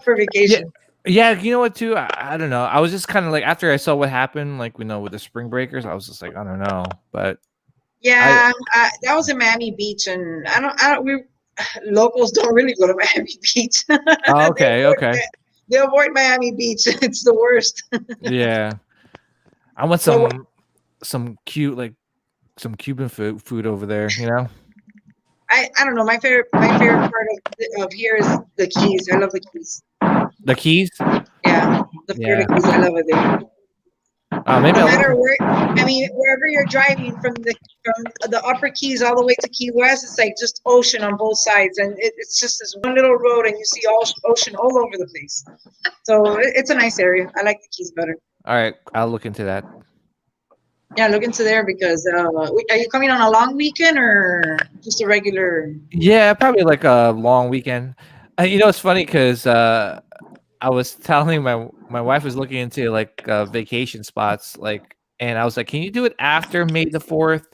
for vacation. Yeah, you know what? Too, I don't know. I was just kind of like after I saw what happened, like with the spring breakers, I was just like, I don't know, but yeah, that was in Miami Beach, and we locals don't really go to Miami Beach. Oh, okay. They avoid Miami Beach. It's the worst. Yeah. I want some cute some Cuban food over there, you know. I don't know. My favorite part of here is the Keys. I love the Keys. The Keys? Yeah, the Florida Keys. I love it there. Maybe no matter wherever you're driving from the Upper Keys all the way to Key West, it's like just ocean on both sides, and it's just this one little road, and you see ocean all over the place. So it's a nice area. I like the Keys better. All right, I'll look into that. Yeah, look into there because are you coming on a long weekend or just a regular? Yeah, probably like a long weekend. It's funny because I was telling my wife was looking into like vacation spots, and I was like, "Can you do it after May the 4th?"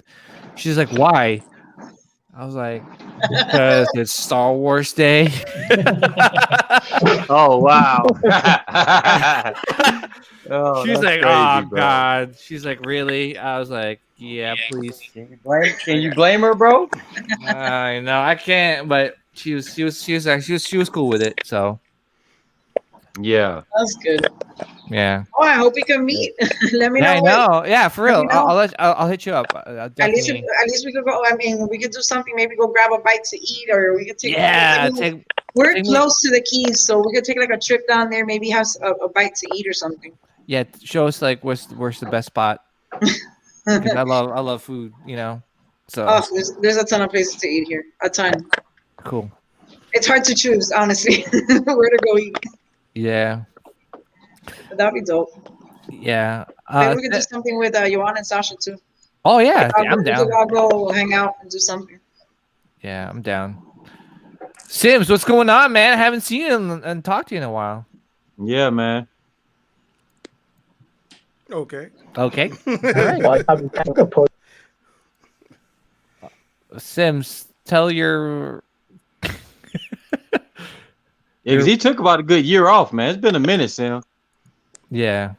She's like, "Why?" I was like, "Because it's Star Wars Day." Oh wow. She's like, crazy, "Oh bro. God." She's like, "Really?" I was like, "Yeah, please." Can you blame her, bro? I know I can't, but she was cool with it. So yeah, that's good. Yeah. Oh, I hope we can meet. Let me know. I know. Yeah, for real. Let I'll hit you up. At least we could go. I mean, we could do something. Maybe go grab a bite to eat, or we could take. Yeah, we're close to the Keys, so we could take like a trip down there. Maybe have a bite to eat or something. Yeah, show us like where's the best spot. I love food, you know. So there's a ton of places to eat here. A ton. Cool. It's hard to choose, honestly, where to go eat. Yeah. That'd be dope. Yeah. Maybe we could do something with Joanna and Sasha too. Oh yeah, I'm down. I'll go hang out and do something. Yeah, I'm down. Sims, what's going on, man? I haven't seen you and talked to you in a while. Yeah, man. Okay. All right. Sims, tell your. Yeah, because he took about a good year off, man. It's been a minute, Sam. Yeah.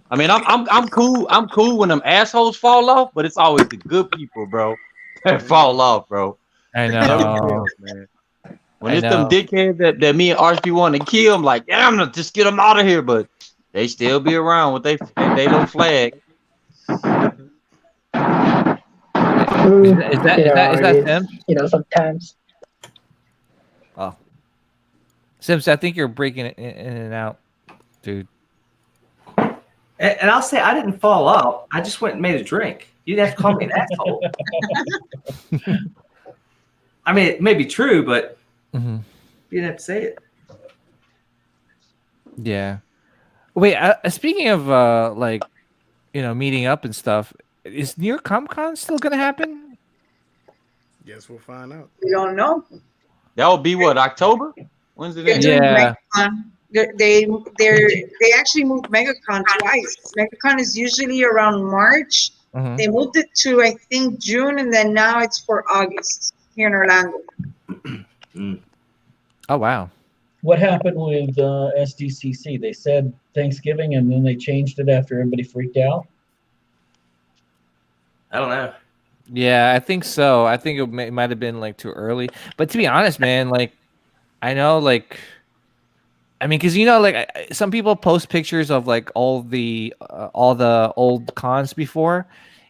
I mean, I'm cool. I'm cool when them assholes fall off, but it's always the good people, bro, that fall off, bro. I know. Man. When it's them dickheads that me and Archie want to kill, I'm like, yeah, I'm gonna just get them out of here, but they still be around with they don't flag. Is that Sims? You know, sometimes. Oh. Sims, I think you're breaking it in and out, dude. And I'll say I didn't fall off. I just went and made a drink. You didn't have to call me an asshole. I mean, it may be true, but you didn't have to say it. Yeah. Wait, speaking of meeting up and stuff, is New York Comic Con still gonna happen? Guess we'll find out. We don't know. That will be what, October? When's it? Yeah. They actually moved MegaCon twice. MegaCon is usually around March. They moved it to I think June, and then now it's for August here in Orlando. Oh wow! What happened with SDCC? They said Thanksgiving, and then they changed it after everybody freaked out. I don't know. Yeah, I think so. I think it might have been like too early. But to be honest, man, like I know, like. I mean, because like some people post pictures of like all the old cons before,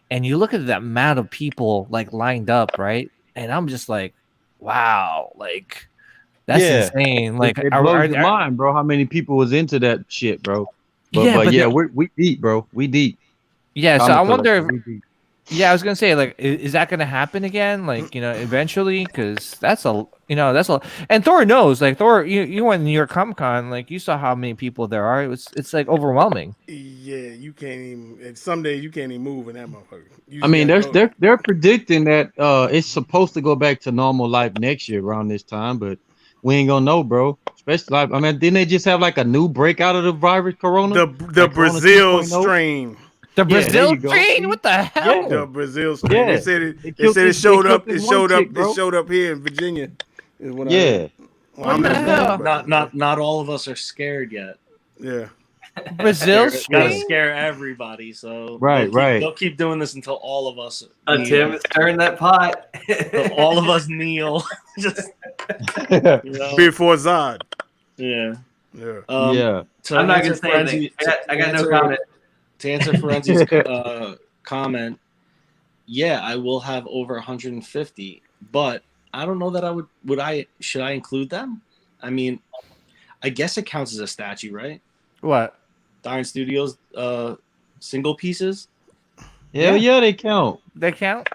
and you look at the amount of people like lined up, right? And I'm just like, wow, like that's insane. Like, it blows your mind, bro. How many people was into that shit, bro? But yeah, we deep, bro. We deep. Yeah, so I wonder if. Yeah, I was gonna say, like, is that gonna happen again? Like, eventually, because that's a. And Thor knows, like, Thor. You went to New York Comic Con, like, you saw how many people there are. It's like overwhelming. Yeah, you can't even. Some days you can't even move in that motherfucker. I mean, they're predicting that it's supposed to go back to normal life next year around this time, but we ain't gonna know, bro. Especially, I mean, didn't they just have like a new breakout of the virus, Corona? The like Brazil strain. The Brazil strain? What the hell? Yeah. The Brazil strain. They said it showed up. It showed up here in Virginia. Not all of us are scared yet. Yeah. Brazil strain? Gotta scare everybody. So right. They'll keep doing this until all of us. Tim is stirring that pot. All of us kneel. Just before Zod. Yeah. Yeah. So I'm not gonna say anything. I got no comment. To answer Ferenzi's comment, yeah, I will have over 150, but I don't know that I would. Should I include them? I mean, I guess it counts as a statue, right? What? Iron Studios single pieces. Yeah, they count. They count.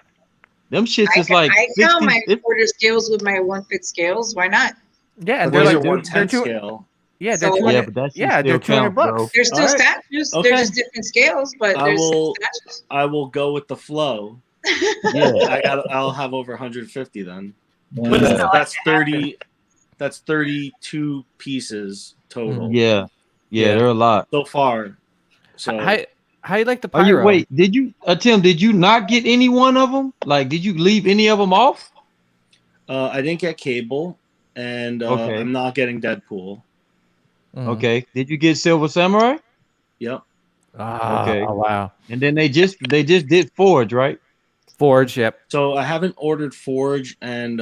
Them shits is like. I count my quarter scales with my 1/5 scales. Why not? Yeah, and they're like 1/10 scale. Yeah, they're $200 $200. Bro. They're still statues. Okay. They're just different scales, but there's statues. I will go with the flow. I'll have over 150 then. Yeah. That's 30. That's 32 pieces total. Yeah, they're a lot so far. So how you like the pyro? Did you Tim? Did you not get any one of them? Like, did you leave any of them off? I didn't get Cable, and I'm not getting Deadpool. Okay. Did you get Silver Samurai? Yep. Okay. Oh wow. And then they just did Forge, right? Forge, yep. So I haven't ordered Forge and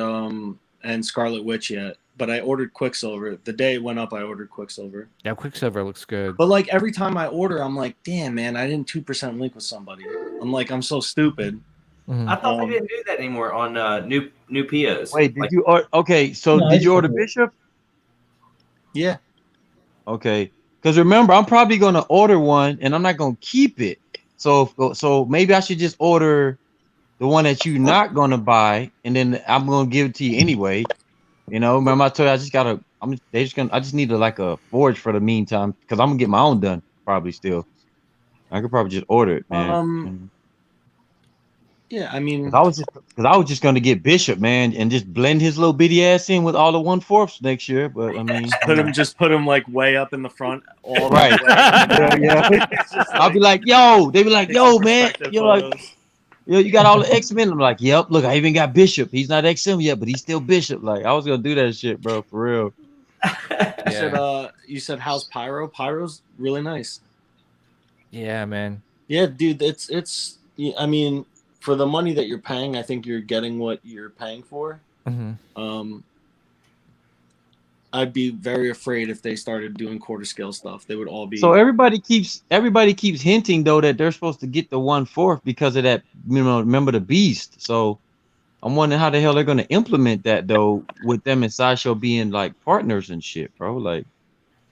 Scarlet Witch yet, but I ordered Quicksilver. The day it went up, I ordered Quicksilver. Yeah, Quicksilver looks good. But like every time I order, I'm like, damn man, I didn't 2% link with somebody. I'm like, I'm so stupid. I thought they didn't do that anymore on new POs. Wait, did you order? Okay, so did you order Bishop? Yeah. Okay, because remember, I'm probably gonna order one, and I'm not gonna keep it. So maybe I should just order the one that you're not gonna buy, and then I'm gonna give it to you anyway. Remember I told you I just need like a Forge for the meantime, because I'm gonna get my own done probably still. I could probably just order it, man. Yeah, I mean, because I was just gonna get Bishop, man, and just blend his little bitty ass in with all the 1/4 next year. But I mean, put him like way up in the front, all right? Yeah. I'll be like, yo, they be like, yo, man, you're like, yo, you got all the X-Men. I'm like, yep. Look, I even got Bishop. He's not XM yet, but he's still Bishop. Like, I was gonna do that shit, bro, for real. You said how's Pyro? Pyro's really nice. Yeah, man. Yeah, dude, it's. I mean, for the money that you're paying, I think you're getting what you're paying for. Mm-hmm. I'd be very afraid if they started doing quarter scale stuff. They would all be. So everybody keeps hinting though that they're supposed to get the 1/4 because of that. Remember the Beast. So I'm wondering how the hell they're going to implement that though, with them and Sideshow being like partners and shit, bro. Like,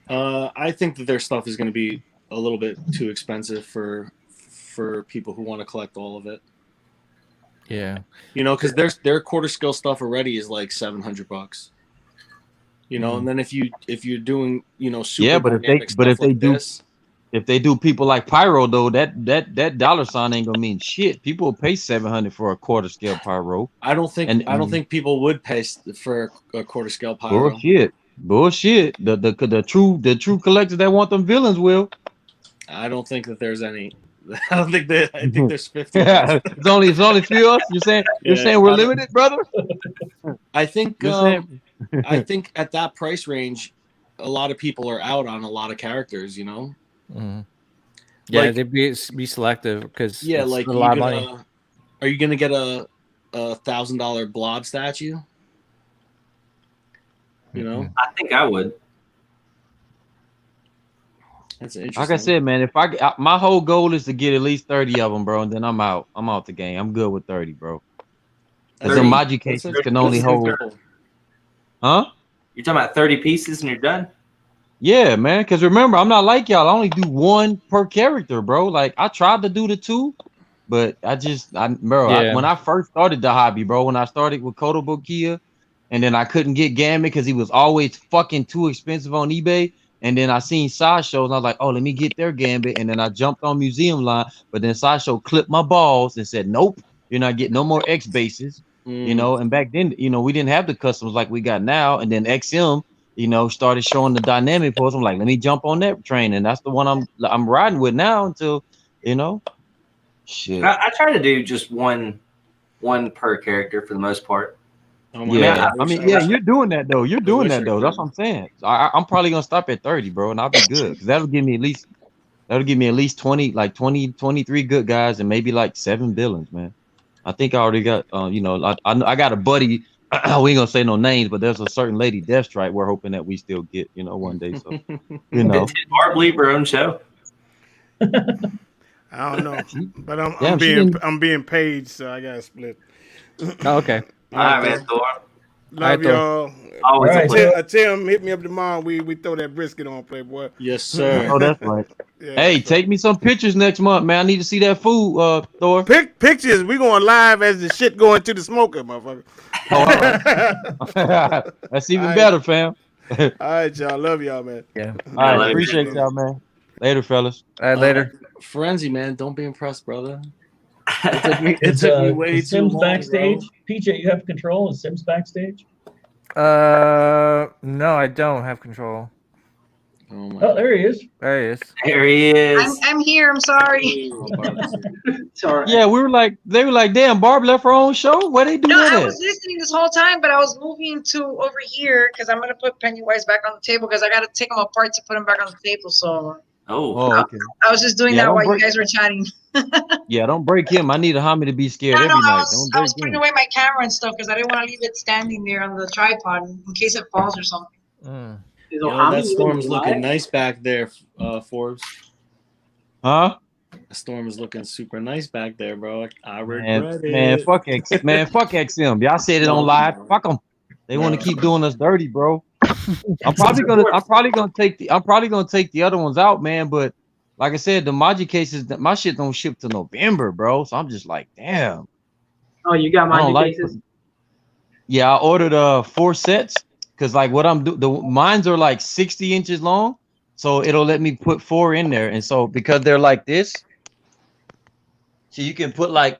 I think that their stuff is going to be a little bit too expensive for people who want to collect all of it. Yeah, because their quarter scale stuff already is like $700. And then if you're doing super if they do people like Pyro though, that dollar sign ain't gonna mean shit. People will pay $700 for a quarter scale Pyro. I don't think people would pay for a quarter scale Pyro. Bullshit. The true collectors that want them villains will. I don't think that there's any. I think there's 50. Yeah, it's only 3 of us. You're saying we're limited, brother? I think I think at that price range, a lot of people are out on a lot of characters. Mm-hmm. Yeah, like, they'd be selective because like a lot of money. Are you gonna get a $1,000 blob statue? Mm-hmm. I think I would. That's interesting. Like I said, man, my whole goal is to get at least 30 of them, bro, and then I'm out. I'm out the game. I'm good with 30, bro. Because the Magik cases can only hold. Huh? You're talking about 30 pieces and you're done? Yeah, man. Because remember, I'm not like y'all. I only do one per character, bro. Like I tried to do the two, but when I first started the hobby, bro, when I started with Kotobukiya, and then I couldn't get Gambit because he was always fucking too expensive on eBay. And then I seen Sideshow, and I was like, oh, let me get their Gambit. And then I jumped on Museum Line, but then Sideshow clipped my balls and said, nope, you're not getting no more X bases. You know, and back then, you know, we didn't have the customs like we got now. And then XM, you know, started showing the dynamic pose. I'm like, let me jump on that train. And that's the one I'm riding with now until, you know, shit. I try to do just one per character for the most part. Yeah, I mean, you're doing that though. You're doing that though. That's what I'm saying. So I'm probably gonna stop at 30, bro, and I'll be good because that'll give me at least 20, like 23 good guys and maybe like 7 villains, man. I think I already got, you know, I got a buddy. We ain't gonna say no names, but there's a certain lady, Deathstrike. We're hoping that we still get, you know, one day. So, you know, did Barb leave her own show? I don't know, but I'm being paid, so I gotta split. Oh, okay. All right, man. Thor. Love y'all. Tim, hit me up tomorrow. We throw that brisket on, Playboy. Yes, sir. Oh, that's right. Yeah, hey, take me some pictures next month, man. I need to see that food, Thor. Pictures. We going live as the shit going to the smoker, motherfucker. Oh, that's even better, fam. All right, y'all. Love y'all, man. Yeah. All right, appreciate y'all, man. Later, fellas. All right, later. Frenzy, man. Don't be impressed, brother. It took me way too Sims long, backstage. Bro. PJ, you have control. Is Sims backstage? No, I don't have control. Oh, there he is. There he is. There he is. I'm here. I'm sorry. Sorry. Yeah, they were like, damn, Barb left her own show. Where they do that? I was listening this whole time, but I was moving to over here because I'm gonna put Pennywise back on the table because I gotta take him apart to put him back on the table. So. Okay. I was just doing that while you guys were chatting. Yeah, don't break him. I need a homie to be scared every night. I was putting away my camera and stuff because I didn't want to leave it standing there on the tripod in case it falls or something. Yo, that Storm's looking nice back there, Forbes. Huh? The Storm is looking super nice back there, bro. I regret it. Man, fuck XM. Y'all said it on live. Fuck them. They want to keep doing us dirty, bro. I'm probably gonna take the other ones out, man. But like I said, the Magik cases, my shit don't ship till November, bro. So I'm just like, damn. Oh, you got Magik cases? Yeah, I ordered 4 sets because like what I'm doing, mines are like 60 inches long, so it'll let me put 4 in there. And so because they're like this, so you can put like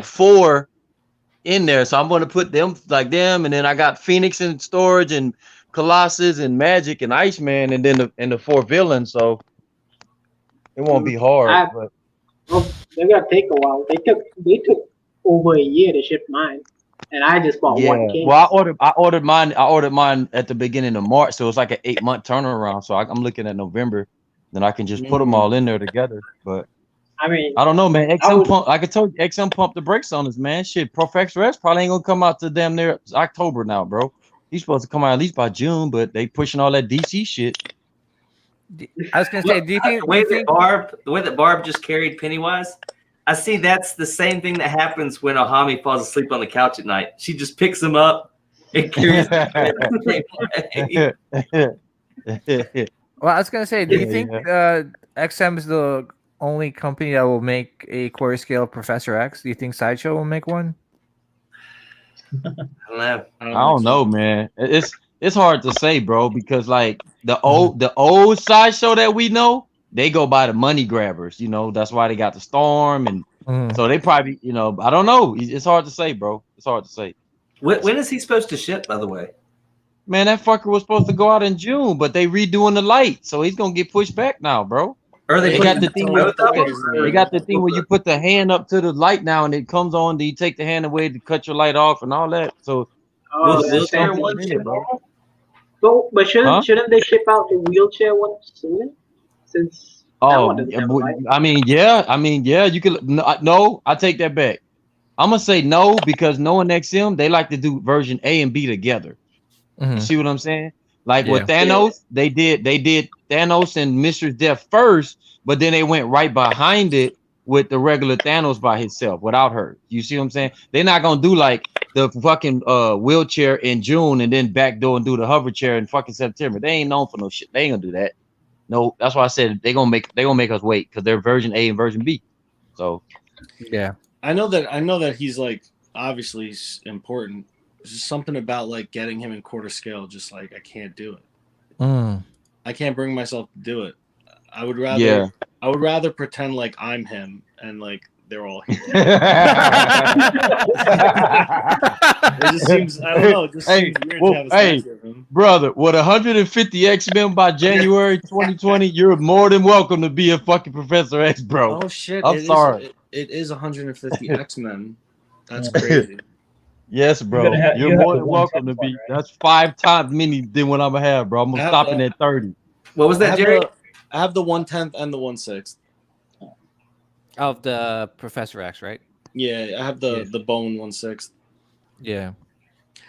4 in there. So I'm gonna put them like them, and then I got Phoenix in storage and Colossus and Magik and Iceman, and then the 4 villains. So it won't be hard. Well, they're gonna take a while. They took over a year to ship mine, and I just bought one case. Well, I ordered mine at the beginning of March, so it's like an 8-month turnaround. So I'm looking at November, then I can just put them all in there together. But I mean, I don't know, man. XM pump, like I told you, XM pumped the brakes on us, man. Shit, Professor X probably ain't gonna come out to damn near October now, bro. He's supposed to come out at least by June, but they pushing all that DC shit. I was gonna say, do you think the way that Barb just carried Pennywise? I see that's the same thing that happens when Ohami falls asleep on the couch at night. She just picks him up and carries him. Well, I was gonna say, do you think XM is the only company that will make a quarter scale Professor X? Do you think Sideshow will make one? I don't know, man. It's hard to say, bro, because like the old Sideshow that we know, they go by the money grabbers. You know, that's why they got the Storm, and so they probably, you know, I don't know. It's hard to say, bro. It's hard to say. When is he supposed to ship, by the way? Man, that fucker was supposed to go out in June, but they redoing the light, so he's gonna get pushed back now, bro. They got the thing where you put the hand up to the light now, and it comes on. Do you take the hand away to cut your light off and all that? So, but shouldn't they ship out the wheelchair one soon? Since I mean, yeah. You could no. I take that back. I'm gonna say no because knowing XM, they like to do version A and B together. You see what I'm saying? Like with Thanos, they did Thanos and Mistress Death first, but then they went right behind it with the regular Thanos by himself without her. You see what I'm saying? They're not gonna do like the fucking wheelchair in June and then backdoor and do the hover chair in fucking September. They ain't known for no shit. They ain't gonna do that. No, that's why I said they gonna make us wait because they're version A and version B. So yeah, I know that he's like obviously important. There's just something about like getting him in quarter scale. Just like I can't do it. I can't bring myself to do it. I would rather pretend like I'm him and like they're all here. It just seems, I don't know, it just seems weird to have a statue of him. Brother, with 150 X-Men by January 2020, you're more than welcome to be a fucking Professor X, bro. Oh shit. I'm sorry. It is 150 X-Men. That's crazy. Yes, bro. You're more than welcome to be. Right? That's 5 times many than what I'm gonna have, bro. I'm gonna stop it at 30. What was that, Jerry? I have the 1/10 and the 1/6 of the Professor X, right? Yeah, I have the bone 1/6. Yeah,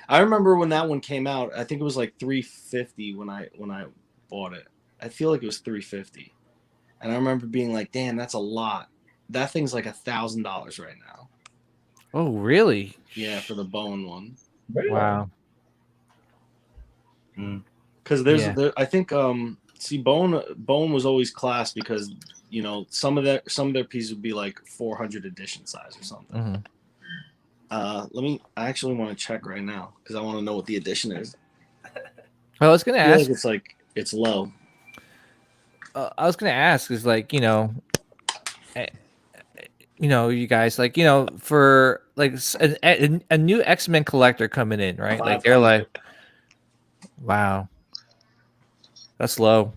I remember when that one came out. I think it was like $350 when I bought it. I feel like it was $350, and I remember being like, "Damn, that's a lot." That thing's like $1,000 right now. Oh, really? Yeah, for the bone one. Wow. Because I think see, bone was always class because some of their pieces would be like 400 edition size or something. I actually want to check right now because I want to know what the edition is. Well, I was gonna ask. It's low. I was gonna ask is like you guys like for like a new X-Men collector coming in, right? Like they're like, wow, that's low.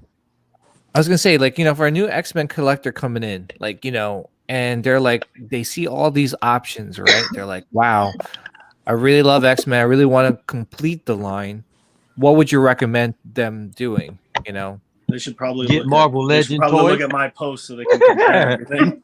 I was gonna say like for a new X-Men collector coming in, like and they're like they see all these options, right? They're like, wow, I really love X-Men. I really want to complete the line. What would you recommend them doing? They should probably get Marvel Legends toys. Look at my post so they can compare everything.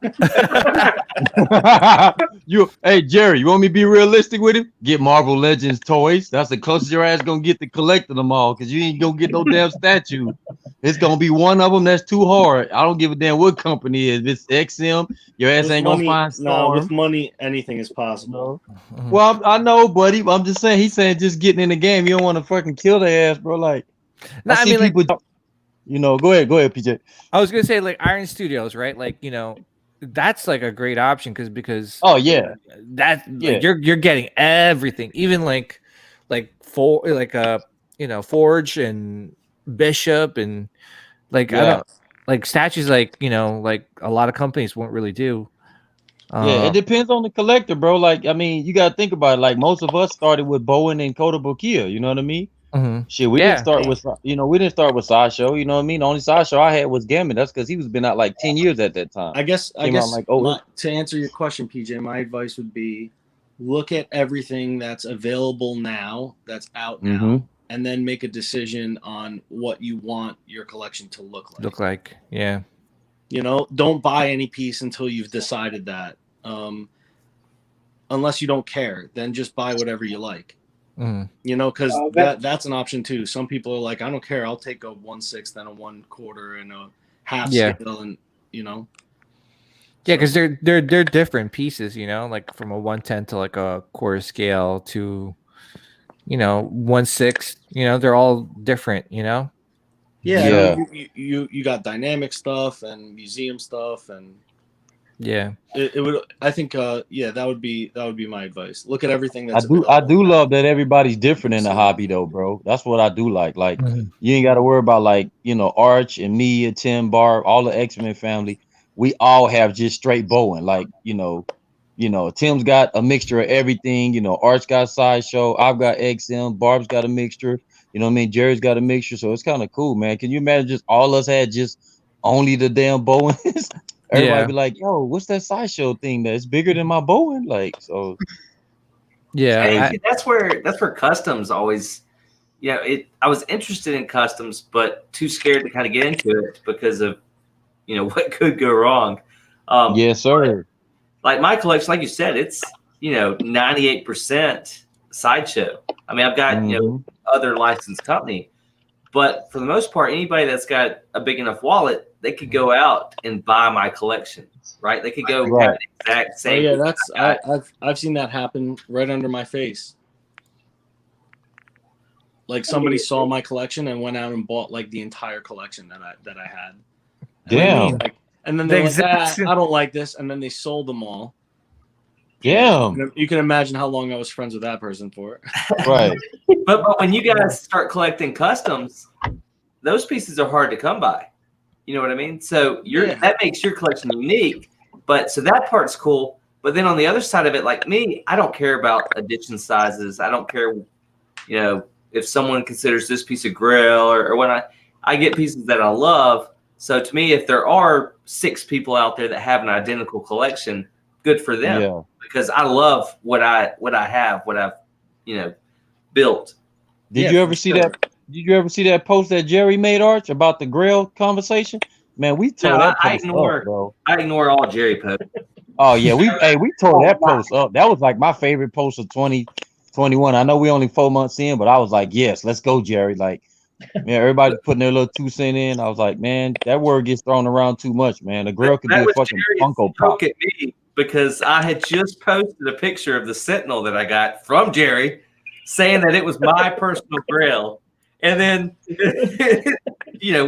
Hey Jerry, you want me to be realistic with him? Get Marvel Legends toys. That's the closest your ass gonna get to collecting them all, because you ain't gonna get no damn statue. It's gonna be one of them that's too hard. I don't give a damn what company it is. If it's XM, your ass ain't gonna find Storm. No, with money, anything is possible. No. Well, I know, buddy. I'm just saying. He's saying just getting in the game. You don't want to fucking kill their ass, bro. Like, no, I mean, people. Go ahead, PJ. I was gonna say like Iron Studios, right? Like, that's like a great option because oh yeah, like, you're getting everything, even like Forge and Bishop and like I don't like statues like like a lot of companies won't really do. It depends on the collector, bro. Like I mean, you gotta think about it. Like most of us started with Bowen and Kota Bukiya. You know what I mean? Shit, we didn't start with we didn't start with Sideshow. You know what I mean? The only Sideshow I had was Gambit. That's because he was been out like 10 years at that time. I guess to answer your question, PJ, my advice would be look at everything that's available now, that's out now, and then make a decision on what you want your collection to look like. Don't buy any piece until you've decided that. Unless you don't care, then just buy whatever you like. Because that's an option too. Some people are like, I don't care, I'll take a 1/6 and a 1/4 and a half scale, and because they're different pieces, like from a 1/10 to like a quarter scale to 1/6. They're all different. You got dynamic stuff and museum stuff and. It would. I think. That would be my advice. Look at everything that's. I do love that everybody's different in the hobby, though, bro. That's what I do like. Like you ain't got to worry about like Arch and me and Tim, Barb, all the X-Men family. We all have just straight Bowen. Like Tim's got a mixture of everything. Arch got Sideshow. I've got XM. Barb's got a mixture. Jerry's got a mixture. So it's kind of cool, man. Can you imagine just all us had just only the damn Bowens? Everybody be like, yo, what's that Sideshow thing that's bigger than my Bowen? Like, so. That's where customs always, I was interested in customs, but too scared to kind of get into it because of, what could go wrong. Yes, sir. Like my collection, like you said, it's, 98% Sideshow. I mean, I've got, other licensed company, But for the most part, anybody that's got a big enough wallet, they could go out and buy my collection, right? They could go have the exact same. Oh, yeah, I've seen that happen right under my face. Like somebody saw my collection and went out and bought like the entire collection that I had. Damn. And then they're like, I don't like this, and then they sold them all. Damn. You can imagine how long I was friends with that person for. Right. But when you guys start collecting customs, those pieces are hard to come by. You know what I mean? So that makes your collection unique. But so that part's cool. But then on the other side of it, like me, I don't care about edition sizes. I don't care, if someone considers this piece of grail or when I get pieces that I love. So to me, if there are 6 people out there that have an identical collection, good for them. Yeah. Because I love what I have, what I've, built. Did you ever see that? Did you ever see that post that Jerry made, Arch, about the grail conversation? Man, we tore that post up, bro. I ignore all Jerry posts. Oh yeah, we tore that post up. That was like my favorite post of 2021. I know we only 4 months in, but I was like, yes, let's go, Jerry. Like, man, everybody's putting their little 2 cents in. I was like, man, that word gets thrown around too much, man. The grail could be a fucking Funko Pop. At me because I had just posted a picture of the Sentinel that I got from Jerry, saying that it was my personal grail. And then,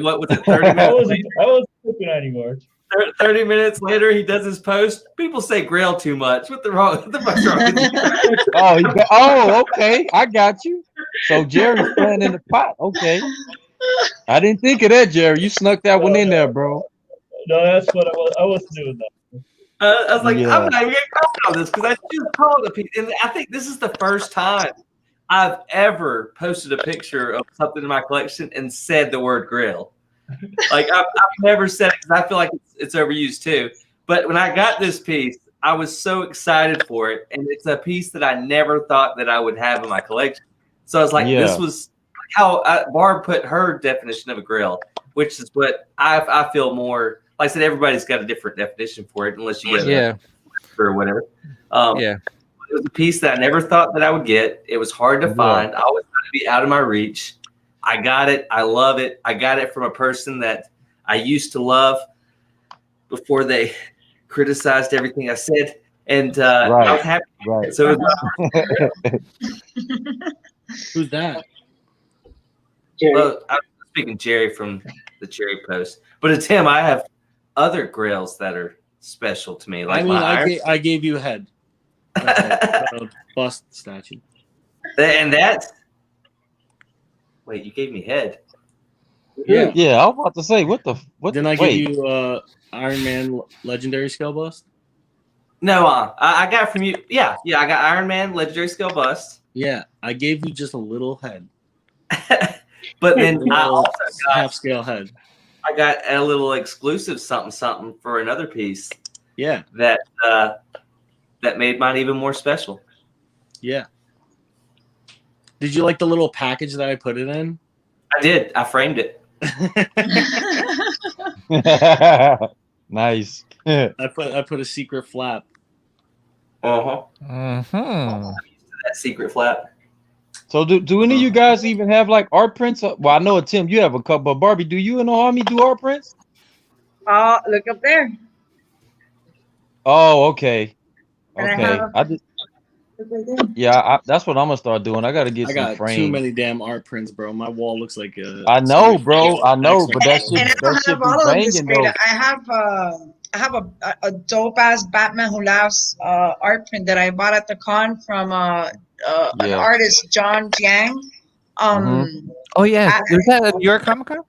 what was it, 30 minutes later? I wasn't looking anymore. 30 minutes later, he does his post. People say grail too much. What the fuck's wrong with you? Oh, okay. I got you. So Jerry's playing in the pot. Okay. I didn't think of that, Jerry. You snuck that one in there, bro. No, that's what I wasn't doing that. I was like, I'm not even going to comment on this because I just called a piece. And I think this is the first time I've ever posted a picture of something in my collection and said the word grail. Like I've never said it because I feel like it's overused too. But when I got this piece, I was so excited for it, and it's a piece that I never thought that I would have in my collection. So I was like, this was how Barb put her definition of a grail, which is what I feel more. Like I said, everybody's got a different definition for it, unless you get or whatever. It was a piece that I never thought that I would get. It was hard to find. I always thought it'd be out of my reach. I got it. I love it. I got it from a person that I used to love before they criticized everything I said. And I was happy. Right. So who's that? Jerry. I was speaking Jerry from the Jerry post. But it's him. I have other grails that are special to me. Like I gave you a head. Bust statue. And that's wait, you gave me head. Yeah. I was about to say, what? Didn't I give you Iron Man Legendary Scale Bust? No, I got it from you. Yeah, I got Iron Man Legendary Scale Bust. Yeah, I gave you just a little head. But then I also got half scale head. I got a little exclusive something for another piece. Yeah. That made mine even more special. Yeah. Did you like the little package that I put it in? I did. I framed it. Nice. I put a secret flap. That secret flap. So do any of you guys even have like art prints? Well, I know Tim, you have a couple, but Barbie, do you and Ohami do art prints? Look up there. Oh, okay. Okay. Yeah, that's what I'm gonna start doing. I gotta get some frames. Too many damn art prints, bro. My wall looks like a. I know, bro. I know, but that shit be banging though. I have a dope ass Batman Who Laughs art print that I bought at the con from an artist, John Jiang. Oh yeah, is that at your Comic-Con?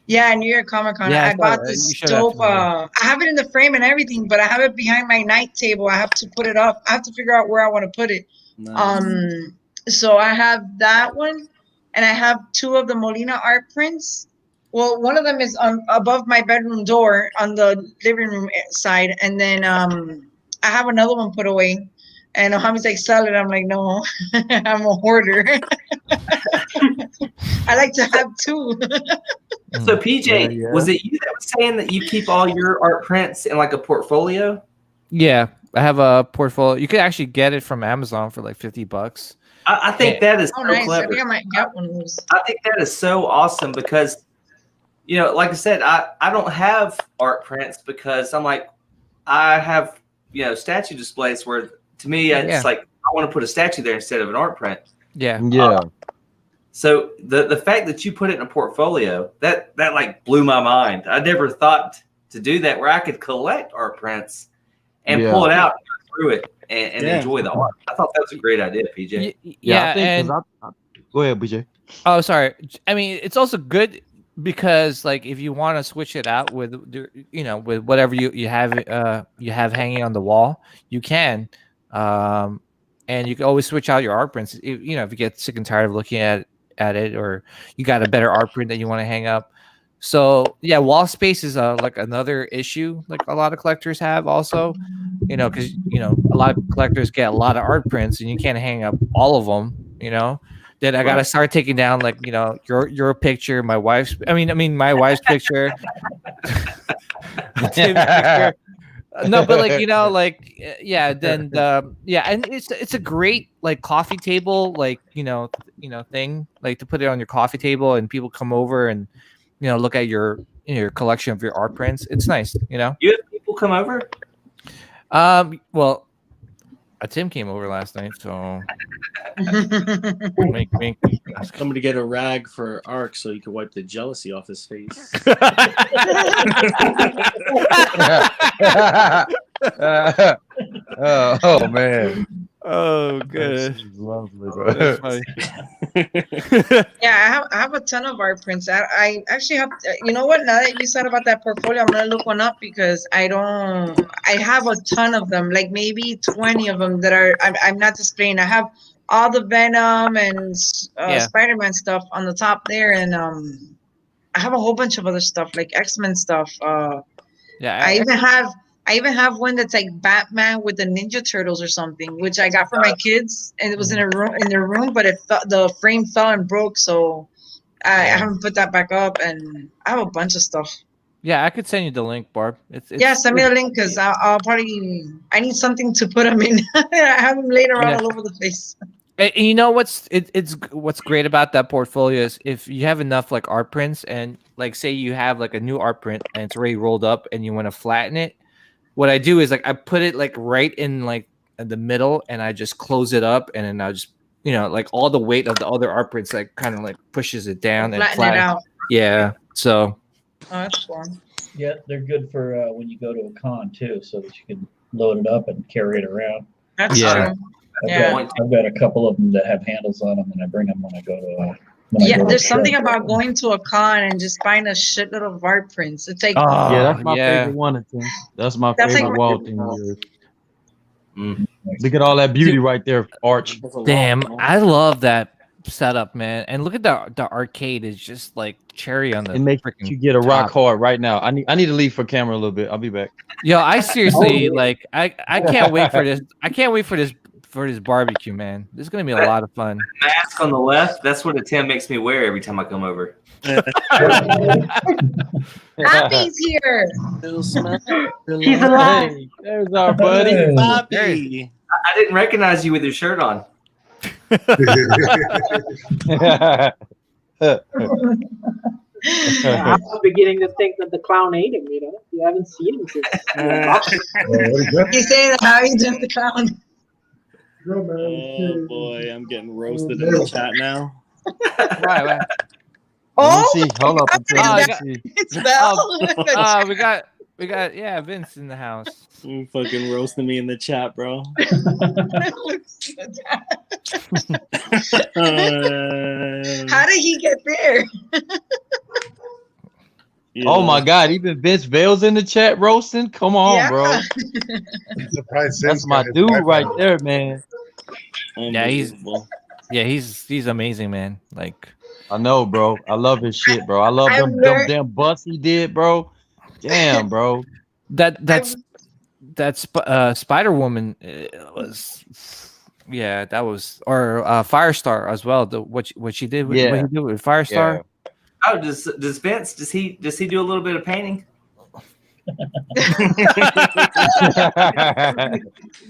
Yeah, New York Comic Con. Yeah, I bought this dope. I have it in the frame and everything, but I have it behind my night table. I have to put it up. I have to figure out where I want to put it. Nice. So I have that one, and I have 2 of the Molina art prints. Well, one of them is above my bedroom door on the living room side, and then I have another one put away. And Ohami's like, sell it. I'm like, no, I'm a hoarder. I like to have 2. So PJ, was it you that was saying that you keep all your art prints in like a portfolio? Yeah. I have a portfolio. You could actually get it from Amazon for like $50. I think that is so nice. clever. I think I might get one of those. I think that is so awesome because, like I said, I don't have art prints because I'm like, I have, statue displays where to me, it's like, I want to put a statue there instead of an art print. Yeah. So the fact that you put it in a portfolio, that like blew my mind. I never thought to do that where I could collect art prints and pull it out, and go through it, and enjoy the art. I thought that was a great idea, PJ. Go ahead, BJ. Oh, sorry. I mean, it's also good because like if you want to switch it out with with whatever you have hanging on the wall, you can. And you can always switch out your art prints. If you get sick and tired of looking at it, or you got a better art print that you want to hang up. So yeah, wall space is like another issue. Like a lot of collectors have also, because a lot of collectors get a lot of art prints, and you can't hang up all of them. Then I gotta start taking down like your picture, my wife's. I mean my wife's picture. No, but like then and it's a great like coffee table like thing like to put it on your coffee table and people come over and look at your collection of your art prints. It's nice. You have people come over? Well, Tim came over last night, so wink, wink. Somebody get a rag for Ark so you can wipe the jealousy off his face. Oh man. Oh, good. Lovely, bro. Yeah, I have a ton of art prints. I actually have. You know what? Now that you said about that portfolio, I'm gonna look one up because I have a ton of them, like maybe 20 of them that I'm not displaying. I have all the Venom and Spider-Man stuff on the top there, and I have a whole bunch of other stuff like X-Men stuff. I even have one that's like Batman with the Ninja Turtles or something, which I got for my kids, and it was in their room, but the frame fell and broke, so I haven't put that back up. And I have a bunch of stuff. Yeah, I could send you the link, Barb. Send me the link because I'll probably I need something to put them in. I have them laying around all over the place. And you know what's great about that portfolio is if you have enough like art prints and like say you have like a new art print and it's already rolled up and you want to flatten it. What I do is like I put it like right in like in the middle and I just close it up and then I just like all the weight of the other art prints like kind of like pushes it down and flatten it out. Yeah. So. Oh, that's fun. Yeah, they're good for when you go to a con too, so that you can load it up and carry it around. That's true. I've got a couple of them that have handles on them, and I bring them when I go to. There's something about going to a con and just buying a shitload of art prints. It's like that's my favorite one. That's my favorite wall thing. Look at all that beauty right there, Arch. Damn, I love that setup, man. And look at the arcade is just like cherry on the. It makes you get a rock hard right now. I need to leave for camera a little bit. I'll be back. Yo, I seriously like I can't wait for this. I can't wait for this barbecue, man. This is gonna be a lot of fun. Mask on the left. That's what Tim makes me wear every time I come over. Happy's here. He's alive. Hey, there's our buddy. Bobby. I didn't recognize you with your shirt on. I'm beginning to think that the clown ate him. You haven't seen him since. He's saying how he did the clown. Oh boy, I'm getting roasted in the chat now. Right. Oh, see. Hold up. It's Belle. We got Vince in the house. You fucking roasting me in the chat, bro. How did he get there? Yeah. Oh my God! Even Vince Vale's in the chat roasting. Come on, bro. That's my dude right there, man. Yeah, he's amazing, man. Like I know, bro. I love his shit, bro. I love them damn busts he did, bro. Damn, bro. That's Spider Woman was, that was, or Firestar as well. What she did, what he did with Firestar. Oh, does Vince? Does he do a little bit of painting?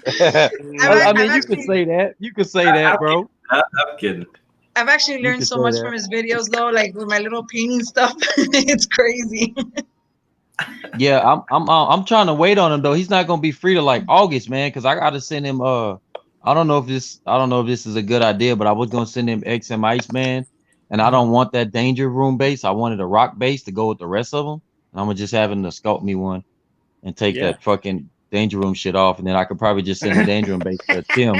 I mean, you could say that. You could say that, bro. I'm kidding. I've actually learned so much from his videos, though. Like with my little painting stuff, it's crazy. Yeah, I'm trying to wait on him though. He's not gonna be free to like August, man, because I gotta send him. I don't know if this is a good idea, but I was gonna send him X and X-men, and I don't want that danger room base. I wanted a rock base to go with the rest of them, and I'm gonna just have him to sculpt me one and take that fucking danger room shit off, and then I could probably just send the danger room base to Tim,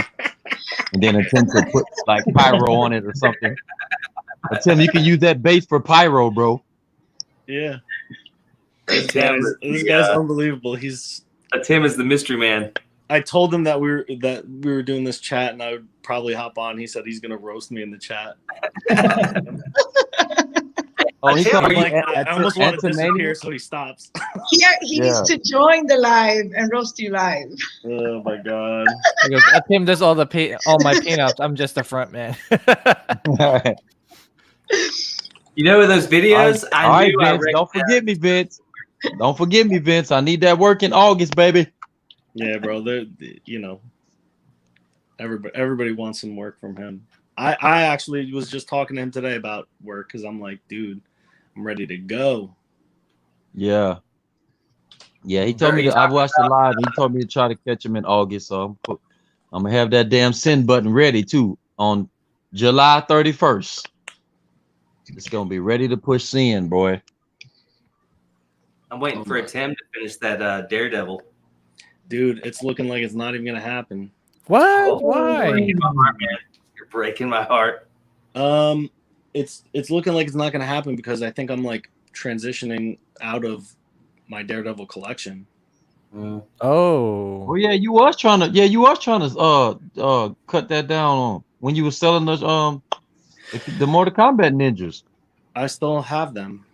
and then attempt to put like pyro on it or something. But Tim, you can use that base for pyro, bro. Yeah. This guy's unbelievable. Tim is the mystery man. I told him that we were doing this chat, and I would probably hop on. He said he's gonna roast me in the chat. I almost want to disappear, so he stops. Yeah, he needs to join the live and roast you live. Oh my god! He goes, Tim does all my paint-ups. I'm just the front man. You know, those videos. Vince, don't forget me, Vince. Don't forget me, Vince. I need that work in August, baby. Yeah, bro. Everybody wants some work from him. I actually was just talking to him today about work because I'm like, dude, I'm ready to go. Yeah. Yeah, he told me I watched it live. He told me to try to catch him in August. So I'm gonna have that damn send button ready too on July 31st. It's gonna be ready to push send, boy. I'm waiting for a Tim to finish that Daredevil. Dude, it's looking like it's not even gonna happen. What? Why? You're breaking my heart, man. You're breaking my heart. It's looking like it's not gonna happen because I think I'm like transitioning out of my Daredevil collection. Oh yeah, you was trying to cut that down on when you were selling the Mortal Kombat ninjas. I still have them.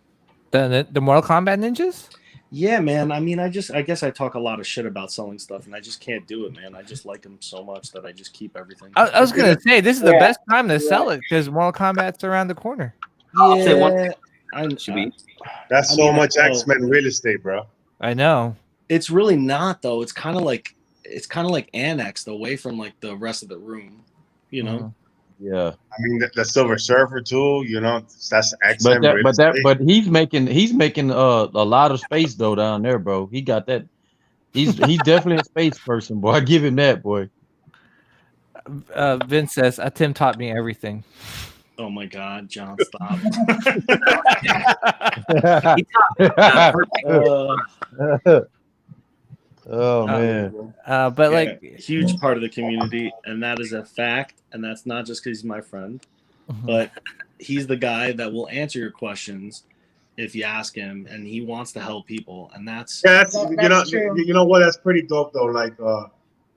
The Mortal Kombat ninjas? Yeah, man. I mean, I guess I talk a lot of shit about selling stuff, and I just can't do it, man. I just like them so much that I just keep everything. I was gonna say this is the best time to sell it because Mortal Kombat's around the corner. Yeah, that's so much X-Men real estate, bro. I know. It's really not though. It's kind of like annexed away from like the rest of the room, you know. Yeah, I mean the Silver Surfer too. You know, that's X-Men. But he's making a lot of space though down there, bro. He got that. He's definitely a space person, boy. I give him that, boy. Vince says, "Tim taught me everything." Oh my God, John, stop! Oh man. But like huge part of the community, and that is a fact. And that's not just because he's my friend, but he's the guy that will answer your questions if you ask him, and he wants to help people. And that's true. You know what? That's pretty dope though. Like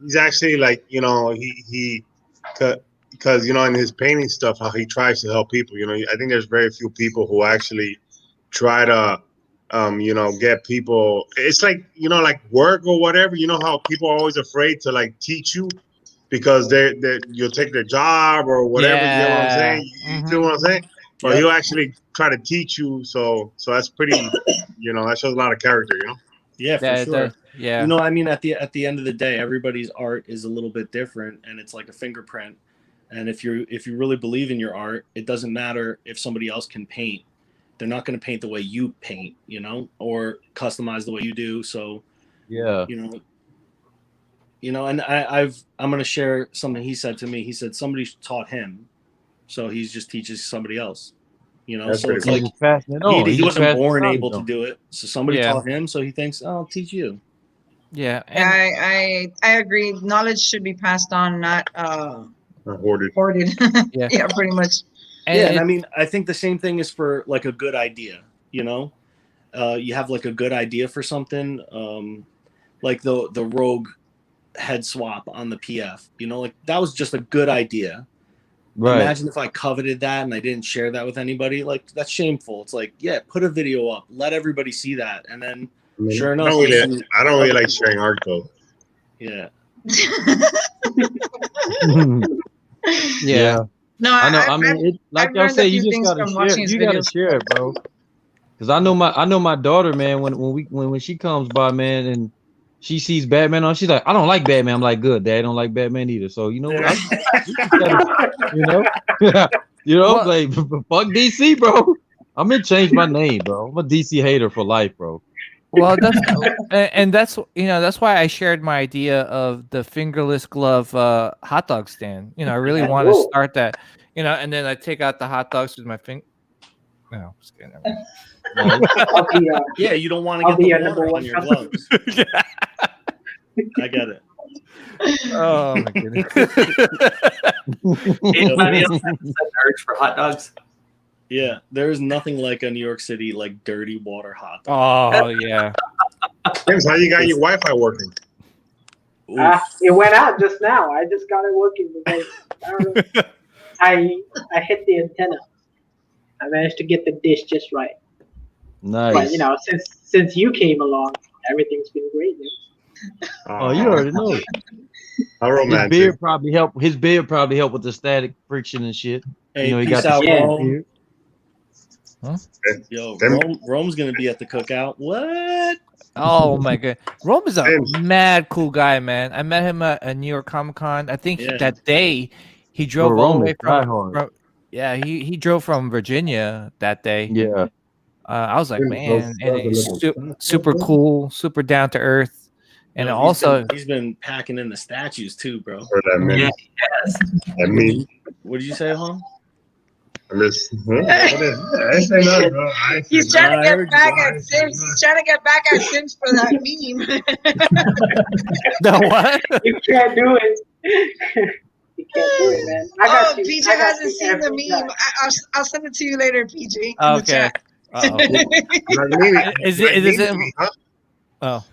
he's actually like, you know, he because you know, in his painting stuff, how he tries to help people. You know, I think there's very few people who actually try to you know, get people. It's like, you know, like work or whatever. You know how people are always afraid to like teach you because you'll take their job or whatever. Yeah. You know what I'm saying? You feel what I'm saying? But he'll actually try to teach you. So that's pretty. You know, that shows a lot of character. You know. Yeah, for sure. Yeah. You know, I mean, at the end of the day, everybody's art is a little bit different, and it's like a fingerprint. And if you really believe in your art, it doesn't matter if somebody else can paint. They're not going to paint the way you paint, you know, or customize the way you do. So, yeah, you know, and I'm going to share something he said to me. He said somebody taught him, so he just teaches somebody else. You know, so it's like he wasn't born able to do it, so somebody taught him. So he thinks, "Oh, I'll teach you." Yeah, and I agree. Knowledge should be passed on, not hoarded. Yeah, pretty much. And I mean, I think the same thing is for like a good idea. You know, you have like a good idea for something, like the Rogue head swap on the PF. You know, like that was just a good idea. Right. Imagine if I coveted that and I didn't share that with anybody. Like that's shameful. It's like, yeah, put a video up, let everybody see that, and then sure enough, I don't really like sharing art though. Yeah. Yeah. No, I know. I mean, like y'all say, you just gotta share. You gotta share it, bro. Cause I know my daughter, man. When she comes by, man, and she sees Batman on, she's like, I don't like Batman. I'm like, good, Dad, I don't like Batman either. So you know, Well- like fuck DC, bro. I'm gonna change my name, bro. I'm a DC hater for life, bro. Well, that's that's why I shared my idea of the fingerless glove hot dog stand. I really want to start that. And then I take out the hot dogs with my finger. No, just kidding. Yeah, you don't want to get the water on your gloves. I get it. Oh my goodness. Anybody else have an urge for hot dogs? Yeah, there is nothing like a New York City like dirty water hot dog. Oh yeah. James, how you got your Wi-Fi working? It went out just now. I just got it working because I don't know. I hit the antenna. I managed to get the dish just right. Nice. But since you came along, everything's been great. Oh, you already know. How romantic. His beard probably helped with the static friction and shit. Hey, he peace got out, the Rome. beard. Huh? Yo, Rome's gonna be at the cookout. What? Oh my god, Rome is a mad cool guy, man. I met him at New York Comic Con. I think that day he drove all the way from he drove from Virginia that day. Yeah. I was like, man, and he's super cool, super down to earth, and also he's been packing in the statues too, bro. For that minute. Yes. I mean, What did you say, huh? He's trying to get back at Sims. He's trying to get back at Sims for that meme. The what? You can't do it. You can't do it, man. I got you. PJ I got hasn't you seen the every meme. time. I'll send it to you later, PJ. In the Okay. chat. Is it? Oh.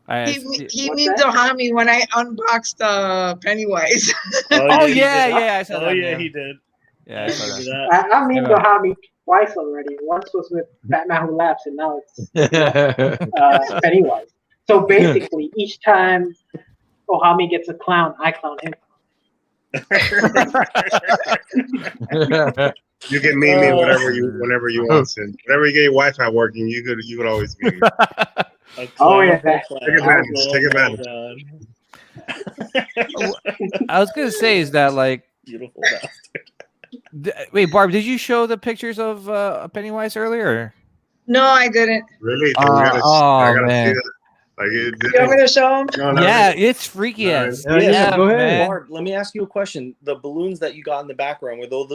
He memed Ohami when I unboxed Pennywise. Oh yeah, I saw that. Yeah, he did. Yeah, I saw that. I memed Ohami twice already. Once was with Batman Who Laughs, and now it's Pennywise. So basically, each time Ohami gets a clown, I clown him. You can meme me whenever you want. Sin. Whenever you get your Wi-Fi working, you could always meme me. Oh yeah, Take advantage. I was gonna say is that like beautiful bastard. Wait, Barb, did you show the pictures of Pennywise earlier? No, I didn't. Really? I gotta man. see that. Like, You want me to show him? Yeah, it's freaky ass. Yeah, go ahead. man. Barb, let me ask you a question. The balloons that you got in the background, were those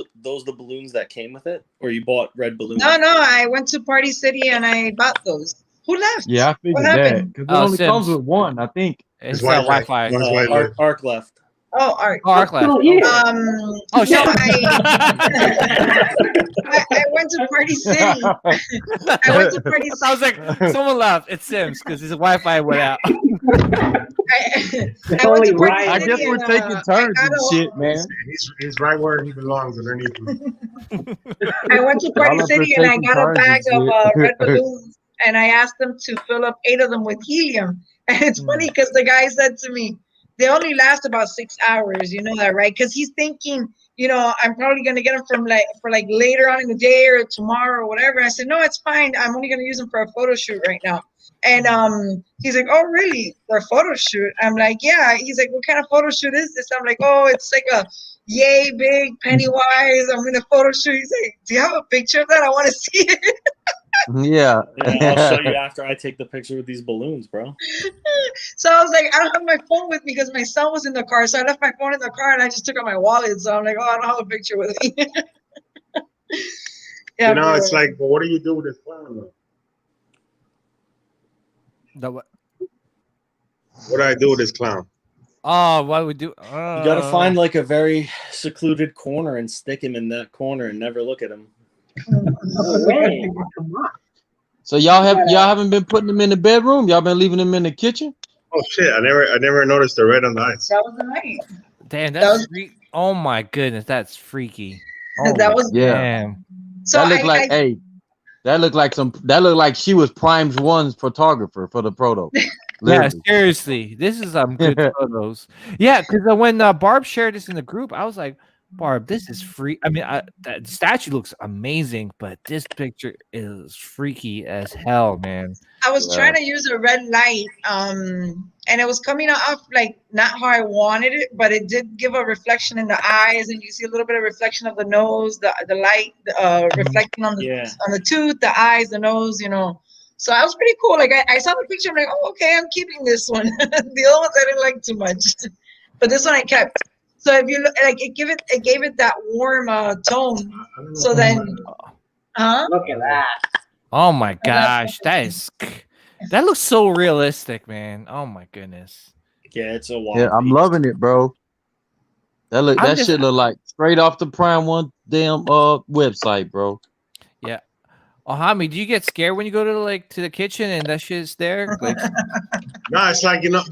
the balloons that came with it? Or you bought red balloons? No, I went to Party City and I bought those. Who left? Yeah, I figured What that. happened? Because it only comes with one, I think. It's Wi-Fi. Wi-Fi. Arc left. Oh, all right. Arc left. Oh shit! I went to Party City. I went to Party City. I was like, someone left. It's Sims because his Wi-Fi went out. I went to Party I City guess we're and, taking turns and shit, man. He's right where he belongs underneath me. I went to Party City and I got a bag of red balloons and I asked them to fill up 8 of them with helium. And it's funny because the guy said to me, they only last about 6 hours. You know that, right? Because he's thinking, I'm probably going to get them for later on in the day or tomorrow or whatever. I said, no, it's fine. I'm only going to use them for a photo shoot right now. And he's like, oh, really? For a photo shoot? I'm like, yeah. He's like, what kind of photo shoot is this? I'm like, oh, it's like a yay big Pennywise. I'm in a photo shoot. He's like, do you have a picture of that? I want to see it. Yeah. I'll show you after I take the picture with these balloons, bro. So I was like, I don't have my phone with me because my son was in the car. So I left my phone in the car and I just took out my wallet. So I'm like, oh, I don't have a picture with me. Yeah, it's like, well, what do you do with this clown? What do I do with this clown? Oh, what would do? You gotta find like a very secluded corner and stick him in that corner and never look at him. So y'all haven't been putting them in the bedroom? Y'all been leaving them in the kitchen? Oh shit! I never noticed the red on the ice. That was the night. Damn, that's oh my goodness, that's freaky. Oh, that was damn. So that looked like she was Prime's One's photographer for the proto. Yeah, seriously, this is some good photos. Yeah, because when Barb shared this in the group, I was like, Barb, this is free. I mean, that statue looks amazing, but this picture is freaky as hell, man. I was trying to use a red light, and it was coming off like not how I wanted it, but it did give a reflection in the eyes, and you see a little bit of reflection of the nose, the light reflecting on the tooth, the eyes, the nose, you know. So I was pretty cool. Like I saw the picture, I'm like, oh, okay, I'm keeping this one. The other ones I didn't like too much, but this one I kept. So if you look, like it gave it that warm tone. So then, look at that. Oh my gosh, that looks so realistic, man. Oh my goodness. Yeah, it's a wild. Yeah, I'm loving it, bro. That shit look like straight off the Prime One damn website, bro. Yeah. Oh, Hami, do you get scared when you go to the kitchen and that shit's there? Like, no, it's like you know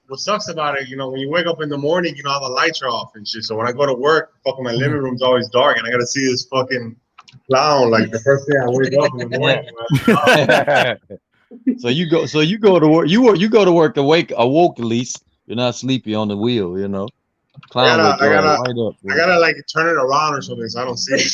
what sucks about it. You know, when you wake up in the morning, you know all the lights are off and shit. So when I go to work, fucking my living room's always dark, and I gotta see this fucking clown like the first day I wake up in the morning. So you go to work. You go to work awoke at least. You're not sleepy on the wheel, you know. Clown I gotta light up, I gotta like turn it around or something so I don't see it.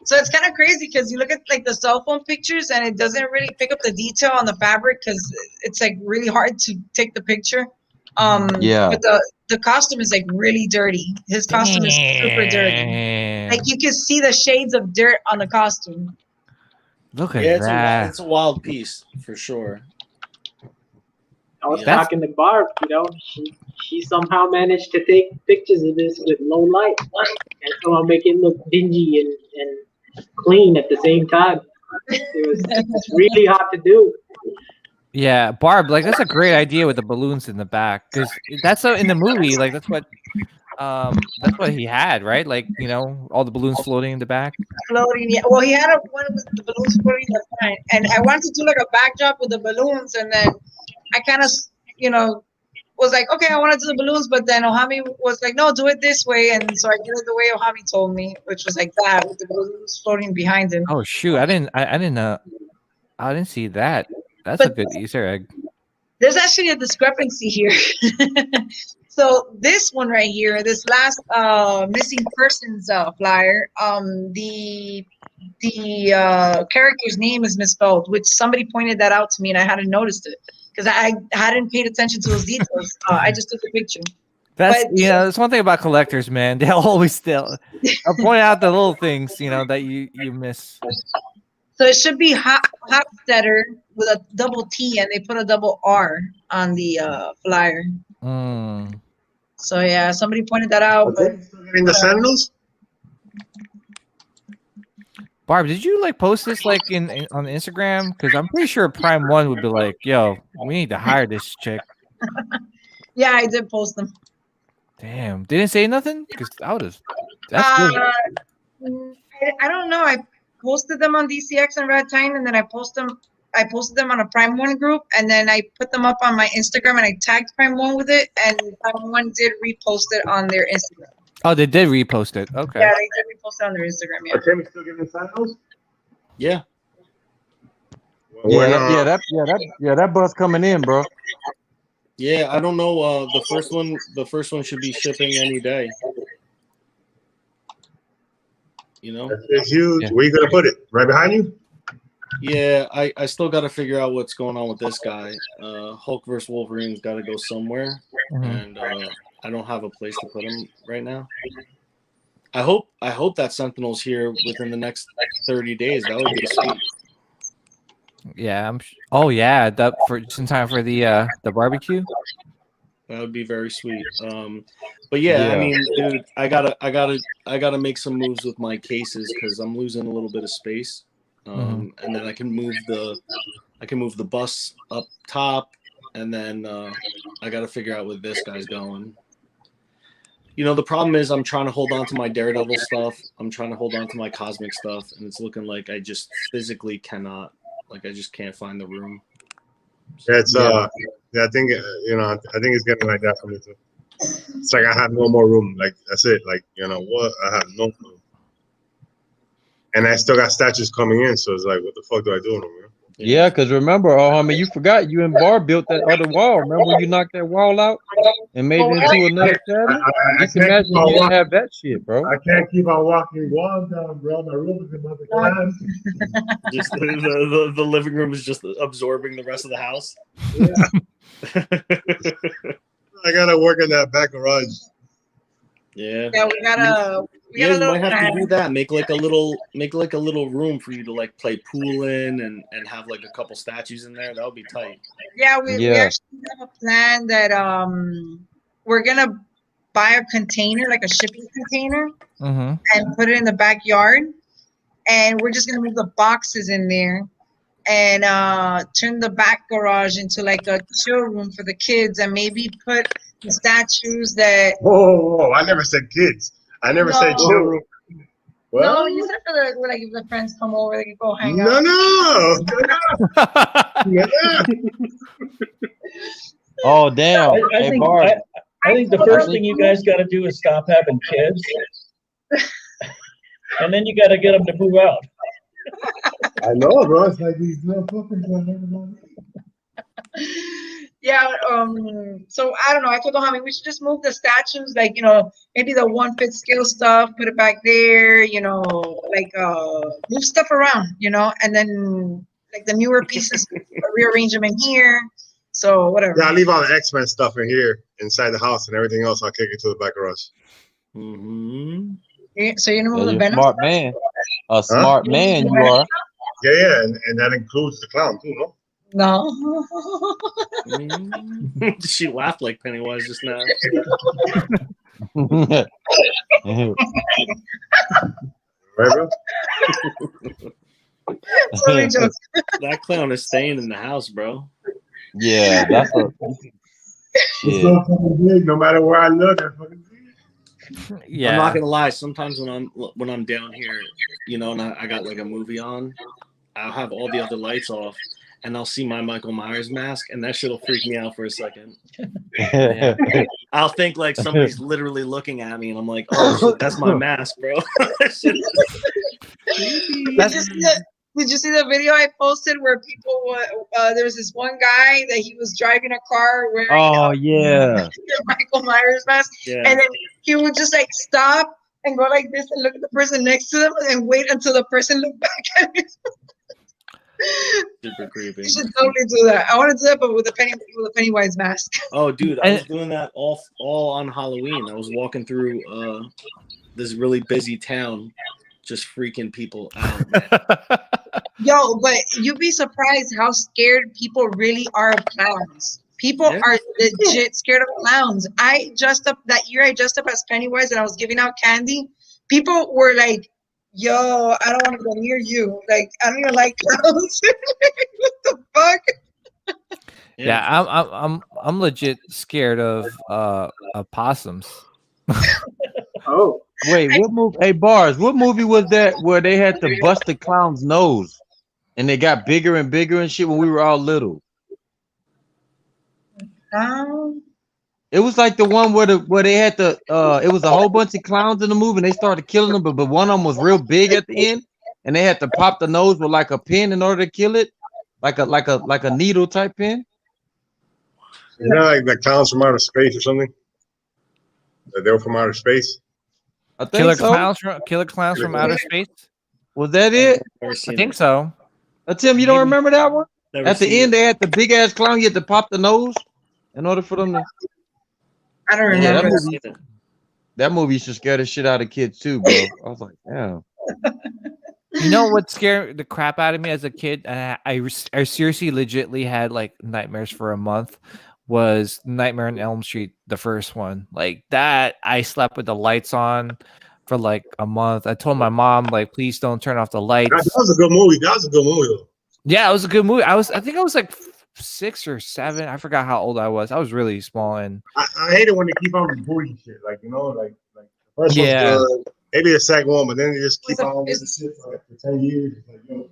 So it's kind of crazy because you look at like the cell phone pictures and it doesn't really pick up the detail on the fabric because it's like really hard to take the picture. Yeah. But the costume is like really dirty. His costume is super dirty. Like you can see the shades of dirt on the costume. Look at that. It's a wild piece for sure. I was talking to Barb, you know, she somehow managed to take pictures of this with low light and somehow make it look dingy and clean at the same time. It's really hard to do. Yeah, Barb, like that's a great idea with the balloons in the back because that's in the movie. Like that's what he had, right? Like you know, all the balloons floating in the back. Floating, yeah. Well, he had one with the balloons floating in the front, and I wanted to do like a backdrop with the balloons, and then I kind of, you know, was like, okay, I want to do the balloons, but then Ohami was like, no, do it this way, and so I did it the way Ohami told me, which was like that with the balloons floating behind him. Oh shoot, I didn't see that. That's a good Easter egg. There's actually a discrepancy here. So this one right here, this last missing persons flyer, the character's name is misspelled, which somebody pointed that out to me, and I hadn't noticed it because I hadn't paid attention to those details. I just took the picture. That's one thing about collectors, man. They'll always I'll point out the little things, you know, that you miss. So it should be Hofstetter with a double T, and they put a double R on the flyer. So yeah, somebody pointed that out. But in the sandals. Barb, did you like post this like on Instagram? Because I'm pretty sure Prime One would be like, "Yo, we need to hire this chick." Yeah, I did post them. Damn, didn't say nothing because I would have. That's good. I don't know. I posted them on DCX and Red Time, and then I posted them on a Prime One group, and then I put them up on my Instagram, and I tagged Prime One with it, and Prime One did repost it on their Instagram. Oh, they did repost it. Okay. Yeah, they did repost it on their Instagram. Yeah. Are Timmy still giving sandals? Yeah. That bus coming in, bro. Yeah, I don't know. The first one should be shipping any day. You know, it's huge. Yeah. Where you gonna put it? Right behind you? Yeah, I still got to figure out what's going on with this guy. Hulk versus Wolverine's got to go somewhere, and I don't have a place to put him right now. I hope that Sentinel's here within the next 30 days. That would be sweet. Yeah, that for some time for the barbecue. That would be very sweet. But yeah, I mean, dude, I gotta make some moves with my cases because I'm losing a little bit of space. And then I can move the bus up top, and then I got to figure out where this guy's going. You know, the problem is I'm trying to hold on to my Daredevil stuff. I'm trying to hold on to my Cosmic stuff, and it's looking like I just physically cannot. Like I just can't find the room. It's I think I think it's getting like that for me too. It's like I have no more room. Like that's it. Like you know what? I have no room. And I still got statues coming in, so it's like, what the fuck do I do with them? Yeah, because remember, homie, you forgot you and Bar built that other wall. Remember when you knocked that wall out and made it into another cabinet? Just imagine you didn't have that shit, bro. I can't keep on walking walls down, bro. My room is about to collapse. Just the living room is just absorbing the rest of the house. Yeah. I gotta work in that back garage. Yeah. Yeah, we gotta. You might have to do that. Make like a little room for you to like play pool in and have like a couple statues in there. That would be tight. Yeah, we actually have a plan that we're gonna buy a container, like a shipping container, and put it in the backyard, and we're just gonna move the boxes in there and turn the back garage into like a chill room for the kids, and maybe put the statues that. Whoa! I never said kids. I never said chill room. Well, no, you said for the like if the friends come over, they can go hang out. No. Oh damn! I think the first thing you guys got to do is stop having kids, and then you got to get them to move out. I know, bro. It's like these little fuckers. Yeah, so I don't know. I told Mohammed we should just move the statues, like, maybe the 1/5 scale stuff, put it back there, like move stuff around, and then like the newer pieces, rearrange them in here. So whatever. Yeah, I'll leave all the X-Men stuff in here inside the house, and everything else I'll kick it to the back garage. So you're gonna move the Venom? Smart man. A smart man you are. Yeah, and that includes the clown too, no? No. She laughed like Pennywise just now. Right, bro? That clown is staying in the house, bro. Yeah, that's a It's so fucking big. No matter where I look, I fucking see it. Yeah. I'm not gonna lie. Sometimes when I'm down here, and I got like a movie on, I'll have all the other lights off, and I'll see my Michael Myers mask, and that shit'll freak me out for a second. Yeah. I'll think like somebody's literally looking at me, and I'm like, "Oh, shit, that's my mask, bro." Did you see the video I posted where people? There was this one guy that he was driving a car wearing Michael Myers mask, and then he would just like stop and go like this and look at the person next to them and wait until the person looked back at him. Super creepy. You should totally do that. I want to do that, but with a Pennywise mask. Oh, dude, I was doing that all on Halloween. I was walking through this really busy town, just freaking people out, man. Yo, but you'd be surprised how scared people really are of clowns. People are legit scared of clowns. I dressed up that year. I dressed up as Pennywise, and I was giving out candy. People were like, "Yo, I don't want to go near you. Like, I don't even like clowns." What the fuck? Yeah, I'm legit scared of possums. Oh. Wait, what movie? Hey, Bars, what movie was that where they had to bust the clown's nose and they got bigger and bigger and shit when we were all little? It was like the one where they had to it was a whole bunch of clowns in the movie and they started killing them, but one of them was real big at the end and they had to pop the nose with like a pin in order to kill it, like a needle type pin. Like the clowns from outer space or something. They were from outer space. I think Killer Clowns from Outer Space. Was that it? I think so. Tim, you don't remember that one? Never At the end, they had the big ass clown. You had to pop the nose in order for them to. I don't remember. That movie used to scare the shit out of kids too, bro. I was like, damn. You know what scared the crap out of me as a kid? I seriously, legitly had like nightmares for a month. Was Nightmare on Elm Street, the first one. Like that, I slept with the lights on for like a month. I told my mom, like, please don't turn off the lights. That was a good movie. Though. Yeah, it was a good movie. I think I was like 6 or 7. I forgot how old I was. I was really small, and I hate it when they keep on rebooting shit. Like, like the first one's good, maybe the second one, but then they just keep on with the shit for 10 years. It's like, yo.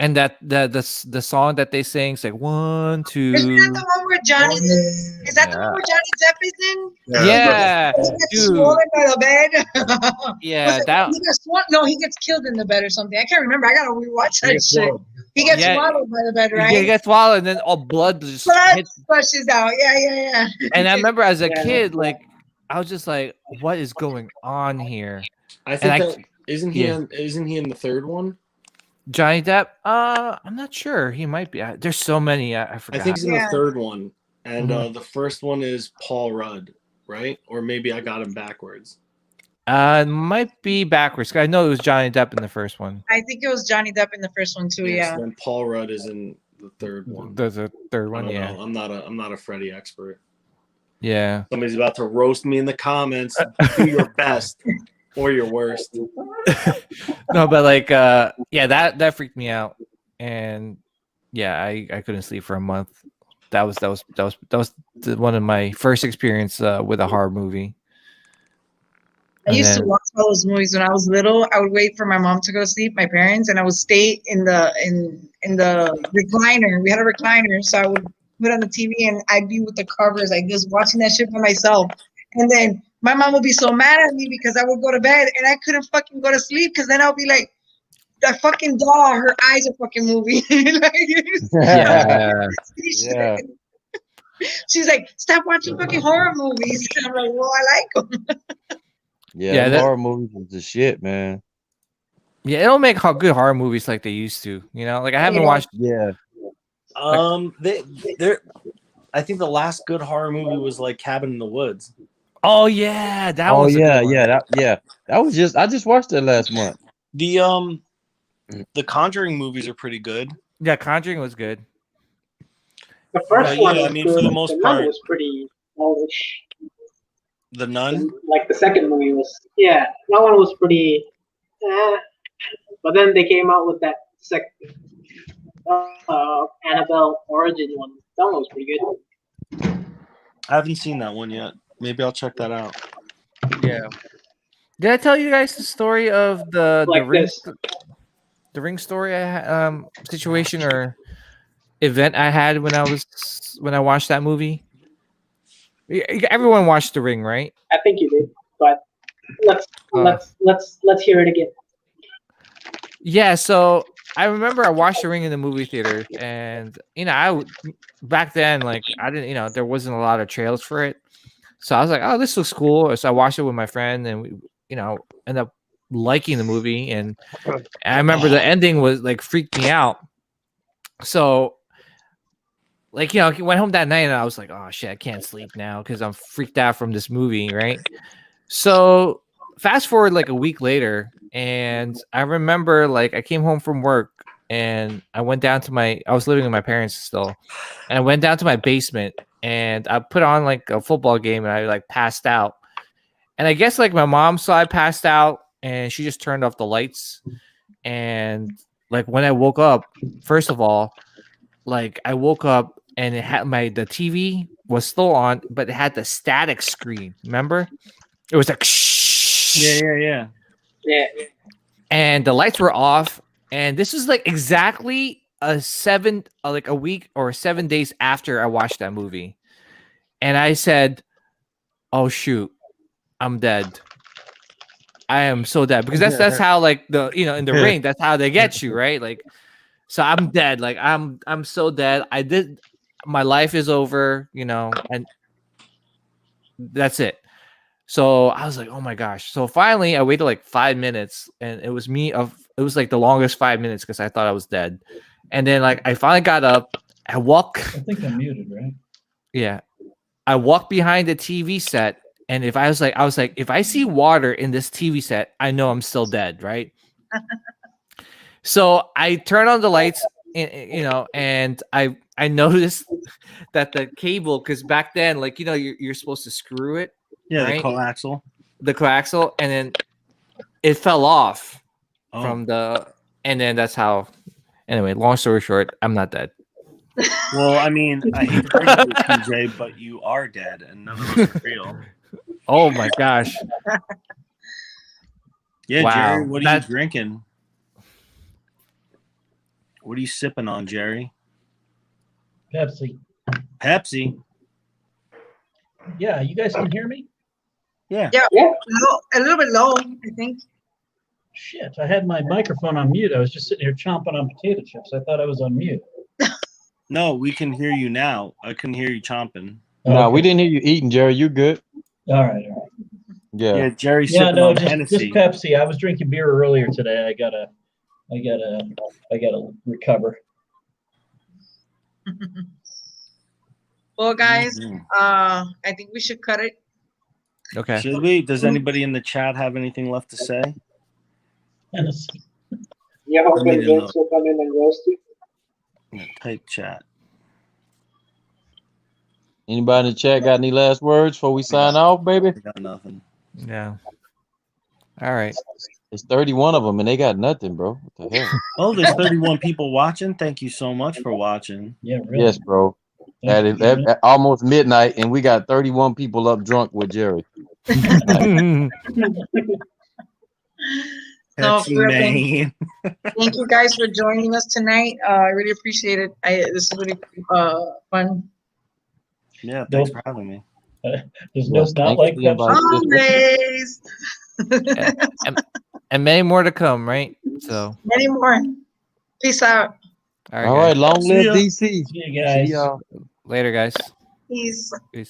And the song that they sing is like 1, 2. Isn't that the one where Johnny? Is that the one where Johnny Depp is in? Yeah, he gets swollen by the bed. Yeah, he gets killed in the bed or something. I can't remember. I gotta rewatch that shit. He gets swallowed by the bed, right? Yeah, he gets swallowed, and then all blood just flushes out. Yeah. And I remember as a kid, like I was just like, "What is going on here?" I think isn't he in the third one? Johnny Depp? I'm not sure. He might be. There's so many. I forgot. I think he's in the third one, and the first one is Paul Rudd, right? Or maybe I got him backwards. It might be backwards. I know it was Johnny Depp in the first one. I think it was Johnny Depp in the first one too. Yes, Yeah. Then Paul Rudd is in the third one. There's a third one. Yeah. I'm not a Freddy expert. Yeah. Somebody's about to roast me in the comments. Do your best or your worst. No, but like, that freaked me out, and yeah, I couldn't sleep for a month. That was one of my first experience with a horror movie. I used to watch all those movies when I was little. I would wait for my mom to go to sleep, my parents, and I would stay in the recliner. We had a recliner, so I would put on the TV and I'd be with the covers, like just watching that shit by myself. And then my mom would be so mad at me because I would go to bed and I couldn't fucking go to sleep because then I'll be like, that fucking doll, her eyes are fucking moving. Yeah. She's like, stop watching fucking horror movies. And I'm like, well, I like them. Yeah, horror movies is the shit, man. Yeah, they don't make good horror movies like they used to. You know, like I haven't watched. Yeah. I think the last good horror movie was like Cabin in the Woods. Oh yeah, that was. That was I just watched it last month. The Conjuring movies are pretty good. Yeah, Conjuring was good. The first one, I mean, for the most part, was pretty oldish. The Nun, like the second movie was, that one was pretty. But then they came out with that second Annabelle Origin one. That one was pretty good. I haven't seen that one yet. Maybe I'll check that out. Yeah. Did I tell you guys the story of the ring story situation or event I had when I watched that movie? Everyone watched The Ring, right? I think you did, but let's hear it again. Yeah, so I remember I watched The Ring in the movie theater, and back then, like I didn't, there wasn't a lot of trailers for it, so I was like, oh, this looks cool. So I watched it with my friend, and we, ended up liking the movie, and I remember the ending was like freaked me out. So, like, I went home that night and I was like, oh shit, I can't sleep now because I'm freaked out from this movie, right? So fast forward like a week later, and I remember like I came home from work and I went down to I was living with my parents still, and I went down to my basement and I put on like a football game and I like passed out. And I guess like my mom saw I passed out and she just turned off the lights. And like when I woke up, first of all, like I woke up and it had the TV was still on, but it had the static screen. Remember? It was like Yeah. And the lights were off. And this is like exactly a week or 7 days after I watched that movie. And I said, oh shoot, I'm dead. I am so dead. Because that's how like in The Ring, that's how they get you, right? Like, so I'm dead. Like I'm so dead. My life is over, and that's it. So I was like, oh my gosh. So finally I waited like 5 minutes and it was like the longest 5 minutes because I thought I was dead. And then like I finally got up. I think I'm muted, right? Yeah. I walked behind the TV set, and I was like, if I see water in this TV set, I know I'm still dead, right? So I turned on the lights, and I noticed that the cable, because back then, like you're supposed to screw it. Yeah, right? The coaxial, and then it fell off from and then that's how. Anyway, long story short, I'm not dead. Well, I mean, I hate to break it, PJ, but you are dead, and none of us are real. Oh my gosh! Yeah, wow. Jerry, what are you drinking? What are you sipping on, Jerry? Pepsi. Yeah, you guys can hear me? Yeah. A little bit low, I think. Shit, I had my microphone on mute. I was just sitting here chomping on potato chips. I thought I was on mute. No, we can hear you now. I couldn't hear you chomping. No, we didn't hear you eating, Jerry. You good? All right. Yeah, Jerry's Yeah, sipping no, on just Hennessy. Pepsi. I was drinking beer earlier today. I gotta recover. Well, guys, I think we should cut it. Okay. Should we? Does anybody in the chat have anything left to say? Hennessy. Yeah, hoping Vince will come in and roast you. Type chat. Anybody in the chat got any last words before we sign off, baby? I got nothing. Yeah. All right. It's 31 of them, and they got nothing, bro. What the hell? Oh, there's 31 people watching. Thank you so much for watching. Yeah, really. Yes, bro. At almost midnight, and we got 31 people up drunk with Jerry. No, Pepsi thank you guys for joining us tonight. I really appreciate it. This is really fun. Yeah, thanks for having me. There's no not like always. And many more to come, right? So many more. Peace out. All right, long live DC. See you guys. See y'all. Later, guys. Peace. Peace.